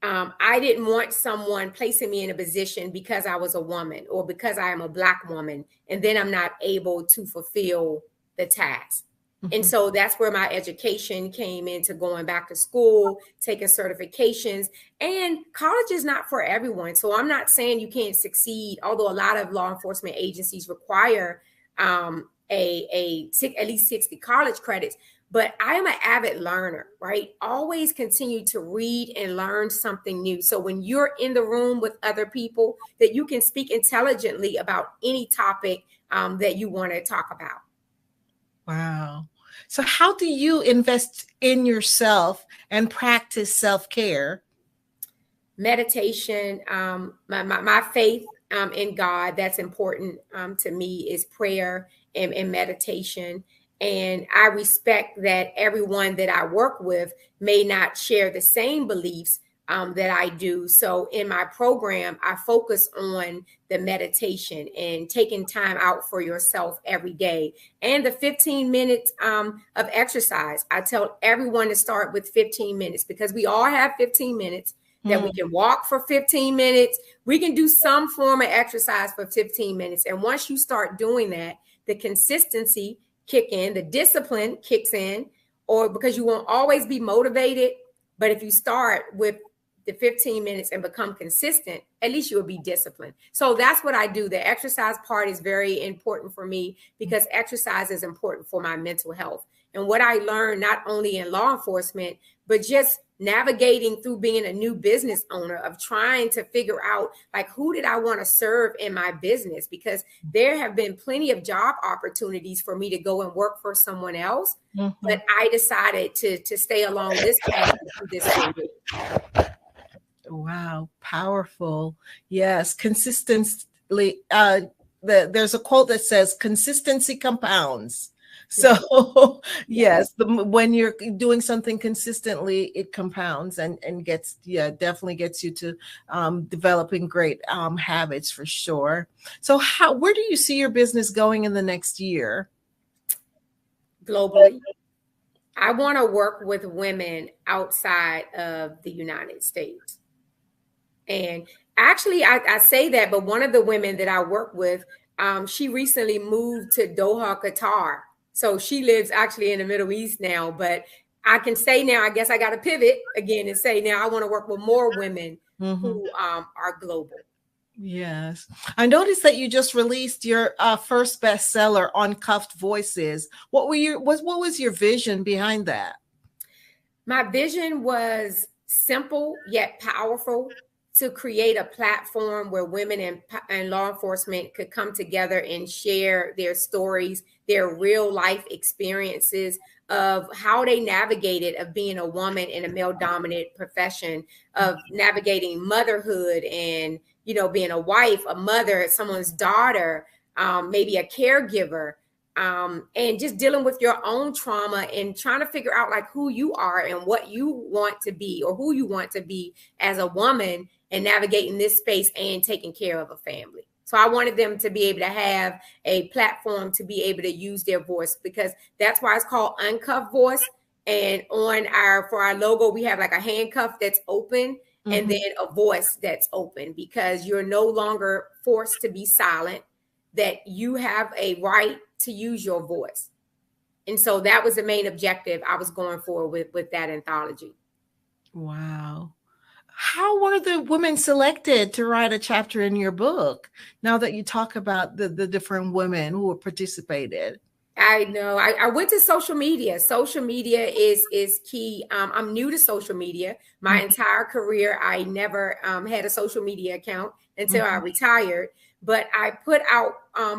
I didn't want someone placing me in a position because I was a woman or because I am a Black woman, and then I'm not able to fulfill the task. And so that's where my education came into going back to school, taking certifications, and college is not for everyone. So I'm not saying you can't succeed, although a lot of law enforcement agencies require at least 60 college credits. But I am an avid learner, right? Always continue to read and learn something new. So when you're in the room with other people, that you can speak intelligently about any topic that you want to talk about. Wow. So how do you invest in yourself and practice self-care? Meditation, my faith in God, that's important to me, is prayer and meditation. And I respect that everyone that I work with may not share the same beliefs that I do. So in my program, I focus on the meditation and taking time out for yourself every day, and the 15 minutes of exercise. I tell everyone to start with 15 minutes because we all have 15 minutes that we can walk for 15 minutes. We can do some form of exercise for 15 minutes. And once you start doing that, the consistency kick in, the discipline kicks in, or because you won't always be motivated. But if you start with the 15 minutes and become consistent, at least you'll be disciplined. So that's what I do. The exercise part is very important for me because exercise is important for my mental health. And what I learned, not only in law enforcement, but just navigating through being a new business owner, of trying to figure out, like, who did I want to serve in my business? Because there have been plenty of job opportunities for me to go and work for someone else. But I decided to stay along this path and do this for me. Wow, powerful. Yes, consistently. There's a quote that says consistency compounds. So yes, when you're doing something consistently, it compounds and gets, definitely gets you to developing great habits for sure. So where do you see your business going in the next year? Globally. I want to work with women outside of the United States. And actually, I say that, but one of the women that I work with, she recently moved to Doha, Qatar. So she lives actually in the Middle East now. But I can say now, I guess I got to pivot again and say now I want to work with more women who are global. Yes. I noticed that you just released your first bestseller, Uncuffed Voices. What was your vision behind that? My vision was simple yet powerful, to create a platform where women and law enforcement could come together and share their stories, their real life experiences of how they navigated of being a woman in a male dominant profession, of navigating motherhood and, being a wife, a mother, someone's daughter, maybe a caregiver, and just dealing with your own trauma and trying to figure out like who you are and what you want to be or who you want to be as a woman, and navigating this space and taking care of a family. So I wanted them to be able to have a platform to be able to use their voice, because that's why it's called Uncuffed Voice. And for our logo, we have like a handcuff that's open and then a voice that's open, because you're no longer forced to be silent, that you have a right to use your voice. And so that was the main objective I was going for with that anthology. Wow. How were the women selected to write a chapter in your book? Now that you talk about the different women who participated. I know. I went to social media. Social media is key. I'm new to social media. My entire career, I never had a social media account until I retired. But I put out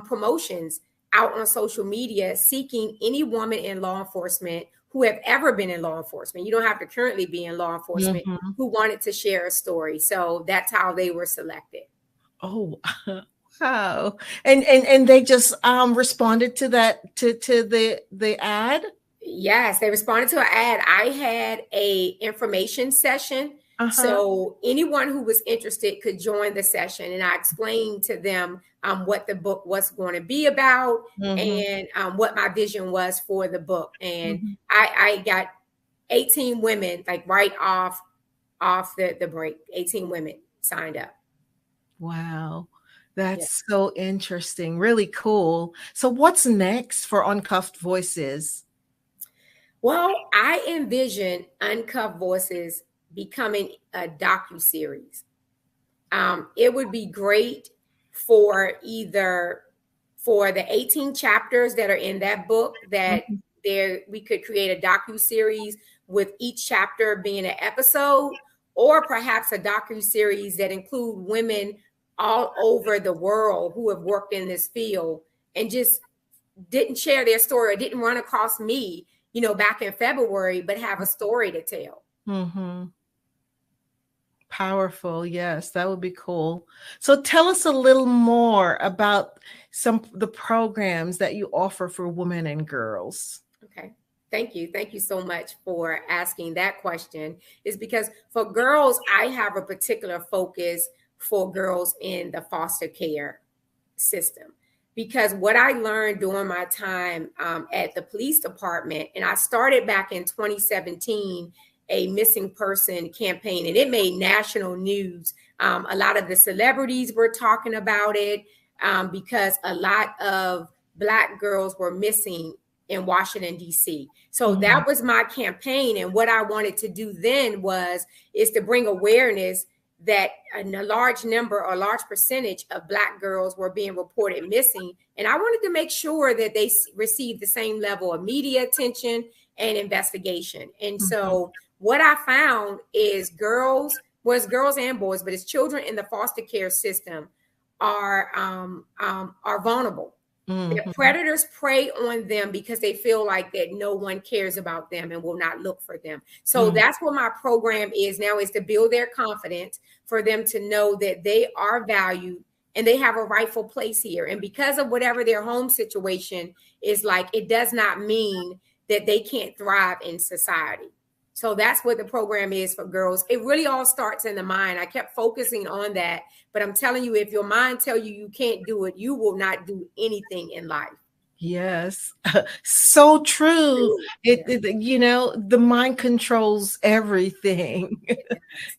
promotions out on social media seeking any woman in law enforcement who have ever been in law enforcement. You don't have to currently be in law enforcement, who wanted to share a story. So that's how they were selected. Oh, wow. And they just responded to that, to the ad? Yes, they responded to an ad. I had a information session. So anyone who was interested could join the session, and I explained to them what the book was going to be about and what my vision was for the book. And I got 18 women, like right off the break. 18 women signed up. Wow. That's so interesting. Really cool. So what's next for Uncuffed Voices? Well, I envision Uncuffed Voices becoming a docuseries. It would be great for the 18 chapters that are in that book, that we could create a docuseries with each chapter being an episode, or perhaps a docuseries that include women all over the world who have worked in this field and just didn't share their story or didn't run across me, back in February, but have a story to tell. Mm-hmm. Powerful. Yes, that would be cool. So tell us a little more about the programs that you offer for women and girls. Okay. Thank you. Thank you so much for asking that question. Is because for girls, I have a particular focus for girls in the foster care system. Because what I learned during my time at the police department, and I started back in 2017, a missing person campaign, and it made national news. A lot of the celebrities were talking about it because a lot of Black girls were missing in Washington, D.C. So that was my campaign. And what I wanted to do then is to bring awareness that a large number or a large percentage of Black girls were being reported missing. And I wanted to make sure that they received the same level of media attention and investigation. And so what I found is girls and boys, but it's children in the foster care system are vulnerable. The predators prey on them because they feel like that no one cares about them and will not look for them. So that's what my program is now, is to build their confidence, for them to know that they are valued and they have a rightful place here. And because of whatever their home situation is like, it does not mean that they can't thrive in society. So that's what the program is for girls. It really all starts in the mind. I kept focusing on that, but I'm telling you, if your mind tell you you can't do it, you will not do anything in life. Yes, so true. The mind controls everything.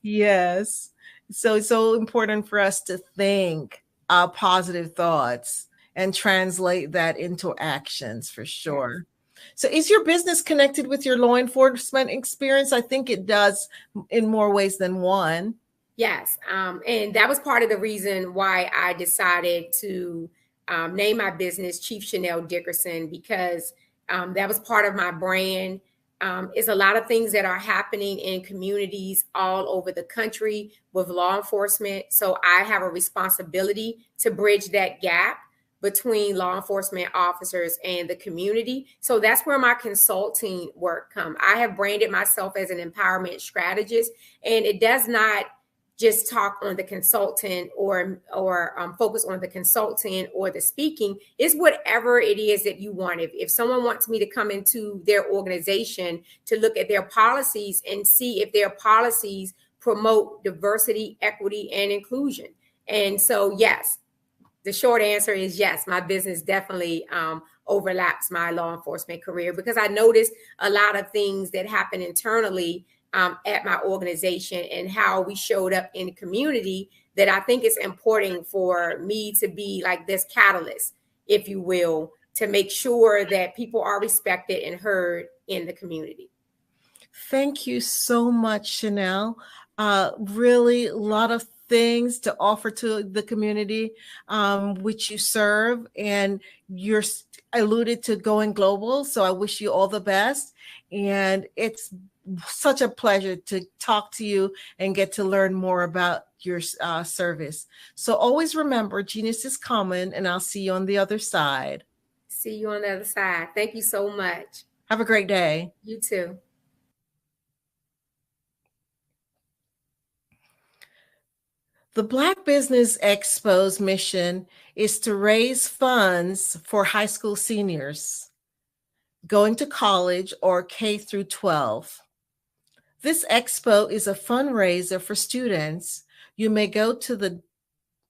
Yes. So it's so important for us to think positive thoughts and translate that into actions, for sure. So is your business connected with your law enforcement experience? I think it does in more ways than one. Yes. And that was part of the reason why I decided to name my business Chief Chanel Dickerson, because that was part of my brand. It's a lot of things that are happening in communities all over the country with law enforcement. So I have a responsibility to bridge that gap between law enforcement officers and the community. So that's where my consulting work comes. I have branded myself as an empowerment strategist, and it does not just talk on the consultant or focus on the consultant or the speaking. It's whatever it is that you want. If someone wants me to come into their organization to look at their policies and see if their policies promote diversity, equity, and inclusion. And so, yes, the short answer is yes, my business definitely overlaps my law enforcement career, because I noticed a lot of things that happen internally at my organization and how we showed up in the community, that I think it's important for me to be like this catalyst, if you will, to make sure that people are respected and heard in the community. Thank you so much, Chanel. Really a lot of things to offer to the community which you serve, and you're alluded to going global. So I wish you all the best. And it's such a pleasure to talk to you and get to learn more about your service. So always remember, genius is common, and I'll see you on the other side. See you on the other side. Thank you so much. Have a great day. You too. The Black Business Expo's mission is to raise funds for high school seniors going to college or K through 12. This expo is a fundraiser for students. You may go to the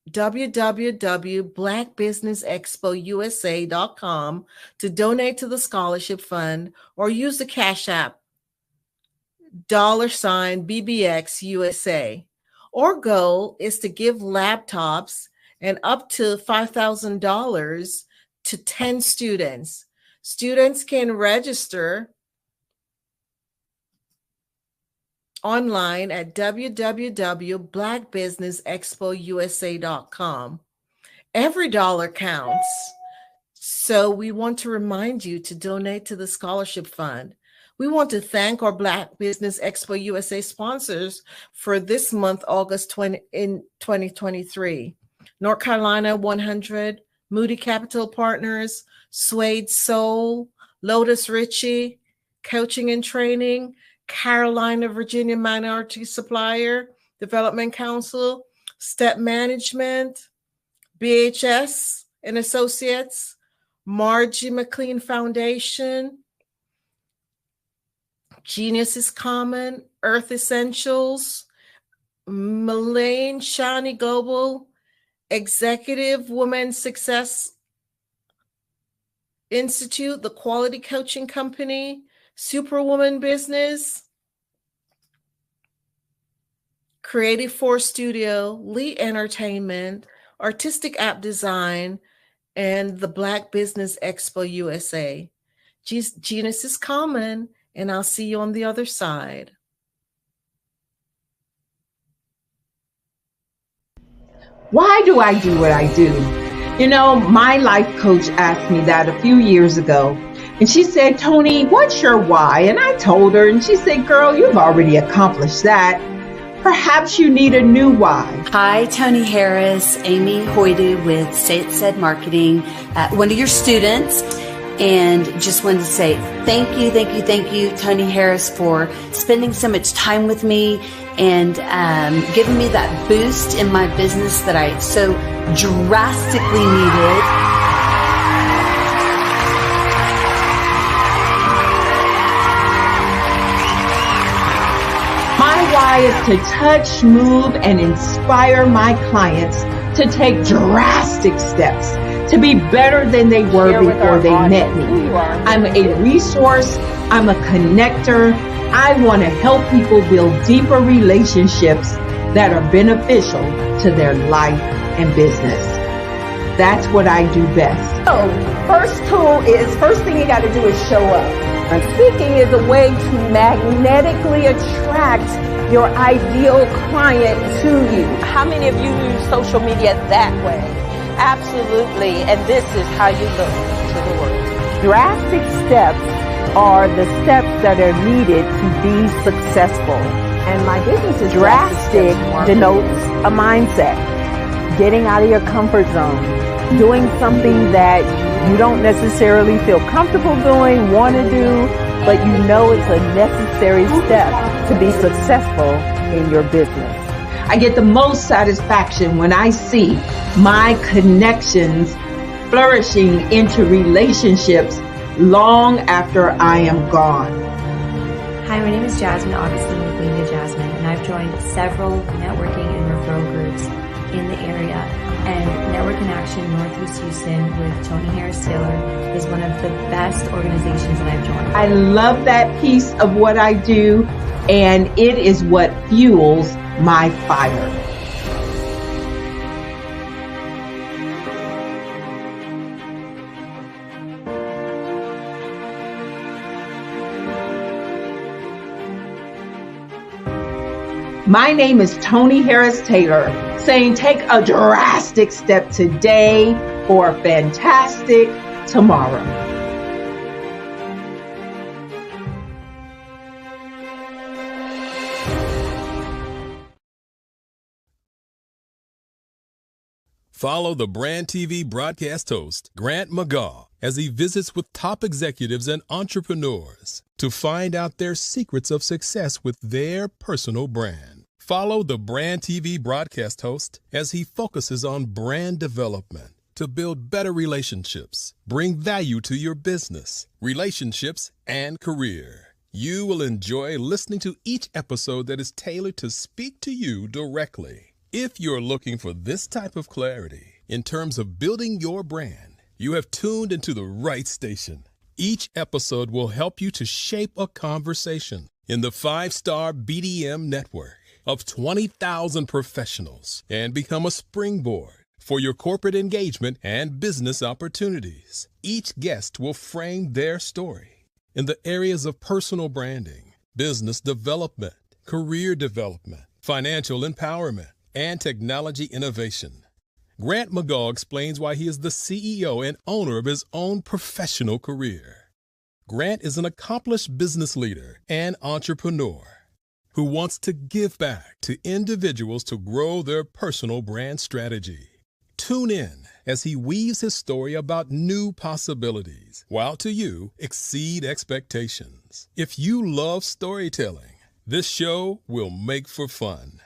www.blackbusinessexpousa.com to donate to the scholarship fund, or use the Cash App $BBXUSA. Our goal is to give laptops and up to $5,000 to 10 students. Students can register online at www.blackbusinessexpousa.com. Every dollar counts. So we want to remind you to donate to the scholarship fund. We want to thank our Black Business Expo USA sponsors for this month, August 2023. North Carolina 100, Moody Capital Partners, Suede Soul, Lotus Ritchie, Coaching and Training, Carolina, Virginia Minority Supplier Development Council, Step Management, BHS and Associates, Margie McLean Foundation, Genius is Common, Earth Essentials, Malaine Shani Global, Executive Women Success Institute, the Quality Coaching Company, Superwoman Business, Creative Force Studio, Lee Entertainment, Artistic App Design, and the Black Business Expo USA. Genius is Common, and I'll see you on the other side. Why do I do what I do? You know, my life coach asked me that a few years ago, and she said, Tony, what's your why? And I told her, and she said, girl, you've already accomplished that. Perhaps you need a new why. Hi, Tony Harris, Amy Hoydu with Say It Said Marketing, one of your students. And just wanted to say thank you, Tony Harris, for spending so much time with me and giving me that boost in my business that I so drastically needed. My why is to touch, move, and inspire my clients to take drastic steps to be better than they were before they met me. I'm a resource. I'm a connector. I want to help people build deeper relationships that are beneficial to their life and business. That's what I do best. So, first thing you got to do is show up. And speaking is a way to magnetically attract your ideal client to you. How many of you use social media that way? Absolutely, and this is how you look to the world. Drastic steps are the steps that are needed to be successful. And my business is drastic denotes a mindset. Getting out of your comfort zone. Doing something that you don't necessarily feel comfortable doing, want to do, but you know it's a necessary step to be successful in your business. I get the most satisfaction when I see my connections flourishing into relationships long after I am gone. Hi, my name is Jasmine Augustine with Lean Jasmine, and I've joined several networking and referral groups in the area. And Network in Action Northeast Houston with Tony Harris Taylor is one of the best organizations that I've joined. I love that piece of what I do, and it is what fuels my fire. My name is Tony Harris Taylor, saying take a drastic step today for a fantastic tomorrow. Follow the Brand TV broadcast host, Grant McGaw, as he visits with top executives and entrepreneurs to find out their secrets of success with their personal brand. Follow the Brand TV broadcast host as he focuses on brand development to build better relationships, bring value to your business, relationships, and career. You will enjoy listening to each episode that is tailored to speak to you directly. If you're looking for this type of clarity in terms of building your brand, you have tuned into the right station. Each episode will help you to shape a conversation in the 5-star BDM network of 20,000 professionals and become a springboard for your corporate engagement and business opportunities. Each guest will frame their story in the areas of personal branding, business development, career development, financial empowerment, and technology innovation. Grant McGaw explains why he is the CEO and owner of his own professional career. Grant is an accomplished business leader and entrepreneur who wants to give back to individuals to grow their personal brand strategy. Tune in as he weaves his story about new possibilities, while to you exceed expectations. If you love storytelling, this show will make for fun.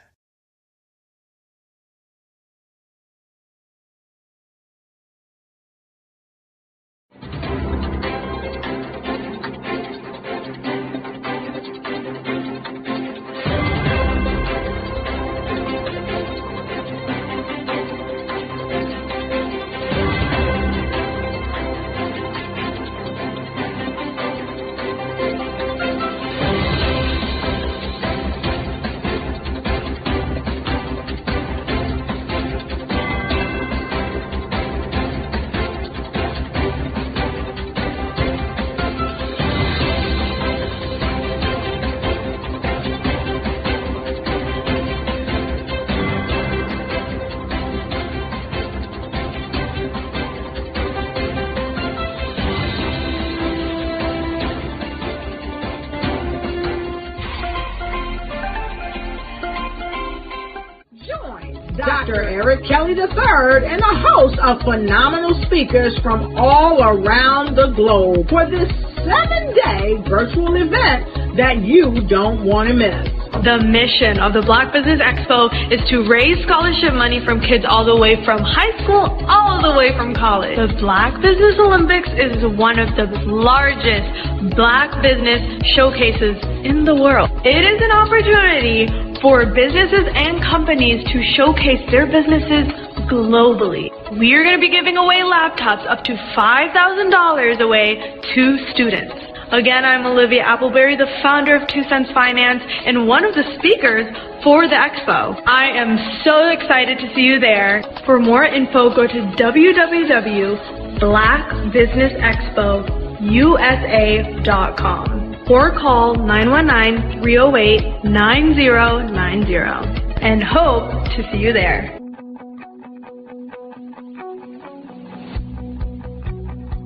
Dr. Eric Kelly III and a host of phenomenal speakers from all around the globe for this 7-day virtual event that you don't want to miss. The mission of the Black Business Expo is to raise scholarship money from kids all the way from high school, all the way from college. The Black Business Olympics is one of the largest Black business showcases in the world. It is an opportunity for businesses and companies to showcase their businesses globally. We are going to be giving away laptops up to $5,000 away to students. Again, I'm Olivia Appleberry, the founder of 2 Cents Finance and one of the speakers for the expo. I am so excited to see you there. For more info, go to www.blackbusinessexpousa.com or call 919-308-9090 and hope to see you there.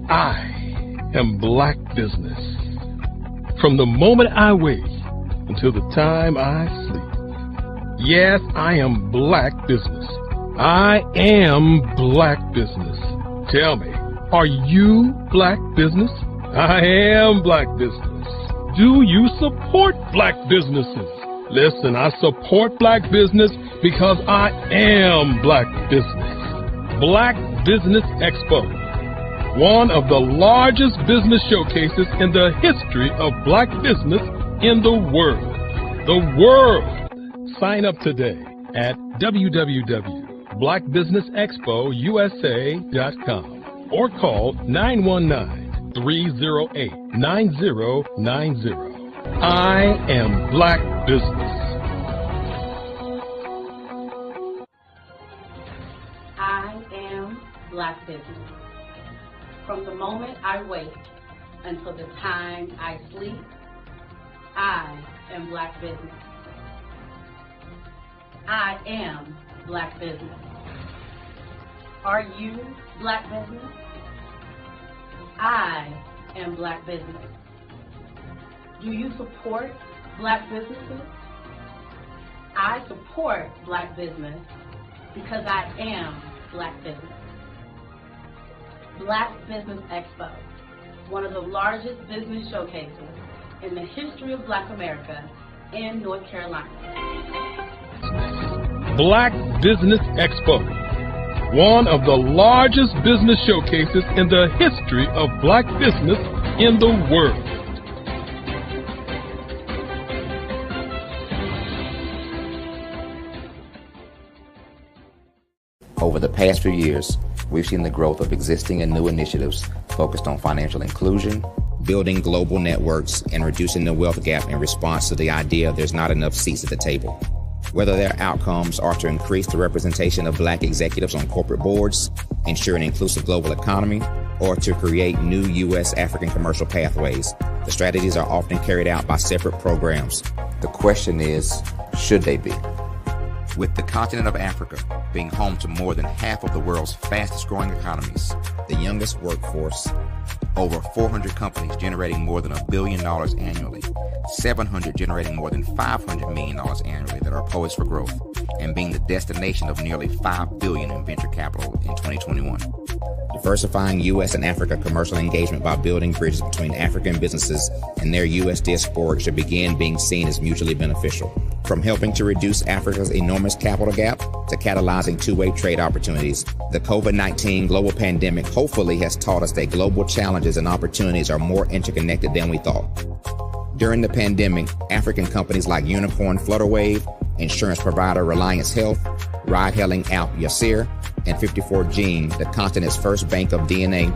I am Black Business. From the moment I wake until the time I sleep. Yes, I am Black Business. I am Black Business. Tell me, are you Black Business? I am Black Business. Do you support Black businesses? Listen, I support Black business because I am Black Business. Black Business Expo, one of the largest business showcases in the history of Black business in the world. The world! Sign up today at www.blackbusinessexpousa.com or call 919-308-9090. I am Black Business. I am Black Business. From the moment I wake until the time I sleep, I am Black Business. I am Black Business. Are you Black Business? I am Black Business. Do you support Black businesses? I support Black business because I am Black Business. Black Business Expo, one of the largest business showcases in the history of Black America in North Carolina. Black Business Expo, one of the largest business showcases in the history of Black business in the world. Over the past few years, we've seen the growth of existing and new initiatives focused on financial inclusion, building global networks, and reducing the wealth gap in response to the idea there's not enough seats at the table. Whether their outcomes are to increase the representation of Black executives on corporate boards, ensure an inclusive global economy, or to create new U.S. African commercial pathways, the strategies are often carried out by separate programs. The question is, should they be? With the continent of Africa being home to more than half of the world's fastest growing economies, the youngest workforce, over 400 companies generating more than $1 billion annually, 700 generating more than $500 million annually that are poised for growth, and being the destination of nearly $5 billion in venture capital in 2021. Diversifying U.S. and Africa commercial engagement by building bridges between African businesses and their U.S. diaspora should begin being seen as mutually beneficial. From helping to reduce Africa's enormous capital gap to catalyzing two-way trade opportunities, the COVID-19 global pandemic hopefully has taught us that global challenges and opportunities are more interconnected than we thought. During the pandemic, African companies like Unicorn Flutterwave, insurance provider Reliance Health, ride-hailing app Yasir, and 54Gene, the continent's first bank of DNA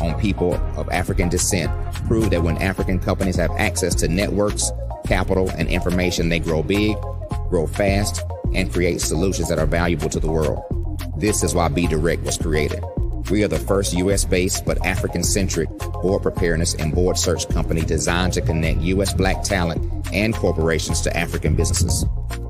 on people of African descent, prove that when African companies have access to networks, capital, and information, they grow big, grow fast, and create solutions that are valuable to the world. This is why Be Direct was created. We are the first U.S.-based but African-centric board preparedness and board search company designed to connect U.S. Black talent and corporations to African businesses.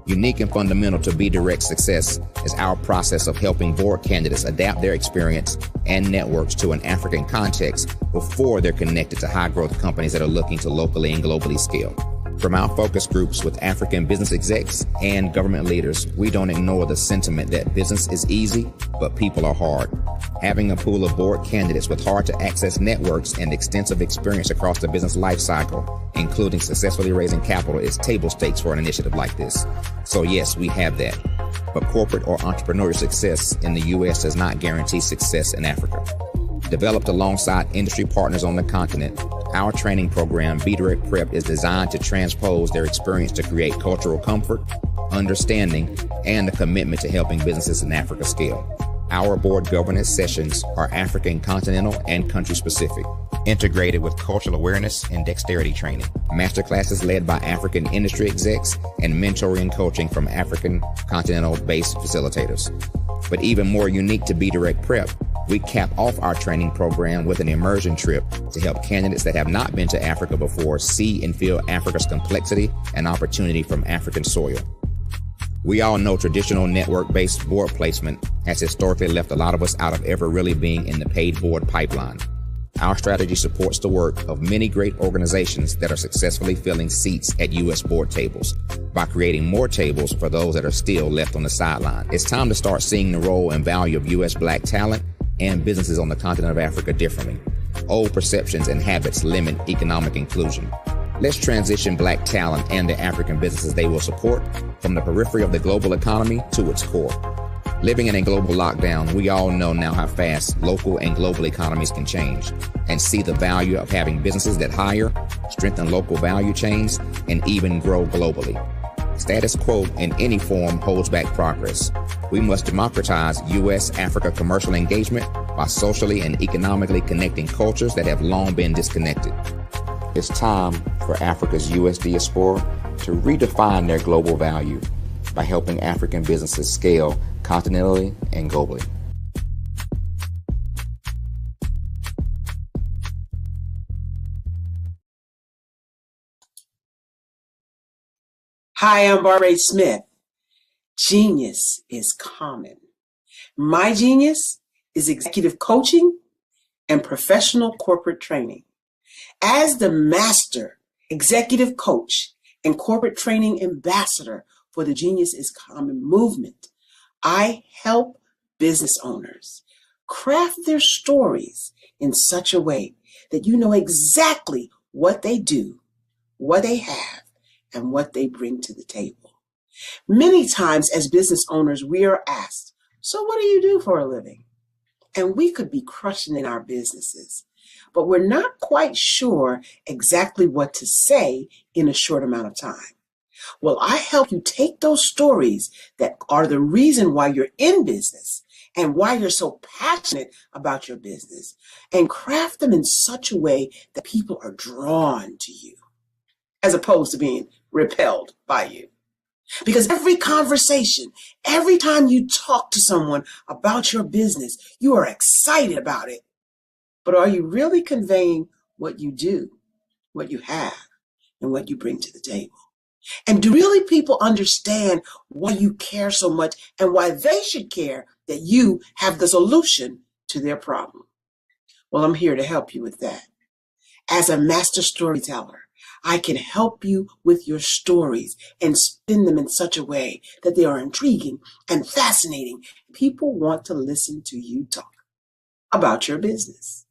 Unique and fundamental to Be Direct's success is our process of helping board candidates adapt their experience and networks to an African context before they're connected to high-growth companies that are looking to locally and globally scale. From our focus groups with African business execs and government leaders, we don't ignore the sentiment that business is easy, but people are hard. Having a pool of board candidates with hard-to-access networks and extensive experience across the business life cycle, including successfully raising capital, is table stakes for an initiative like this. So yes, we have that. But corporate or entrepreneurial success in the U.S. does not guarantee success in Africa. Developed alongside industry partners on the continent, our training program, Be Direct Prep, is designed to transpose their experience to create cultural comfort, understanding, and a commitment to helping businesses in Africa scale. Our board governance sessions are African, continental, and country-specific, integrated with cultural awareness and dexterity training, masterclasses led by African industry execs, and mentoring and coaching from African continental-based facilitators. But even more unique to Be Direct Prep, we cap off our training program with an immersion trip to help candidates that have not been to Africa before see and feel Africa's complexity and opportunity from African soil. We all know traditional network-based board placement has historically left a lot of us out of ever really being in the paid board pipeline. Our strategy supports the work of many great organizations that are successfully filling seats at U.S. board tables by creating more tables for those that are still left on the sideline. It's time to start seeing the role and value of U.S. Black talent and businesses on the continent of Africa differently. Old perceptions and habits limit economic inclusion. Let's transition Black talent and the African businesses they will support from the periphery of the global economy to its core. Living in a global lockdown, we all know now how fast local and global economies can change, and see the value of having businesses that hire, strengthen local value chains, and even grow globally. Status quo in any form holds back progress. We must democratize U.S.-Africa commercial engagement by socially and economically connecting cultures that have long been disconnected. It's time for Africa's U.S. diaspora to redefine their global value by helping African businesses scale continentally and globally. Hi, I'm Barbara Smith. Genius is common. My genius is executive coaching and professional corporate training. As the master executive coach and corporate training ambassador for the Genius is Common movement, I help business owners craft their stories in such a way that you know exactly what they do, what they have, and what they bring to the table. Many times as business owners, we are asked, so what do you do for a living? And we could be crushing in our businesses, but we're not quite sure exactly what to say in a short amount of time. Well, I help you take those stories that are the reason why you're in business and why you're so passionate about your business and craft them in such a way that people are drawn to you as opposed to being repelled by you. Because every conversation, every time you talk to someone about your business, you are excited about it. But are you really conveying what you do, what you have, and what you bring to the table? And do really people understand why you care so much and why they should care that you have the solution to their problem? Well, I'm here to help you with that. As a master storyteller, I can help you with your stories and spin them in such a way that they are intriguing and fascinating. People want to listen to you talk about your business.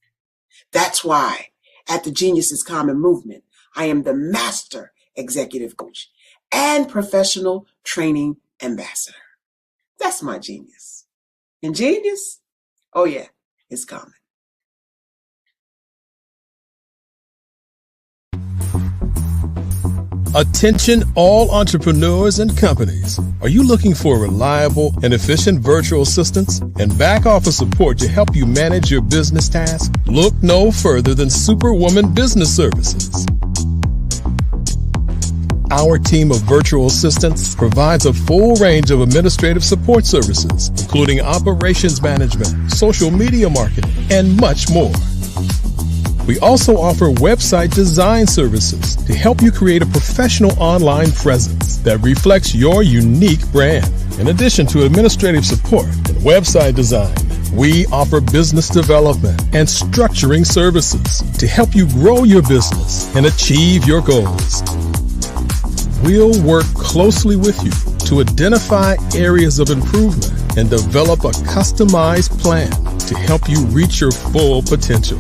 That's why at the Genius is Common movement, I am the master executive coach and professional training ambassador. That's my genius. And genius? Oh yeah, it's common. Attention all entrepreneurs and companies. Are you looking for reliable and efficient virtual assistants and back office support to help you manage your business tasks? Look no further than Superwoman Business Services. Our team of virtual assistants provides a full range of administrative support services, including operations management, social media marketing, and much more. We also offer website design services to help you create a professional online presence that reflects your unique brand. In addition to administrative support and website design, we offer business development and structuring services to help you grow your business and achieve your goals. We'll work closely with you to identify areas of improvement and develop a customized plan to help you reach your full potential.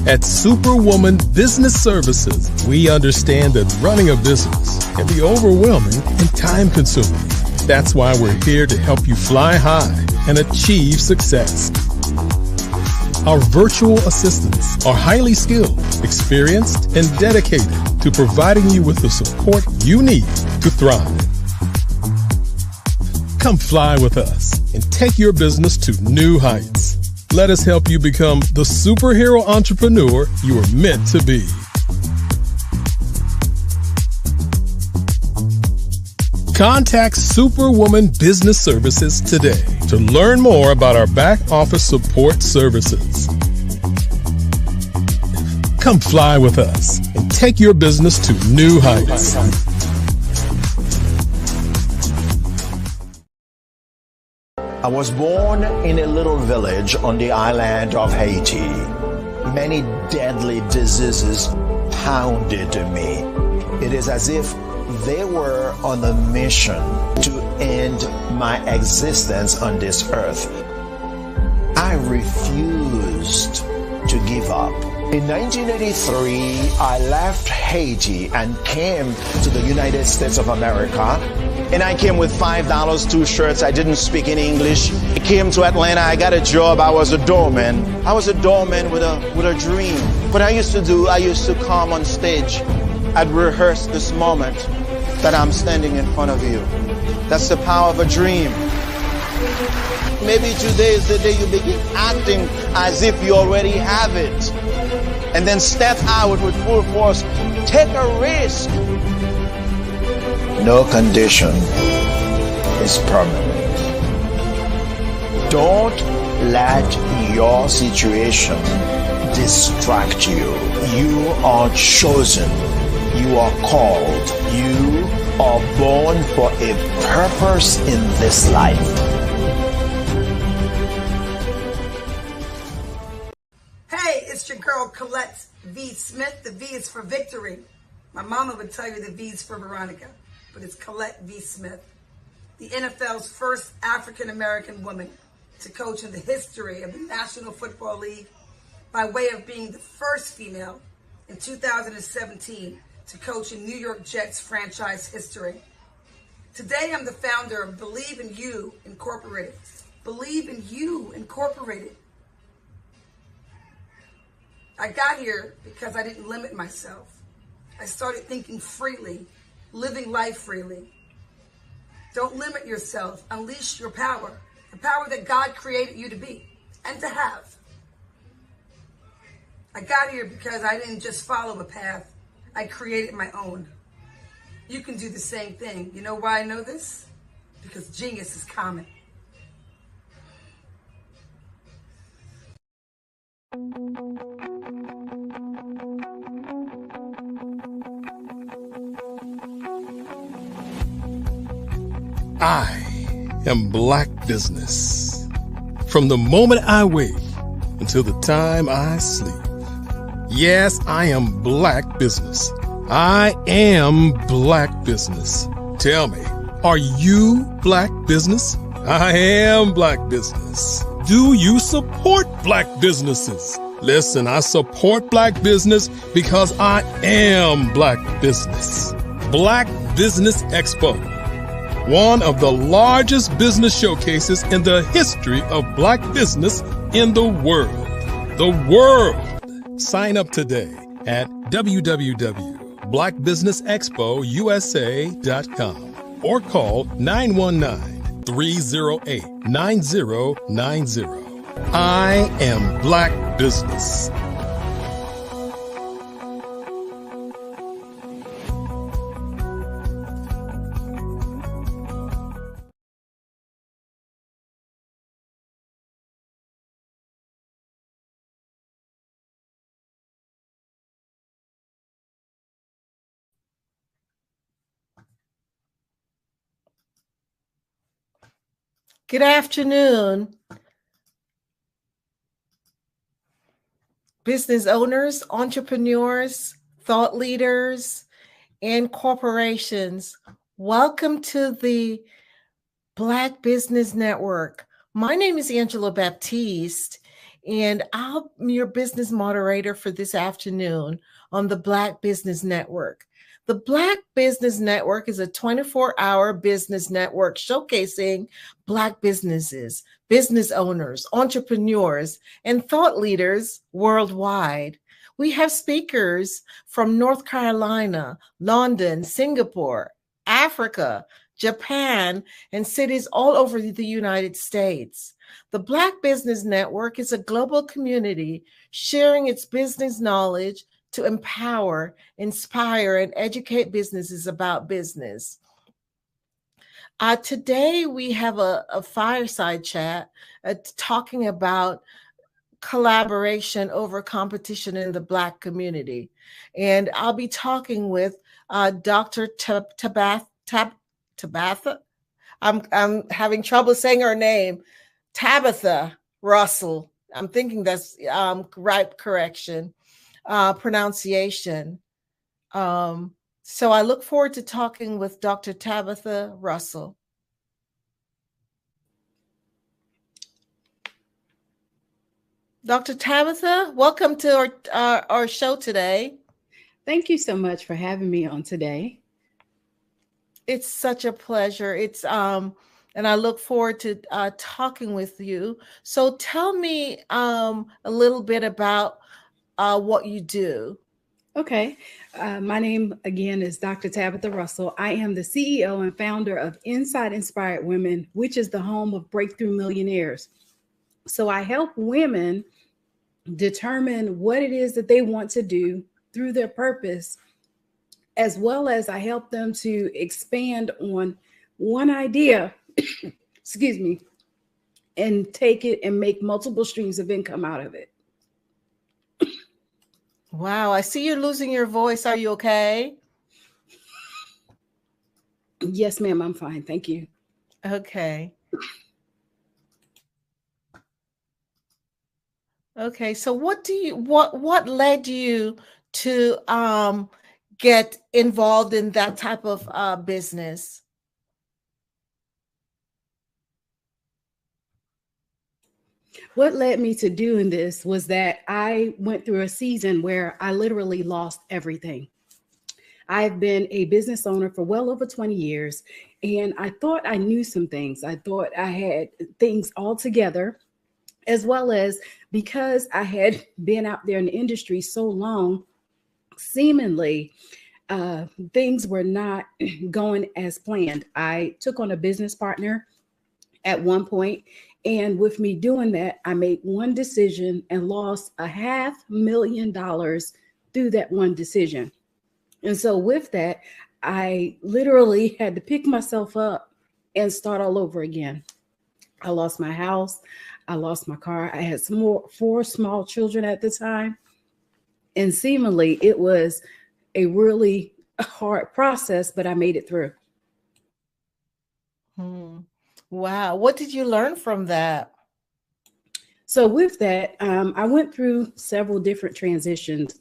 At Superwoman Business Services, we understand that running a business can be overwhelming and time-consuming. That's why we're here to help you fly high and achieve success. Our virtual assistants are highly skilled, experienced, and dedicated to providing you with the support you need to thrive. Come fly with us and take your business to new heights. Let us help you become the superhero entrepreneur you are meant to be. Contact Superwoman Business Services today to learn more about our back office support services. Come fly with us and take your business to new heights. I was born in a little village on the island of Haiti. Many deadly diseases pounded me. It is as if they were on a mission to end my existence on this earth. I refused to give up. In 1983, I left Haiti and came to the United States of America. And I came with $5, 2 shirts. I didn't speak any English. I came to Atlanta. I got a job. I was a doorman. I was a doorman with a dream. What I used to come on stage. I'd rehearse this moment that I'm standing in front of you. That's the power of a dream. Maybe today is the day you begin acting as if you already have it. And then step out with full force. Take a risk. No condition is permanent. Don't let your situation distract you. You are chosen. You are called. You are born for a purpose in this life. Hey, it's your girl Colette V. Smith. The V is for victory. My mama would tell you the V is for Veronica, but it's Colette V. Smith, the NFL's first African-American woman to coach in the history of the National Football League, by way of being the first female in 2017 to coach in New York Jets franchise history. Today, I'm the founder of Believe in You Incorporated. Believe in You Incorporated. I got here because I didn't limit myself. I started thinking freely, living life freely. Don't limit yourself. Unleash your power, the power that God created you to be and to have. I got here because I didn't just follow a path. I created my own. You can do the same thing. You know why I know this? Because genius is common. I am Black business. From the moment I wake until the time I sleep. Yes, I am Black business. I am Black business. Tell me, are you Black business? I am Black business. Do you support Black businesses? Listen, I support Black business because I am Black business. Black Business Expo, one of the largest business showcases in the history of Black business in the world. The world. Sign up today at www.blackbusinessexpousa.com or call 919-308-9090. I am Black business. Good afternoon, business owners, entrepreneurs, thought leaders, and corporations. Welcome to the Black Business Network. My name is Angela Baptiste, and I'm your business moderator for this afternoon on the Black Business Network. The Black Business Network is a 24-hour business network showcasing Black businesses, business owners, entrepreneurs, and thought leaders worldwide. We have speakers from North Carolina, London, Singapore, Africa, Japan, and cities all over the United States. The Black Business Network is a global community sharing its business knowledge to empower, inspire, and educate businesses about business. Today, we have a fireside chat talking about collaboration over competition in the Black community. And I'll be talking with Dr. Tabitha. I'm having trouble saying her name. Tabitha Russell. I'm thinking that's right correction. Pronunciation. So I look forward to talking with Dr. Tabitha Russell. Dr. Tabitha, welcome to our show today. Thank you so much for having me on today. It's such a pleasure. And I look forward to talking with you. So tell me a little bit about what you do. Okay. My name, again, is Dr. Tabitha Russell. I am the CEO and founder of Inside Inspired Women, which is the home of Breakthrough Millionaires. So I help women determine what it is that they want to do through their purpose, as well as I help them to expand on one idea, excuse me, and take it and make multiple streams of income out of it. Wow, I see you're losing your voice. Are you okay? Yes, ma'am, I'm fine. Thank you. Okay. Okay, so what led you to get involved in that type of business? What led me to doing this was that I went through a season where I literally lost everything. I've been a business owner for well over 20 years, and I thought I knew some things. I thought I had things all together, as well as because I had been out there in the industry so long, seemingly things were not going as planned. I took on a business partner at one point, and with me doing that, I made one decision and lost $500,000 through that one decision. And so with that, I literally had to pick myself up and start all over again. I lost my house. I lost my car. I had four small children at the time. And seemingly it was a really hard process, but I made it through. Wow. What did you learn from that? So with that, I went through several different transitions.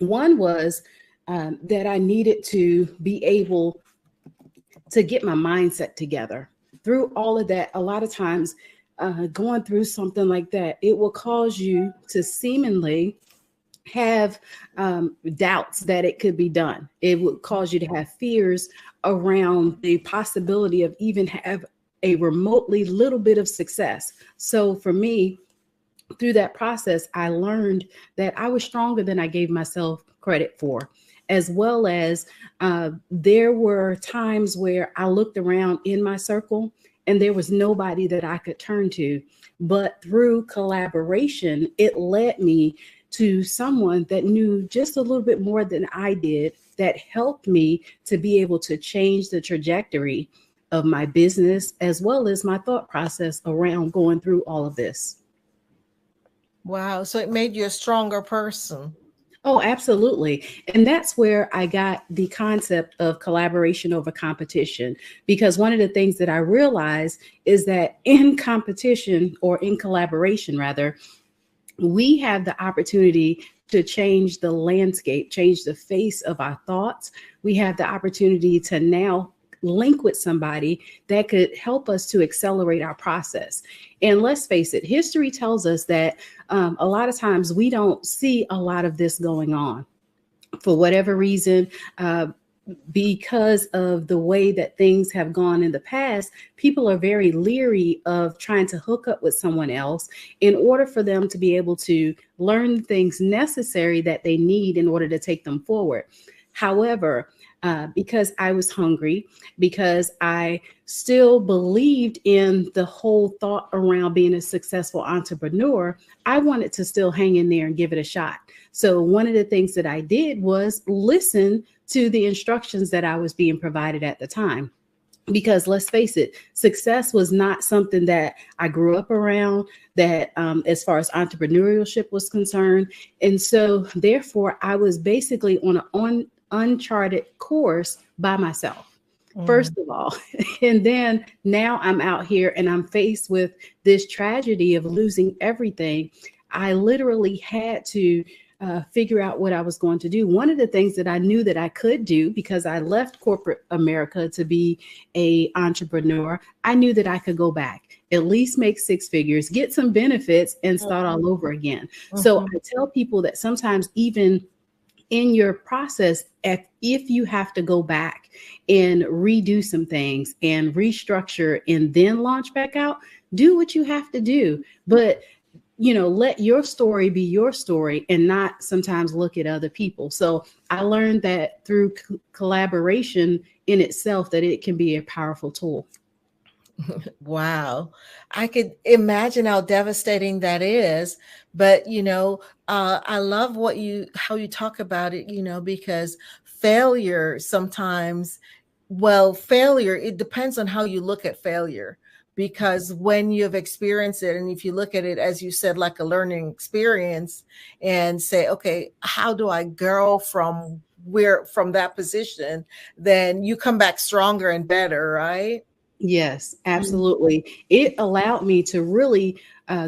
One was that I needed to be able to get my mindset together. Through all of that, a lot of times going through something like that, it will cause you to seemingly have doubts that it could be done. It would cause you to have fears around the possibility of even have a remotely little bit of success. So for me, through that process, I learned that I was stronger than I gave myself credit for, as well as there were times where I looked around in my circle and there was nobody that I could turn to. But through collaboration, it led me to someone that knew just a little bit more than I did, that helped me to be able to change the trajectory of my business, as well as my thought process around going through all of this. Wow. So it made you a stronger person. Oh, absolutely. And that's where I got the concept of collaboration over competition, because one of the things that I realized is that in competition, or in collaboration rather, we have the opportunity to change the landscape, change the face of our thoughts. We have the opportunity to now link with somebody that could help us to accelerate our process. And let's face it, history tells us that a lot of times we don't see a lot of this going on for whatever reason. Because of the way that things have gone in the past, people are very leery of trying to hook up with someone else in order for them to be able to learn things necessary that they need in order to take them forward. However, because I was hungry, because I still believed in the whole thought around being a successful entrepreneur, I wanted to still hang in there and give it a shot. So one of the things that I did was listen to the instructions that I was being provided at the time. Because let's face it, success was not something that I grew up around, that as far as entrepreneurship was concerned. And so therefore, I was basically on an uncharted course by myself, first of all. And then now I'm out here and I'm faced with this tragedy of losing everything. I literally had to figure out what I was going to do. One of the things that I knew that I could do, because I left corporate America to be an entrepreneur, I knew that I could go back, at least make six figures, get some benefits, and start all over again. So I tell people that sometimes even in your process, if you have to go back and redo some things and restructure and then launch back out, do what you have to do. But let your story be your story and not sometimes look at other people. So I learned that through collaboration in itself, that it can be a powerful tool. Wow. I could imagine how devastating that is. But, I love how you talk about it, because failure sometimes, failure, it depends on how you look at failure. Because when you've experienced it, and if you look at it, as you said, like a learning experience, and say, okay, how do I grow from that position? Then you come back stronger and better, right? Yes, absolutely. It allowed me to really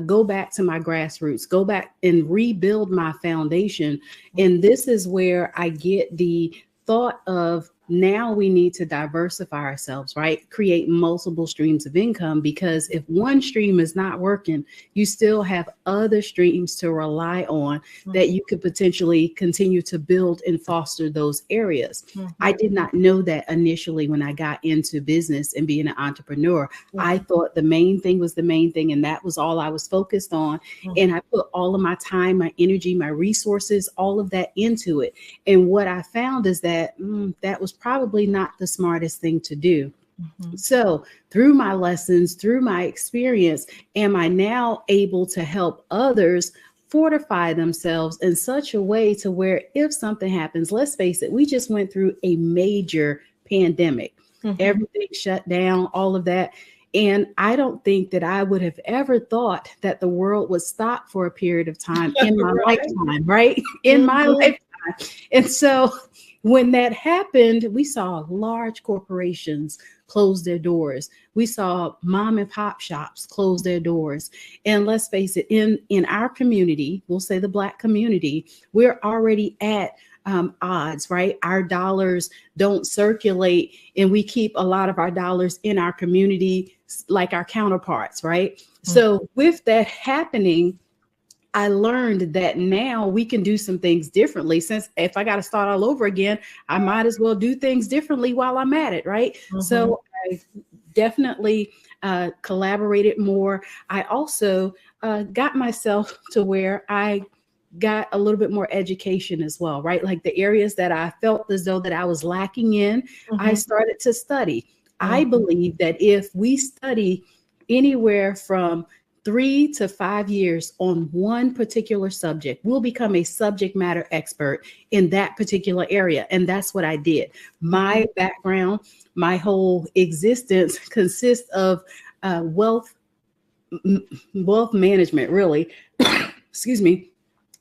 go back to my grassroots, go back and rebuild my foundation. And this is where I get the thought of, now we need to diversify ourselves, right? Create multiple streams of income, because if one stream is not working, you still have other streams to rely on that you could potentially continue to build and foster those areas. I did not know that initially when I got into business and being an entrepreneur. I thought the main thing was the main thing, and that was all I was focused on. And I put all of my time, my energy, my resources, all of that into it. And what I found is that that was probably not the smartest thing to do. So through my lessons, through my experience, am I now able to help others fortify themselves in such a way to where if something happens, let's face it, we just went through a major pandemic, everything shut down, all of that. And I don't think that I would have ever thought that the world would stop for a period of time in my lifetime, right? In my lifetime. And so when that happened, we saw large corporations close their doors. We saw mom and pop shops close their doors. And let's face it, in our community, we'll say the Black community, we're already at odds, right? Our dollars don't circulate, and we keep a lot of our dollars in our community like our counterparts, right? So with that happening, I learned that now we can do some things differently. Since if I got to start all over again, I might as well do things differently while I'm at it, right? So I definitely collaborated more. I also got myself to where I got a little bit more education as well, right? Like the areas that I felt as though that I was lacking in, I started to study. I believe that if we study anywhere from 3 to 5 years on one particular subject, we'll become a subject matter expert in that particular area. And that's what I did. My background, my whole existence consists of wealth management, really. Excuse me.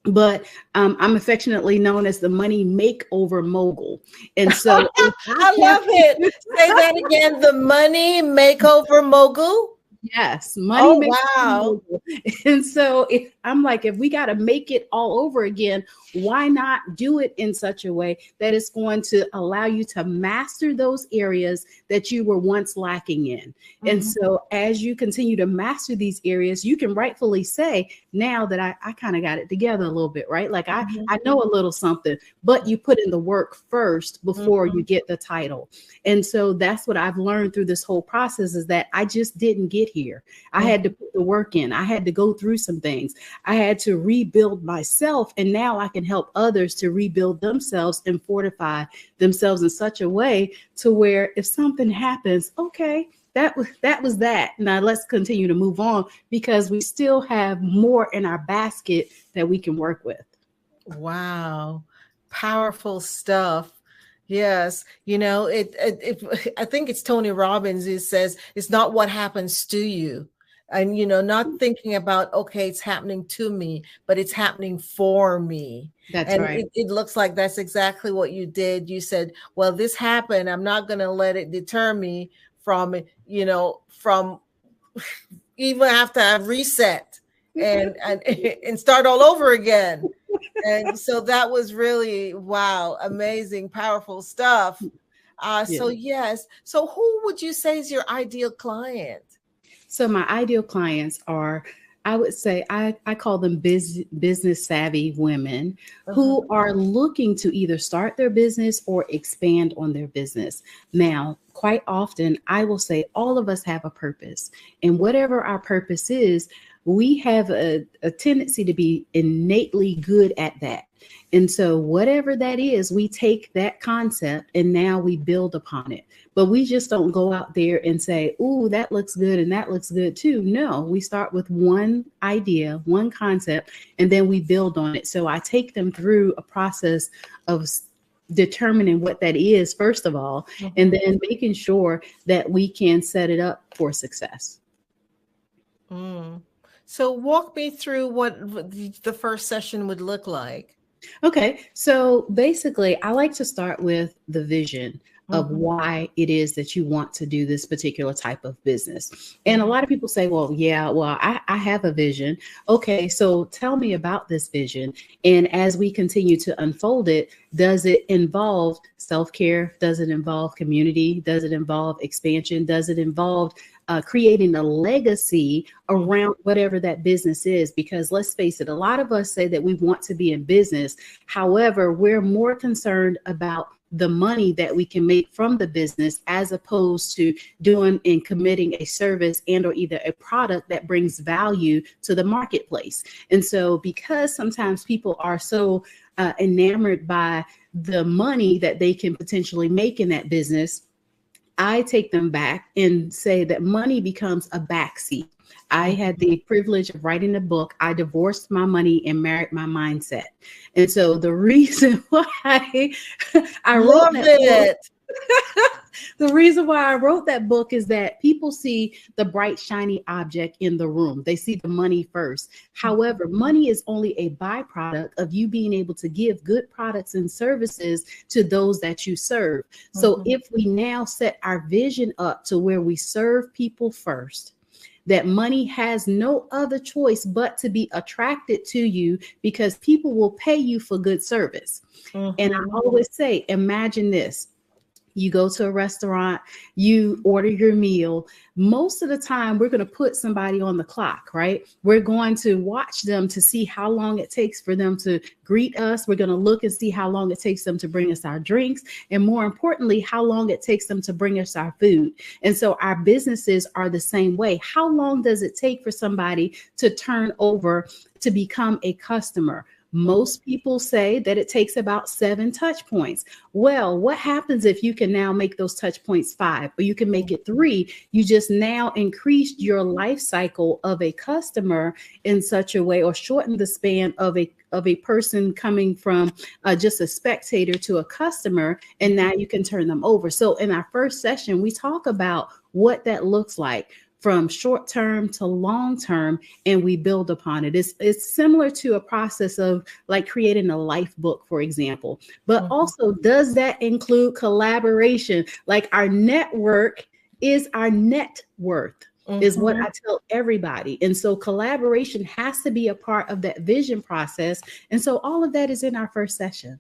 But I'm affectionately known as the money makeover mogul. And so I love it. Say that again. The money makeover mogul. Yes, money. Wow. And so I'm like, if we got to make it all over again, why not do it in such a way that it's going to allow you to master those areas that you were once lacking in? And so as you continue to master these areas, you can rightfully say now that I kind of got it together a little bit, right? Like I know a little something, but you put in the work first before you get the title. And so that's what I've learned through this whole process, is that I just didn't get here. I had to put the work in. I had to go through some things. I had to rebuild myself. And now I can help others to rebuild themselves and fortify themselves in such a way to where if something happens, okay, that was that. Now let's continue to move on, because we still have more in our basket that we can work with. Wow. Powerful stuff. Yes. You know, I think it's Tony Robbins who says it's not what happens to you. And, you know, not thinking about, okay, it's happening to me, but it's happening for me. That's right. It looks like that's exactly what you did. You said, well, this happened. I'm not going to let it deter me from, you know, from even after I've reset and start all over again. And so that was really, wow, amazing, powerful stuff. So yes. So who would you say is your ideal client? So my ideal clients are, I would say, I call them business savvy women who are looking to either start their business or expand on their business. Now, quite often, I will say all of us have a purpose, and whatever our purpose is, we have a tendency to be innately good at that. And so whatever that is, we take that concept and now we build upon it. But we just don't go out there and say, "Ooh, that looks good and that looks good too." No, we start with one idea, one concept, and then we build on it. So I take them through a process of determining what that is, first of all, and then making sure that we can set it up for success. So walk me through what the first session would look like. Okay, so basically, I like to start with the vision of why it is that you want to do this particular type of business. And a lot of people say, well, I have a vision. Okay, so tell me about this vision. And as we continue to unfold it, does it involve self-care? Does it involve community? Does it involve expansion? Does it involve creating a legacy around whatever that business is? Because let's face it, a lot of us say that we want to be in business. However, we're more concerned about the money that we can make from the business as opposed to doing and committing a service and or either a product that brings value to the marketplace. And so because sometimes people are so enamored by the money that they can potentially make in that business, I take them back and say that money becomes a backseat. I had the privilege of writing a book. I divorced my money and married my mindset. And so the reason why I wrote that book, The reason why I wrote that book is that people see the bright, shiny object in the room. They see the money first. However, money is only a byproduct of you being able to give good products and services to those that you serve. So if we now set our vision up to where we serve people first, that money has no other choice but to be attracted to you because people will pay you for good service. And I always say, imagine this. You go to a restaurant, you order your meal. Most of the time, we're going to put somebody on the clock, right? We're going to watch them to see how long it takes for them to greet us. We're going to look and see how long it takes them to bring us our drinks. And more importantly, how long it takes them to bring us our food. And so our businesses are the same way. How long does it take for somebody to turn over to become a customer? Most people say that it takes about 7 touch points. Well, what happens if you can now make those touch points 5, or you can make it 3? You just now increased your life cycle of a customer in such a way, or shortened the span of a person coming from just a spectator to a customer, and now you can turn them over. So in our first session, we talk about what that looks like from short term to long term, and we build upon it. It's similar to a process of like creating a life book, for example. But also, does that include collaboration? Like our network is our net worth, is what I tell everybody. And so collaboration has to be a part of that vision process. And so all of that is in our first session.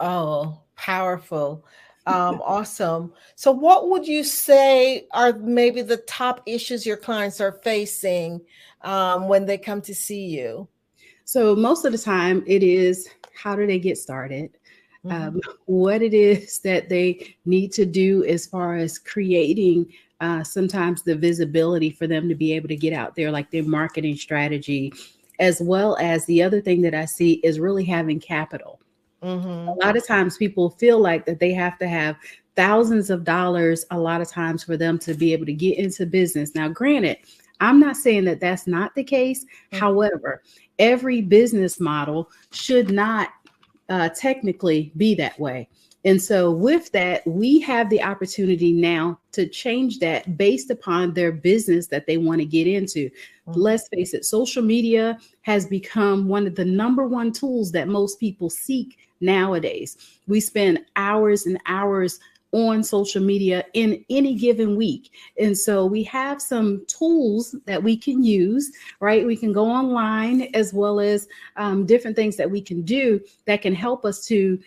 Oh, powerful. Awesome. So what would you say are maybe the top issues your clients are facing when they come to see you? So most of the time it is, how do they get started? What it is that they need to do as far as creating sometimes the visibility for them to be able to get out there, like their marketing strategy, as well as the other thing that I see is really having capital. A lot of times people feel like that they have to have thousands of dollars a lot of times for them to be able to get into business. Now, granted, I'm not saying that that's not the case. However, every business model should not technically be that way. And so with that, we have the opportunity now to change that based upon their business that they want to get into. Let's face it, social media has become one of the #1 tools that most people seek nowadays. We spend hours and hours on social media in any given week. And so we have some tools that we can use, right? We can go online, as well as different things that we can do that can help us to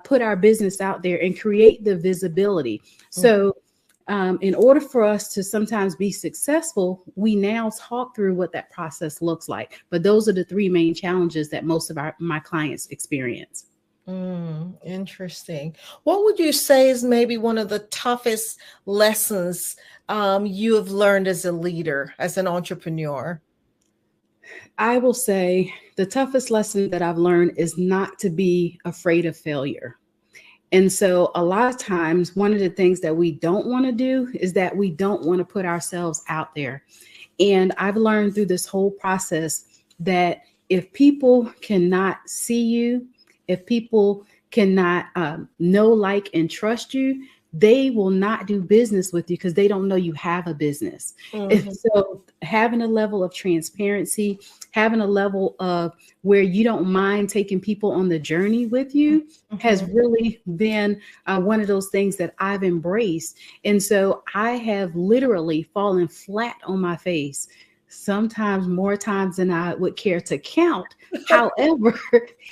put our business out there and create the visibility. So in order for us to sometimes be successful, we now talk through what that process looks like. But those are the 3 main challenges that most of my clients experience. Interesting. What would you say is maybe one of the toughest lessons you have learned as a leader, as an entrepreneur? I will say the toughest lesson that I've learned is not to be afraid of failure. And so a lot of times, one of the things that we don't want to do is that we don't want to put ourselves out there. And I've learned through this whole process that if people cannot see you, if people cannot know, like, and trust you, they will not do business with you because they don't know you have a business. And so having a level of transparency, having a level of where you don't mind taking people on the journey with you has really been one of those things that I've embraced. And so I have literally fallen flat on my face, sometimes more times than I would care to count. However,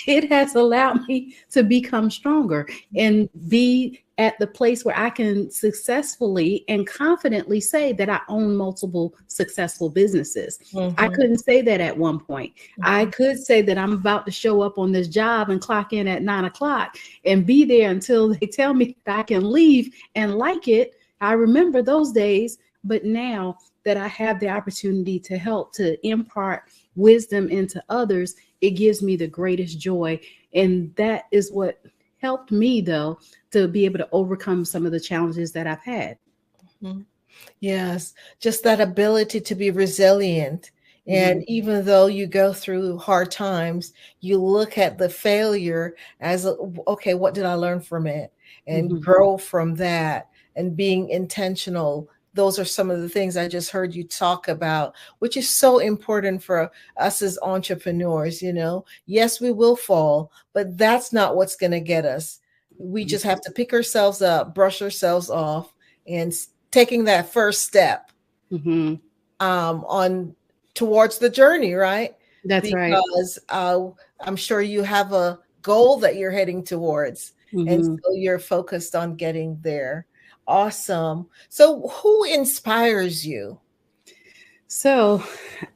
it has allowed me to become stronger and be at the place where I can successfully and confidently say that I own multiple successful businesses. I couldn't say that at one point. I could say that I'm about to show up on this job and clock in at 9 o'clock and be there until they tell me that I can leave and like it. I remember those days, but now that I have the opportunity to help to impart wisdom into others, it gives me the greatest joy. And that is what helped me, though, to be able to overcome some of the challenges that I've had. Yes, just that ability to be resilient. And even though you go through hard times, you look at the failure as, okay, what did I learn from it? and grow from that, and being intentional. Those are some of the things I just heard you talk about, which is so important for us as entrepreneurs. Yes, we will fall, but that's not what's going to get us. We just have to pick ourselves up, brush ourselves off, and taking that first step on towards the journey, right? That's right. Because I'm sure you have a goal that you're heading towards, and so you're focused on getting there. Awesome. So who inspires you? So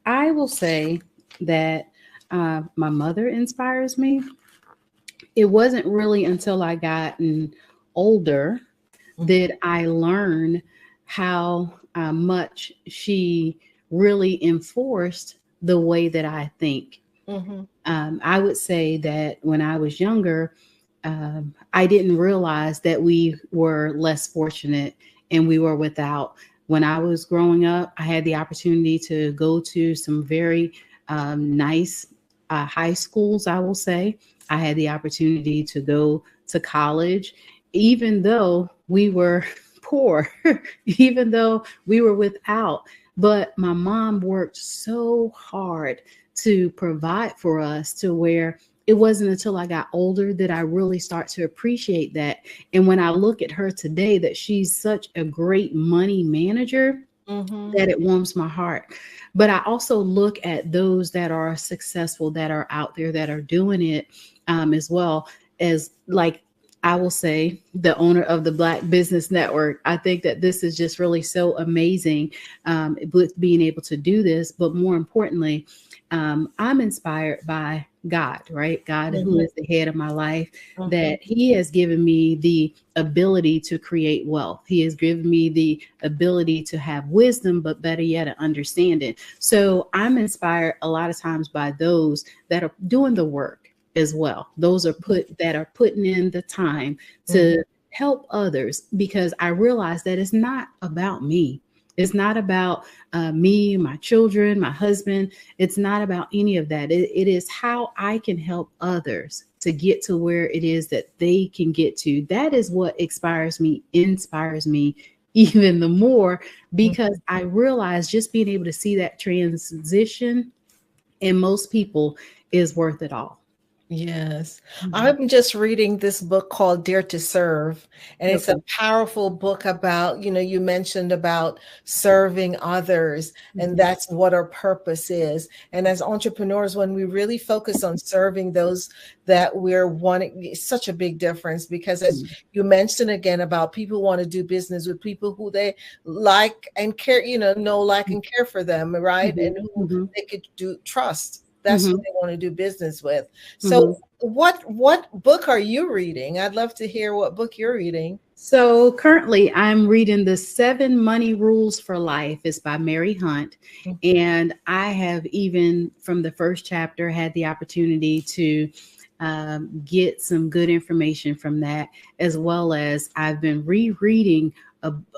I will say that my mother inspires me. It wasn't really until I gotten older that I learned how much she really enforced the way that I think. I would say that when I was younger, I didn't realize that we were less fortunate and we were without. When I was growing up, I had the opportunity to go to some very nice high schools, I will say. I had the opportunity to go to college, even though we were poor, even though we were without. But my mom worked so hard to provide for us to where it wasn't until I got older that I really start to appreciate that. And when I look at her today, that she's such a great money manager, that it warms my heart. But I also look at those that are successful, that are out there, that are doing it as well as, like, I will say, the owner of the Black Business Network. I think that this is just really so amazing with being able to do this. But more importantly, I'm inspired by God, right? God, who is the head of my life, that he has given me the ability to create wealth. He has given me the ability to have wisdom, but better yet, an understanding. So I'm inspired a lot of times by those that are doing the work as well. Those are putting in the time to help others, because I realize that it's not about me. It's not about me, my children, my husband. It's not about any of that. It is how I can help others to get to where it is that they can get to. That is what inspires me even the more, because I realize just being able to see that transition in most people is worth it all. Yes. I'm just reading this book called Dare to Serve, and it's a powerful book about, you mentioned about serving others, and that's what our purpose is. And as entrepreneurs, when we really focus on serving those that we're wanting, it's such a big difference, because as you mentioned again about people want to do business with people who they like and care, know, like, and care for them, right? And who they could trust. That's who they want to do business with. So what book are you reading? I'd love to hear what book you're reading. So currently I'm reading The 7 Money Rules for Life. It's by Mary Hunt. And I have, even from the first chapter, had the opportunity to get some good information from that, as well as I've been rereading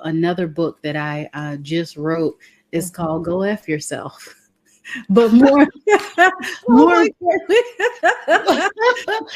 another book that I just wrote. It's called Go F Yourself. But more importantly,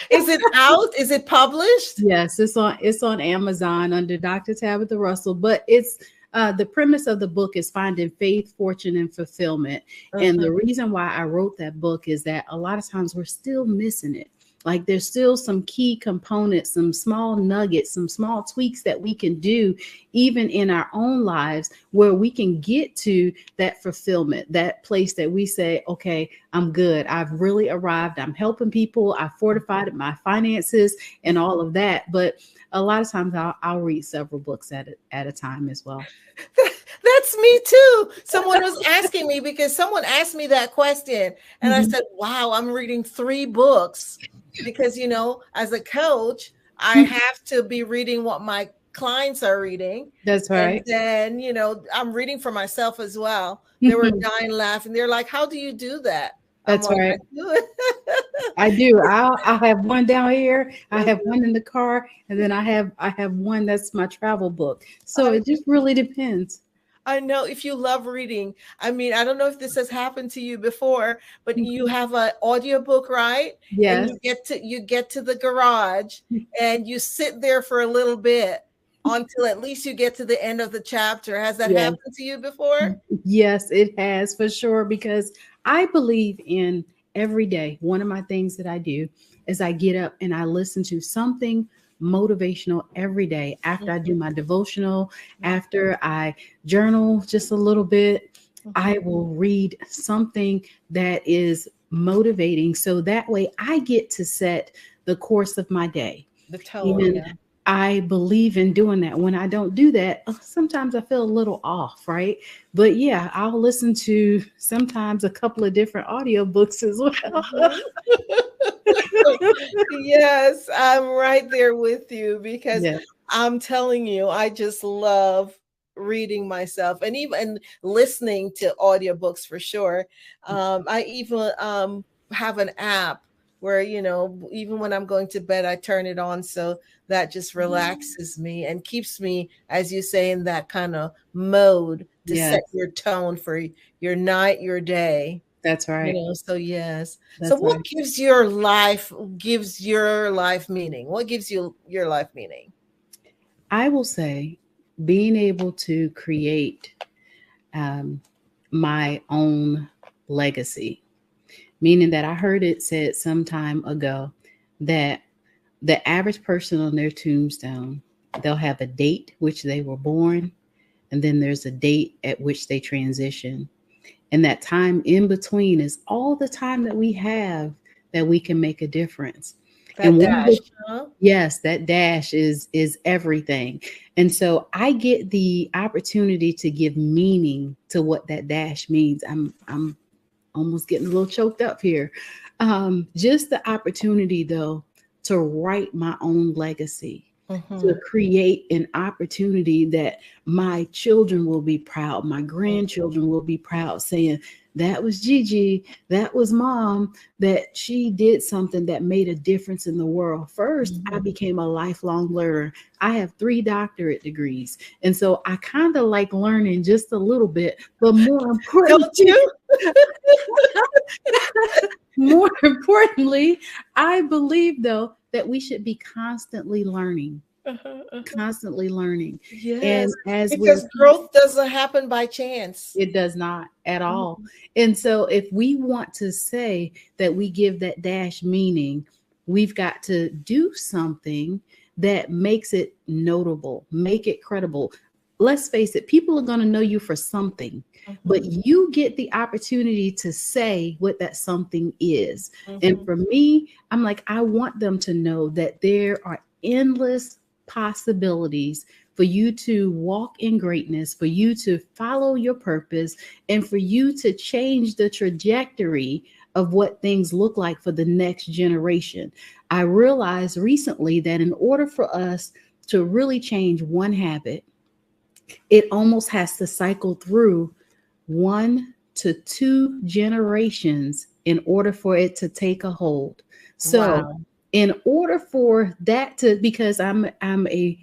is it out? Is it published? Yes, it's on Amazon under Dr. Tabitha Russell. But it's the premise of the book is finding faith, fortune, and fulfillment. And the reason why I wrote that book is that a lot of times we're still missing it. Like, there's still some key components, some small nuggets, some small tweaks that we can do even in our own lives, where we can get to that fulfillment, that place that we say, okay, I'm good. I've really arrived. I'm helping people. I fortified my finances and all of that. But a lot of times I'll read several books at a time as well. That's me too. Someone was asking me, because someone asked me that question, and I said, wow, I'm reading 3 books. Because, as a coach, I have to be reading what my clients are reading. That's right. And then, I'm reading for myself as well. They were dying laughing. They're like, how do you do that? That's right. I do. I have one down here. I have one in the car. And then I have one that's my travel book. So it just really depends. I know if you love reading. I mean, I don't know if this has happened to you before, but you have an audiobook, right? And Yes. you get to the garage and you sit there for a little bit until at least you get to the end of the chapter. Has that Yes. happened to you before? Yes, it has for sure, because I believe in every day. One of my things that I do is I get up and I listen to something motivational every day after I do my devotional, after I journal just a little bit. I will read something that is motivating, so that way I get to set the course of my day. The tone, yeah. I believe in doing that. When I don't do that, sometimes I feel a little off, right? But yeah, I'll listen to sometimes a couple of different audiobooks as well. Yes, I'm right there with you, because Yeah. I'm telling you, I just love reading myself and even listening to audiobooks for sure. I even have an app where, even when I'm going to bed, I turn it on, so that just relaxes me and keeps me, as you say, in that kind of mode to set Yes. your tone for your night, your day. That's right. So yes. So That's what right. gives your life meaning? What gives you your life meaning? I will say being able to create um, my own legacy, meaning that I heard it said some time ago that the average person on their tombstone, they'll have a date which they were born, and then there's a date at which they transition. And that time in between is all the time that we have that we can make a difference. That And one of dash, the huh? Yes, that dash is everything. And so I get the opportunity to give meaning to what that dash means. I'm almost getting a little choked up here. Just the opportunity though to write my own legacy, to create an opportunity that my children will be proud, my grandchildren will be proud, saying, that was Gigi, that was mom, that she did something that made a difference in the world. First, I became a lifelong learner. I have 3 doctorate degrees. And so I kind of like learning just a little bit, but more importantly, don't you? More importantly, I believe though that we should be constantly learning. Constantly learning. Yes, And as because growth doesn't happen by chance. it does not at all. And so if we want to say that we give that dash meaning, we've got to do something that makes it notable, make it credible. Let's face it, people are going to know you for something, but you get the opportunity to say what that something is. And for me, I'm like, I want them to know that there are endless possibilities for you to walk in greatness, for you to follow your purpose, and for you to change the trajectory of what things look like for the next generation. I realized recently that in order for us to really change one habit, it almost has to cycle through 1 to 2 generations in order for it to take a hold. So Wow. in order for that to, because I'm a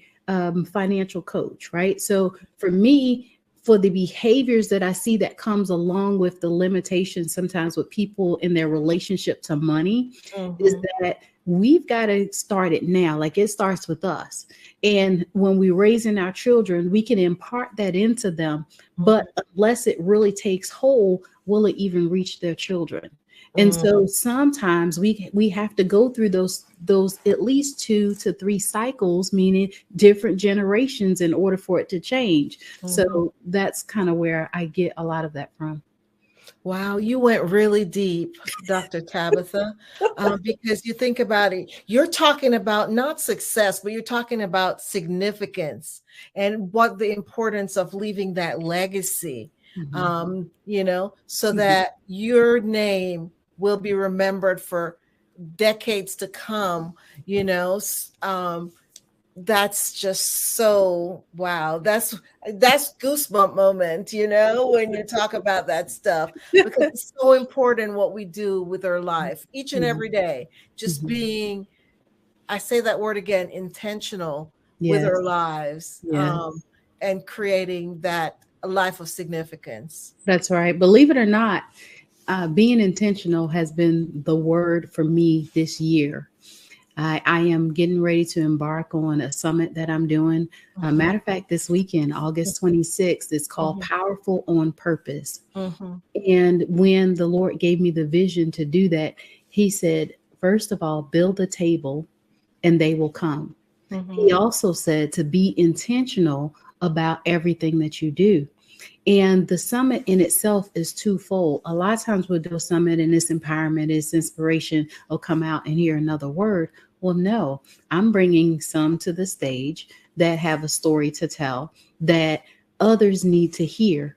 financial coach, right? So for me, for the behaviors that I see that comes along with the limitations sometimes with people in their relationship to money, is that we've got to start it now. Like it starts with us. And when we're raising our children, we can impart that into them. But unless it really takes hold, will it even reach their children? And so sometimes we have to go through those at least 2 to 3 cycles, meaning different generations, in order for it to change. So that's kind of where I get a lot of that from. Wow, you went really deep, Dr. Tabitha, because you think about it, you're talking about not success, but you're talking about significance and what the importance of leaving that legacy, so that your name will be remembered for decades to come, that's just so wow. That's goosebump moment, when you talk about that stuff, because it's so important what we do with our life each and every day. Just being, I say that word again, intentional with Yes. our lives, Yes. and creating that a life of significance. That's right. Believe it or not, being intentional has been the word for me this year. I am getting ready to embark on a summit that I'm doing. Matter of fact, this weekend, August 26th, it's called Powerful on Purpose. And when the Lord gave me the vision to do that, he said, first of all, build a table and they will come. He also said to be intentional about everything that you do. And the summit in itself is twofold. A lot of times we'll do a summit and it's empowerment, it's inspiration, or come out and hear another word. Well, no, I'm bringing some to the stage that have a story to tell that others need to hear,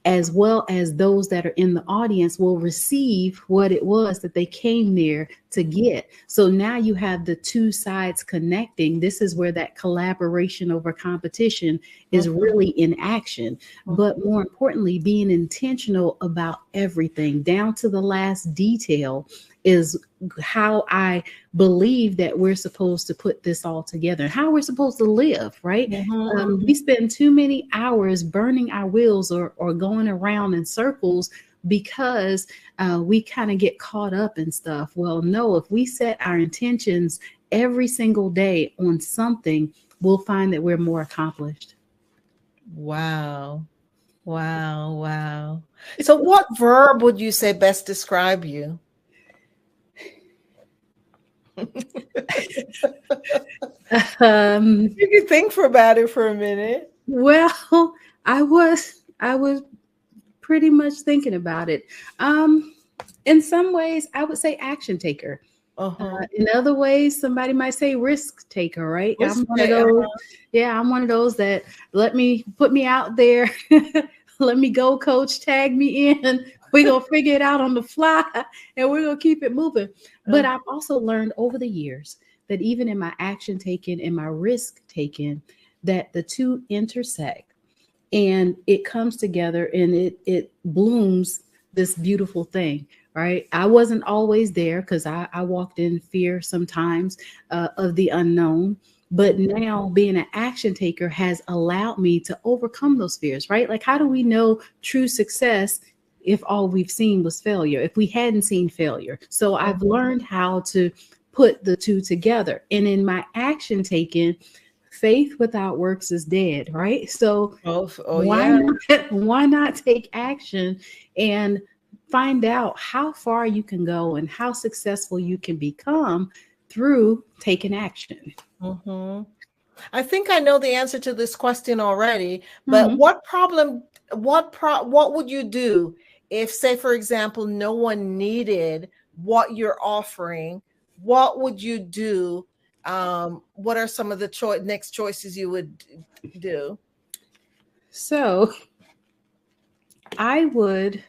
as well as those that are in the audience will receive what it was that they came there to get. So now you have the two sides connecting. This is where that collaboration over competition is really in action. But more importantly, being intentional about everything down to the last detail is how I believe that we're supposed to put this all together, how we're supposed to live, right? We spend too many hours burning our wheels or going around in circles because we kind of get caught up in stuff. Well, no, if we set our intentions every single day on something, we'll find that we're more accomplished. Wow. Wow. Wow. So what verb would you say best describe you? You can think about it for a minute. Well, I was pretty much thinking about it. In some ways, I would say action taker. In other ways, somebody might say risk taker, right? I'm one of those. Yeah, I'm one of those that put me out there. Let me go, coach, tag me in. We're going to figure it out on the fly and we're going to keep it moving. But I've also learned over the years that even in my action taking and my risk taking, that the two intersect and it comes together and it blooms this beautiful thing, right? I wasn't always there because I walked in fear sometimes of the unknown. But now being an action taker has allowed me to overcome those fears, right? Like, how do we know true success if all we've seen was failure, if we hadn't seen failure? So I've learned how to put the two together. And in my action taking, faith without works is dead, right? So why not take action and find out how far you can go and how successful you can become through taking action? I think I know the answer to this question already, but what would you do if, say, for example, no one needed what you're offering? What would you do? What are some of the next choices you would do? So I would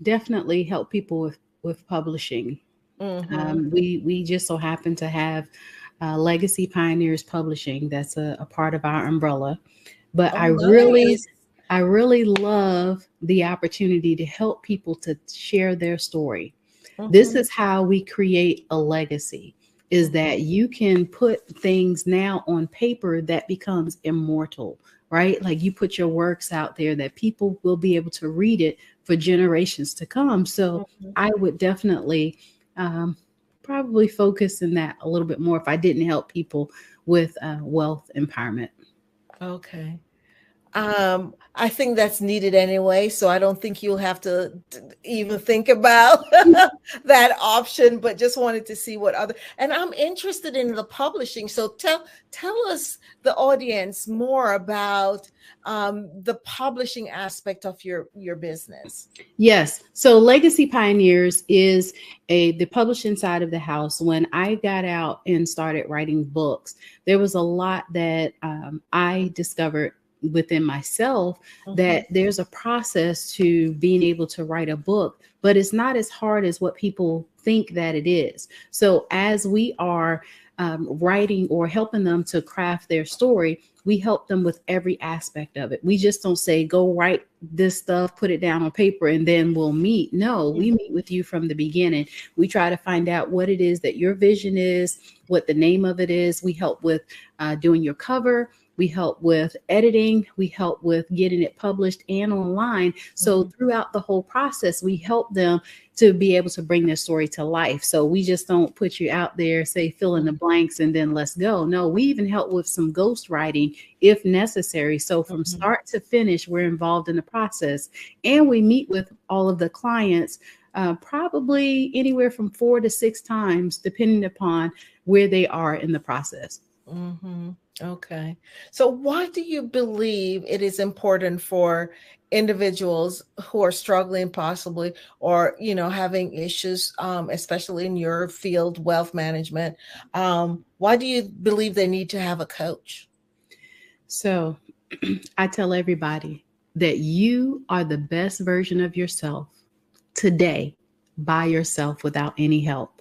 definitely help people with publishing. We just so happen to have Legacy Pioneers Publishing. That's a part of our umbrella. But I really love the opportunity to help people to share their story. This is how we create a legacy, is that you can put things now on paper that becomes immortal, right? Like you put your works out there that people will be able to read it for generations to come. So I would definitely probably focus in that a little bit more if I didn't help people with wealth empowerment. Okay. I think that's needed anyway, so I don't think you'll have to even think about that option, but just wanted to see what other, and I'm interested in the publishing. So tell us, the audience, more about the publishing aspect of your business. Yes. So Legacy Pioneers is the publishing side of the house. When I got out and started writing books, there was a lot that I discovered within myself, that there's a process to being able to write a book, but it's not as hard as what people think that it is. So as we are writing or helping them to craft their story, we help them with every aspect of it. We just don't say, go write this stuff, put it down on paper, and then we'll meet. No, we meet with you from the beginning. We try to find out what it is that your vision is, what the name of it is. We help with doing your cover. we help with editing, we help with getting it published and online. So throughout the whole process, we help them to be able to bring their story to life. So we just don't put you out there, say, fill in the blanks and then let's go. No, we even help with some ghostwriting if necessary. So from start to finish, we're involved in the process, and we meet with all of the clients probably anywhere from 4 to 6 times, depending upon where they are in the process. Okay. So why do you believe it is important for individuals who are struggling possibly, or, having issues, especially in your field, wealth management? Why do you believe they need to have a coach? So I tell everybody that you are the best version of yourself today by yourself without any help.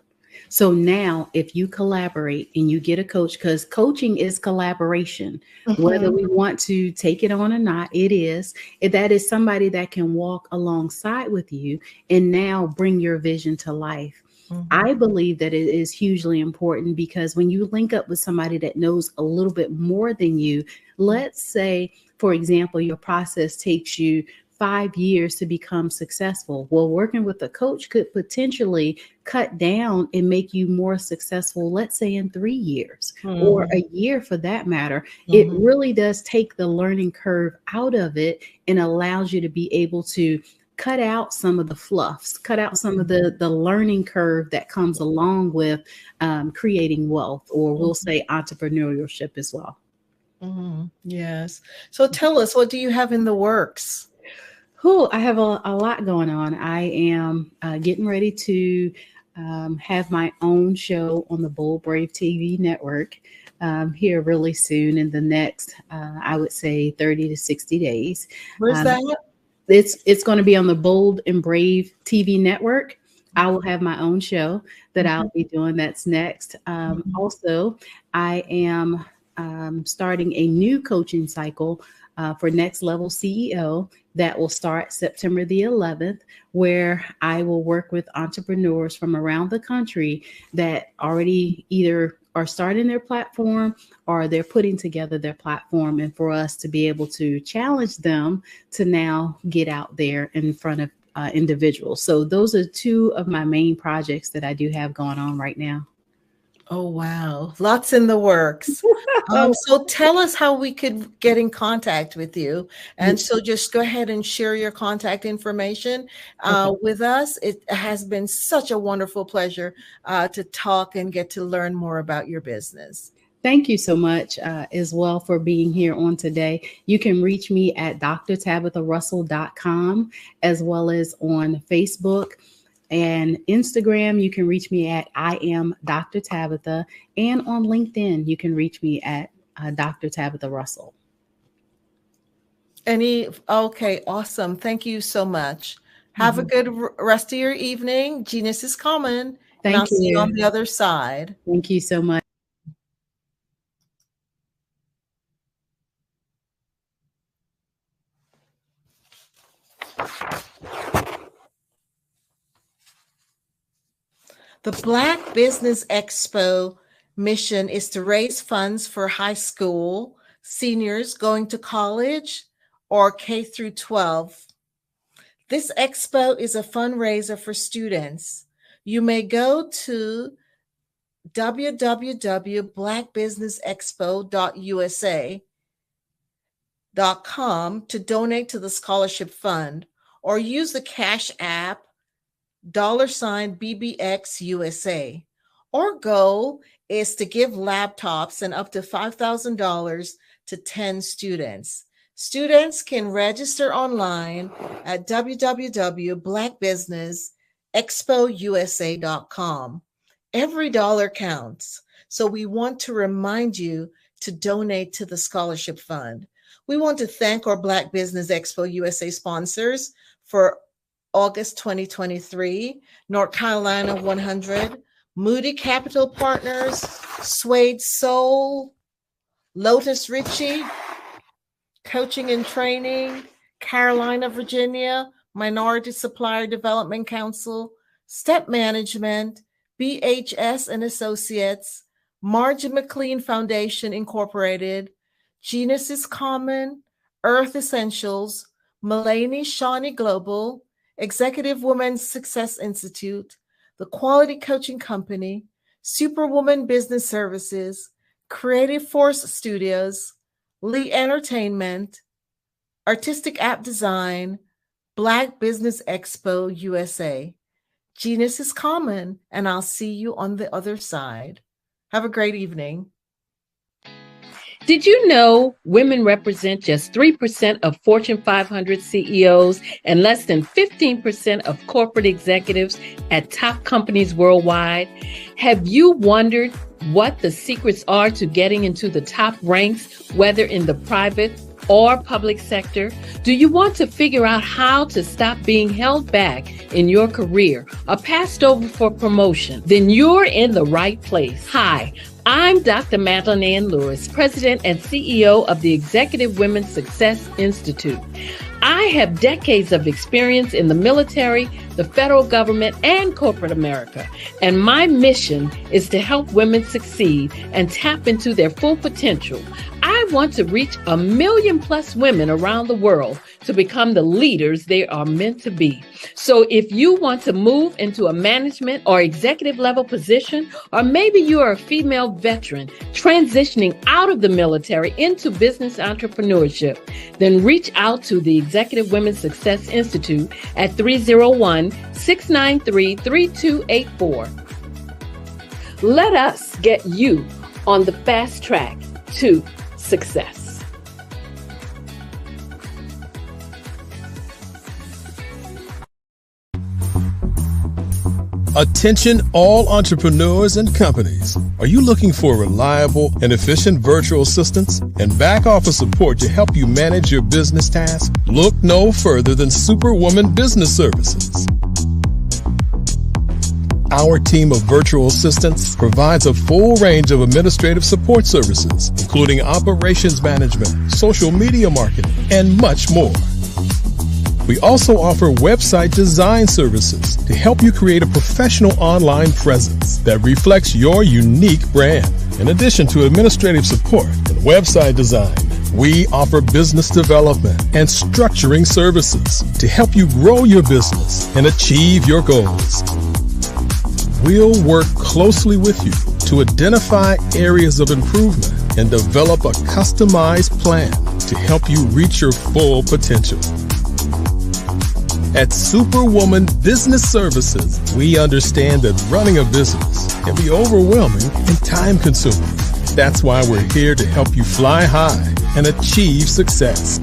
So now if you collaborate and you get a coach, because coaching is collaboration, whether we want to take it on or not, it is. That is somebody that can walk alongside with you and now bring your vision to life. I believe that it is hugely important, because when you link up with somebody that knows a little bit more than you, let's say, for example, your process takes you 5 years to become successful. Well, working with a coach could potentially cut down and make you more successful, let's say in 3 years or a year for that matter. It really does take the learning curve out of it and allows you to be able to cut out some of the fluffs, cut out some of the learning curve that comes along with creating wealth, or we'll say entrepreneurship as well. Yes. So tell us, what do you have in the works? I have a lot going on. I am getting ready to have my own show on the Bold Brave TV network here really soon, in the next, I would say 30 to 60 days. Where's that? It's going to be on the Bold and Brave TV network. I will have my own show that I'll be doing. That's next. Also, I am starting a new coaching cycle for Next Level CEO that will start September the 11th, where I will work with entrepreneurs from around the country that already either are starting their platform or they're putting together their platform, and for us to be able to challenge them to now get out there in front of individuals. So those are 2 of my main projects that I do have going on right now. Oh, wow. Lots in the works. So tell us how we could get in contact with you. And so just go ahead and share your contact information with us. It has been such a wonderful pleasure to talk and get to learn more about your business. Thank you so much as well for being here on today. You can reach me at drtabitharussell.com, as well as on Facebook and Instagram. You can reach me at I am Dr. Tabitha, and on LinkedIn, you can reach me at Dr. Tabitha Russell. Okay, awesome. Thank you so much. Have a good rest of your evening. Genius is coming. Thank I'll you. see you on the other side. Thank you so much. The Black Business Expo mission is to raise funds for high school seniors going to college or K through 12. This expo is a fundraiser for students. You may go to www.blackbusinessexpo.usa.com to donate to the scholarship fund, or use the Cash App $BBXUSA. Our goal is to give laptops and up to $5,000 to 10 students. Students can register online at www.blackbusinessexpousa.com. Every dollar counts, so we want to remind you to donate to the scholarship fund. We want to thank our Black Business Expo USA sponsors for August 2023, North Carolina 100, Moody Capital Partners, Suede Soul, Lotus Ritchie, Coaching and Training, Carolina, Virginia, Minority Supplier Development Council, Step Management, BHS and Associates, Margin McLean Foundation Incorporated, Genus is Common, Earth Essentials, Mulaney Shawnee Global, Executive Women's Success Institute, The Quality Coaching Company, Superwoman Business Services, Creative Force Studios, Lee Entertainment, Artistic App Design, Black Business Expo USA. Genus is Common, and I'll see you on the other side. Have a great evening. Did you know women represent just 3% of Fortune 500 CEOs and less than 15% of corporate executives at top companies worldwide? Have you wondered what the secrets are to getting into the top ranks, whether in the private or public sector? Do you want to figure out how to stop being held back in your career or passed over for promotion? Then you're in the right place. Hi, I'm Dr. Madeline Ann Lewis, President and CEO of the Executive Women's Success Institute. I have decades of experience in the military, the federal government, and corporate America, and my mission is to help women succeed and tap into their full potential. I want to reach 1 million plus women around the world to become the leaders they are meant to be. So if you want to move into a management or executive level position, or maybe you are a female veteran transitioning out of the military into business entrepreneurship, then reach out to the Executive Women's Success Institute at 301-693-3284. Let us get you on the fast track to success. Attention all entrepreneurs and companies. Are you looking for reliable and efficient virtual assistants and back office support to help you manage your business tasks? Look no further than Superwoman Business Services. Our team of virtual assistants provides a full range of administrative support services, including operations management, social media marketing, and much more. We also offer website design services to help you create a professional online presence that reflects your unique brand. In addition to administrative support and website design, we offer business development and structuring services to help you grow your business and achieve your goals. We'll work closely with you to identify areas of improvement and develop a customized plan to help you reach your full potential. At Superwoman Business Services, we understand that running a business can be overwhelming and time-consuming. That's why we're here to help you fly high and achieve success.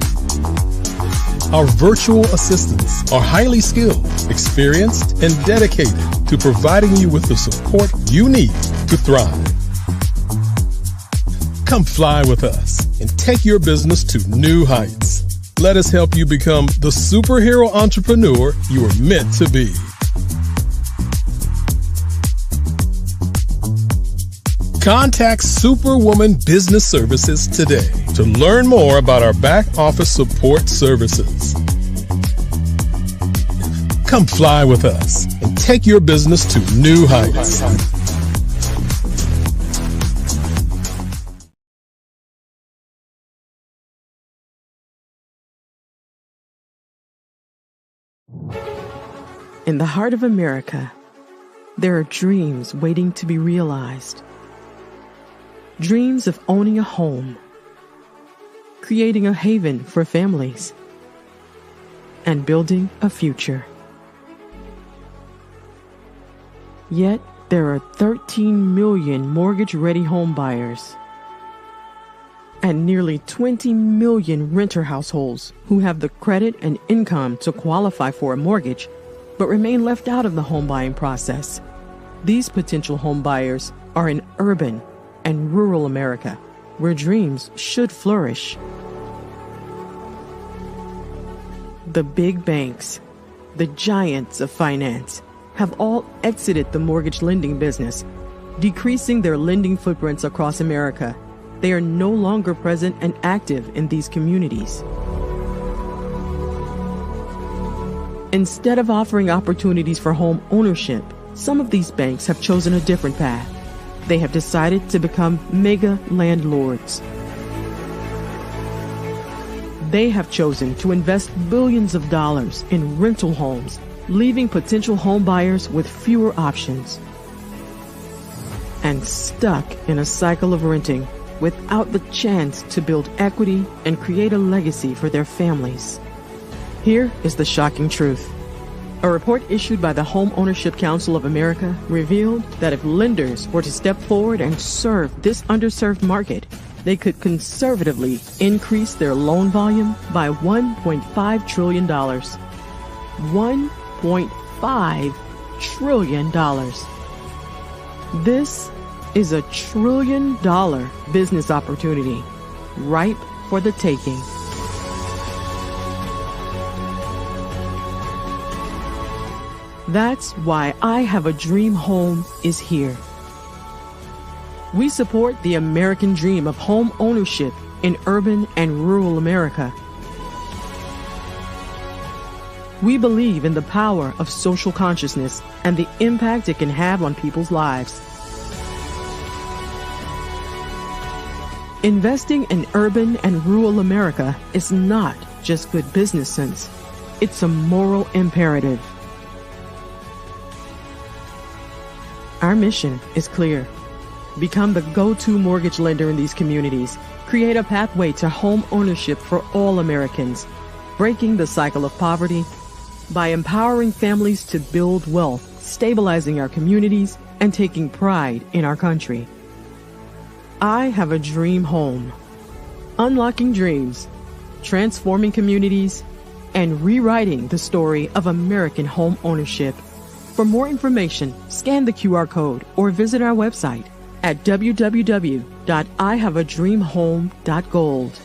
Our virtual assistants are highly skilled, experienced, and dedicated to providing you with the support you need to thrive. Come fly with us and take your business to new heights. Let us help you become the superhero entrepreneur you are meant to be. Contact Superwoman Business Services today to learn more about our back office support services. Come fly with us and take your business to new heights. In the heart of America, there are dreams waiting to be realized. Dreams of owning a home, creating a haven for families, and building a future. Yet, there are 13 million mortgage-ready home buyers and nearly 20 million renter households who have the credit and income to qualify for a mortgage but remain left out of the home buying process. These potential home buyers are in urban and rural America, where dreams should flourish. The big banks, the giants of finance, have all exited the mortgage lending business, decreasing their lending footprints across America. They are no longer present and active in these communities. Instead of offering opportunities for home ownership, some of these banks have chosen a different path. They have decided to become mega landlords. They have chosen to invest billions of dollars in rental homes, leaving potential home buyers with fewer options and stuck in a cycle of renting without the chance to build equity and create a legacy for their families. Here is the shocking truth. A report issued by the Home Ownership Council of America revealed that if lenders were to step forward and serve this underserved market, they could conservatively increase their loan volume by $1.5 trillion. $1.5 trillion. This is $1 trillion business opportunity, ripe for the taking. That's why I Have a Dream Home is here. We support the American dream of home ownership in urban and rural America. We believe in the power of social consciousness and the impact it can have on people's lives. Investing in urban and rural America is not just good business sense. It's a moral imperative. Our mission is clear. Become the go-to mortgage lender in these communities. Create a pathway to home ownership for all Americans, breaking the cycle of poverty by empowering families to build wealth, stabilizing our communities, and taking pride in our country. I Have a Dream Home. Unlocking dreams, transforming communities, and rewriting the story of American home ownership. For more information, scan the QR code or visit our website at www.ihaveadreamhome.gold.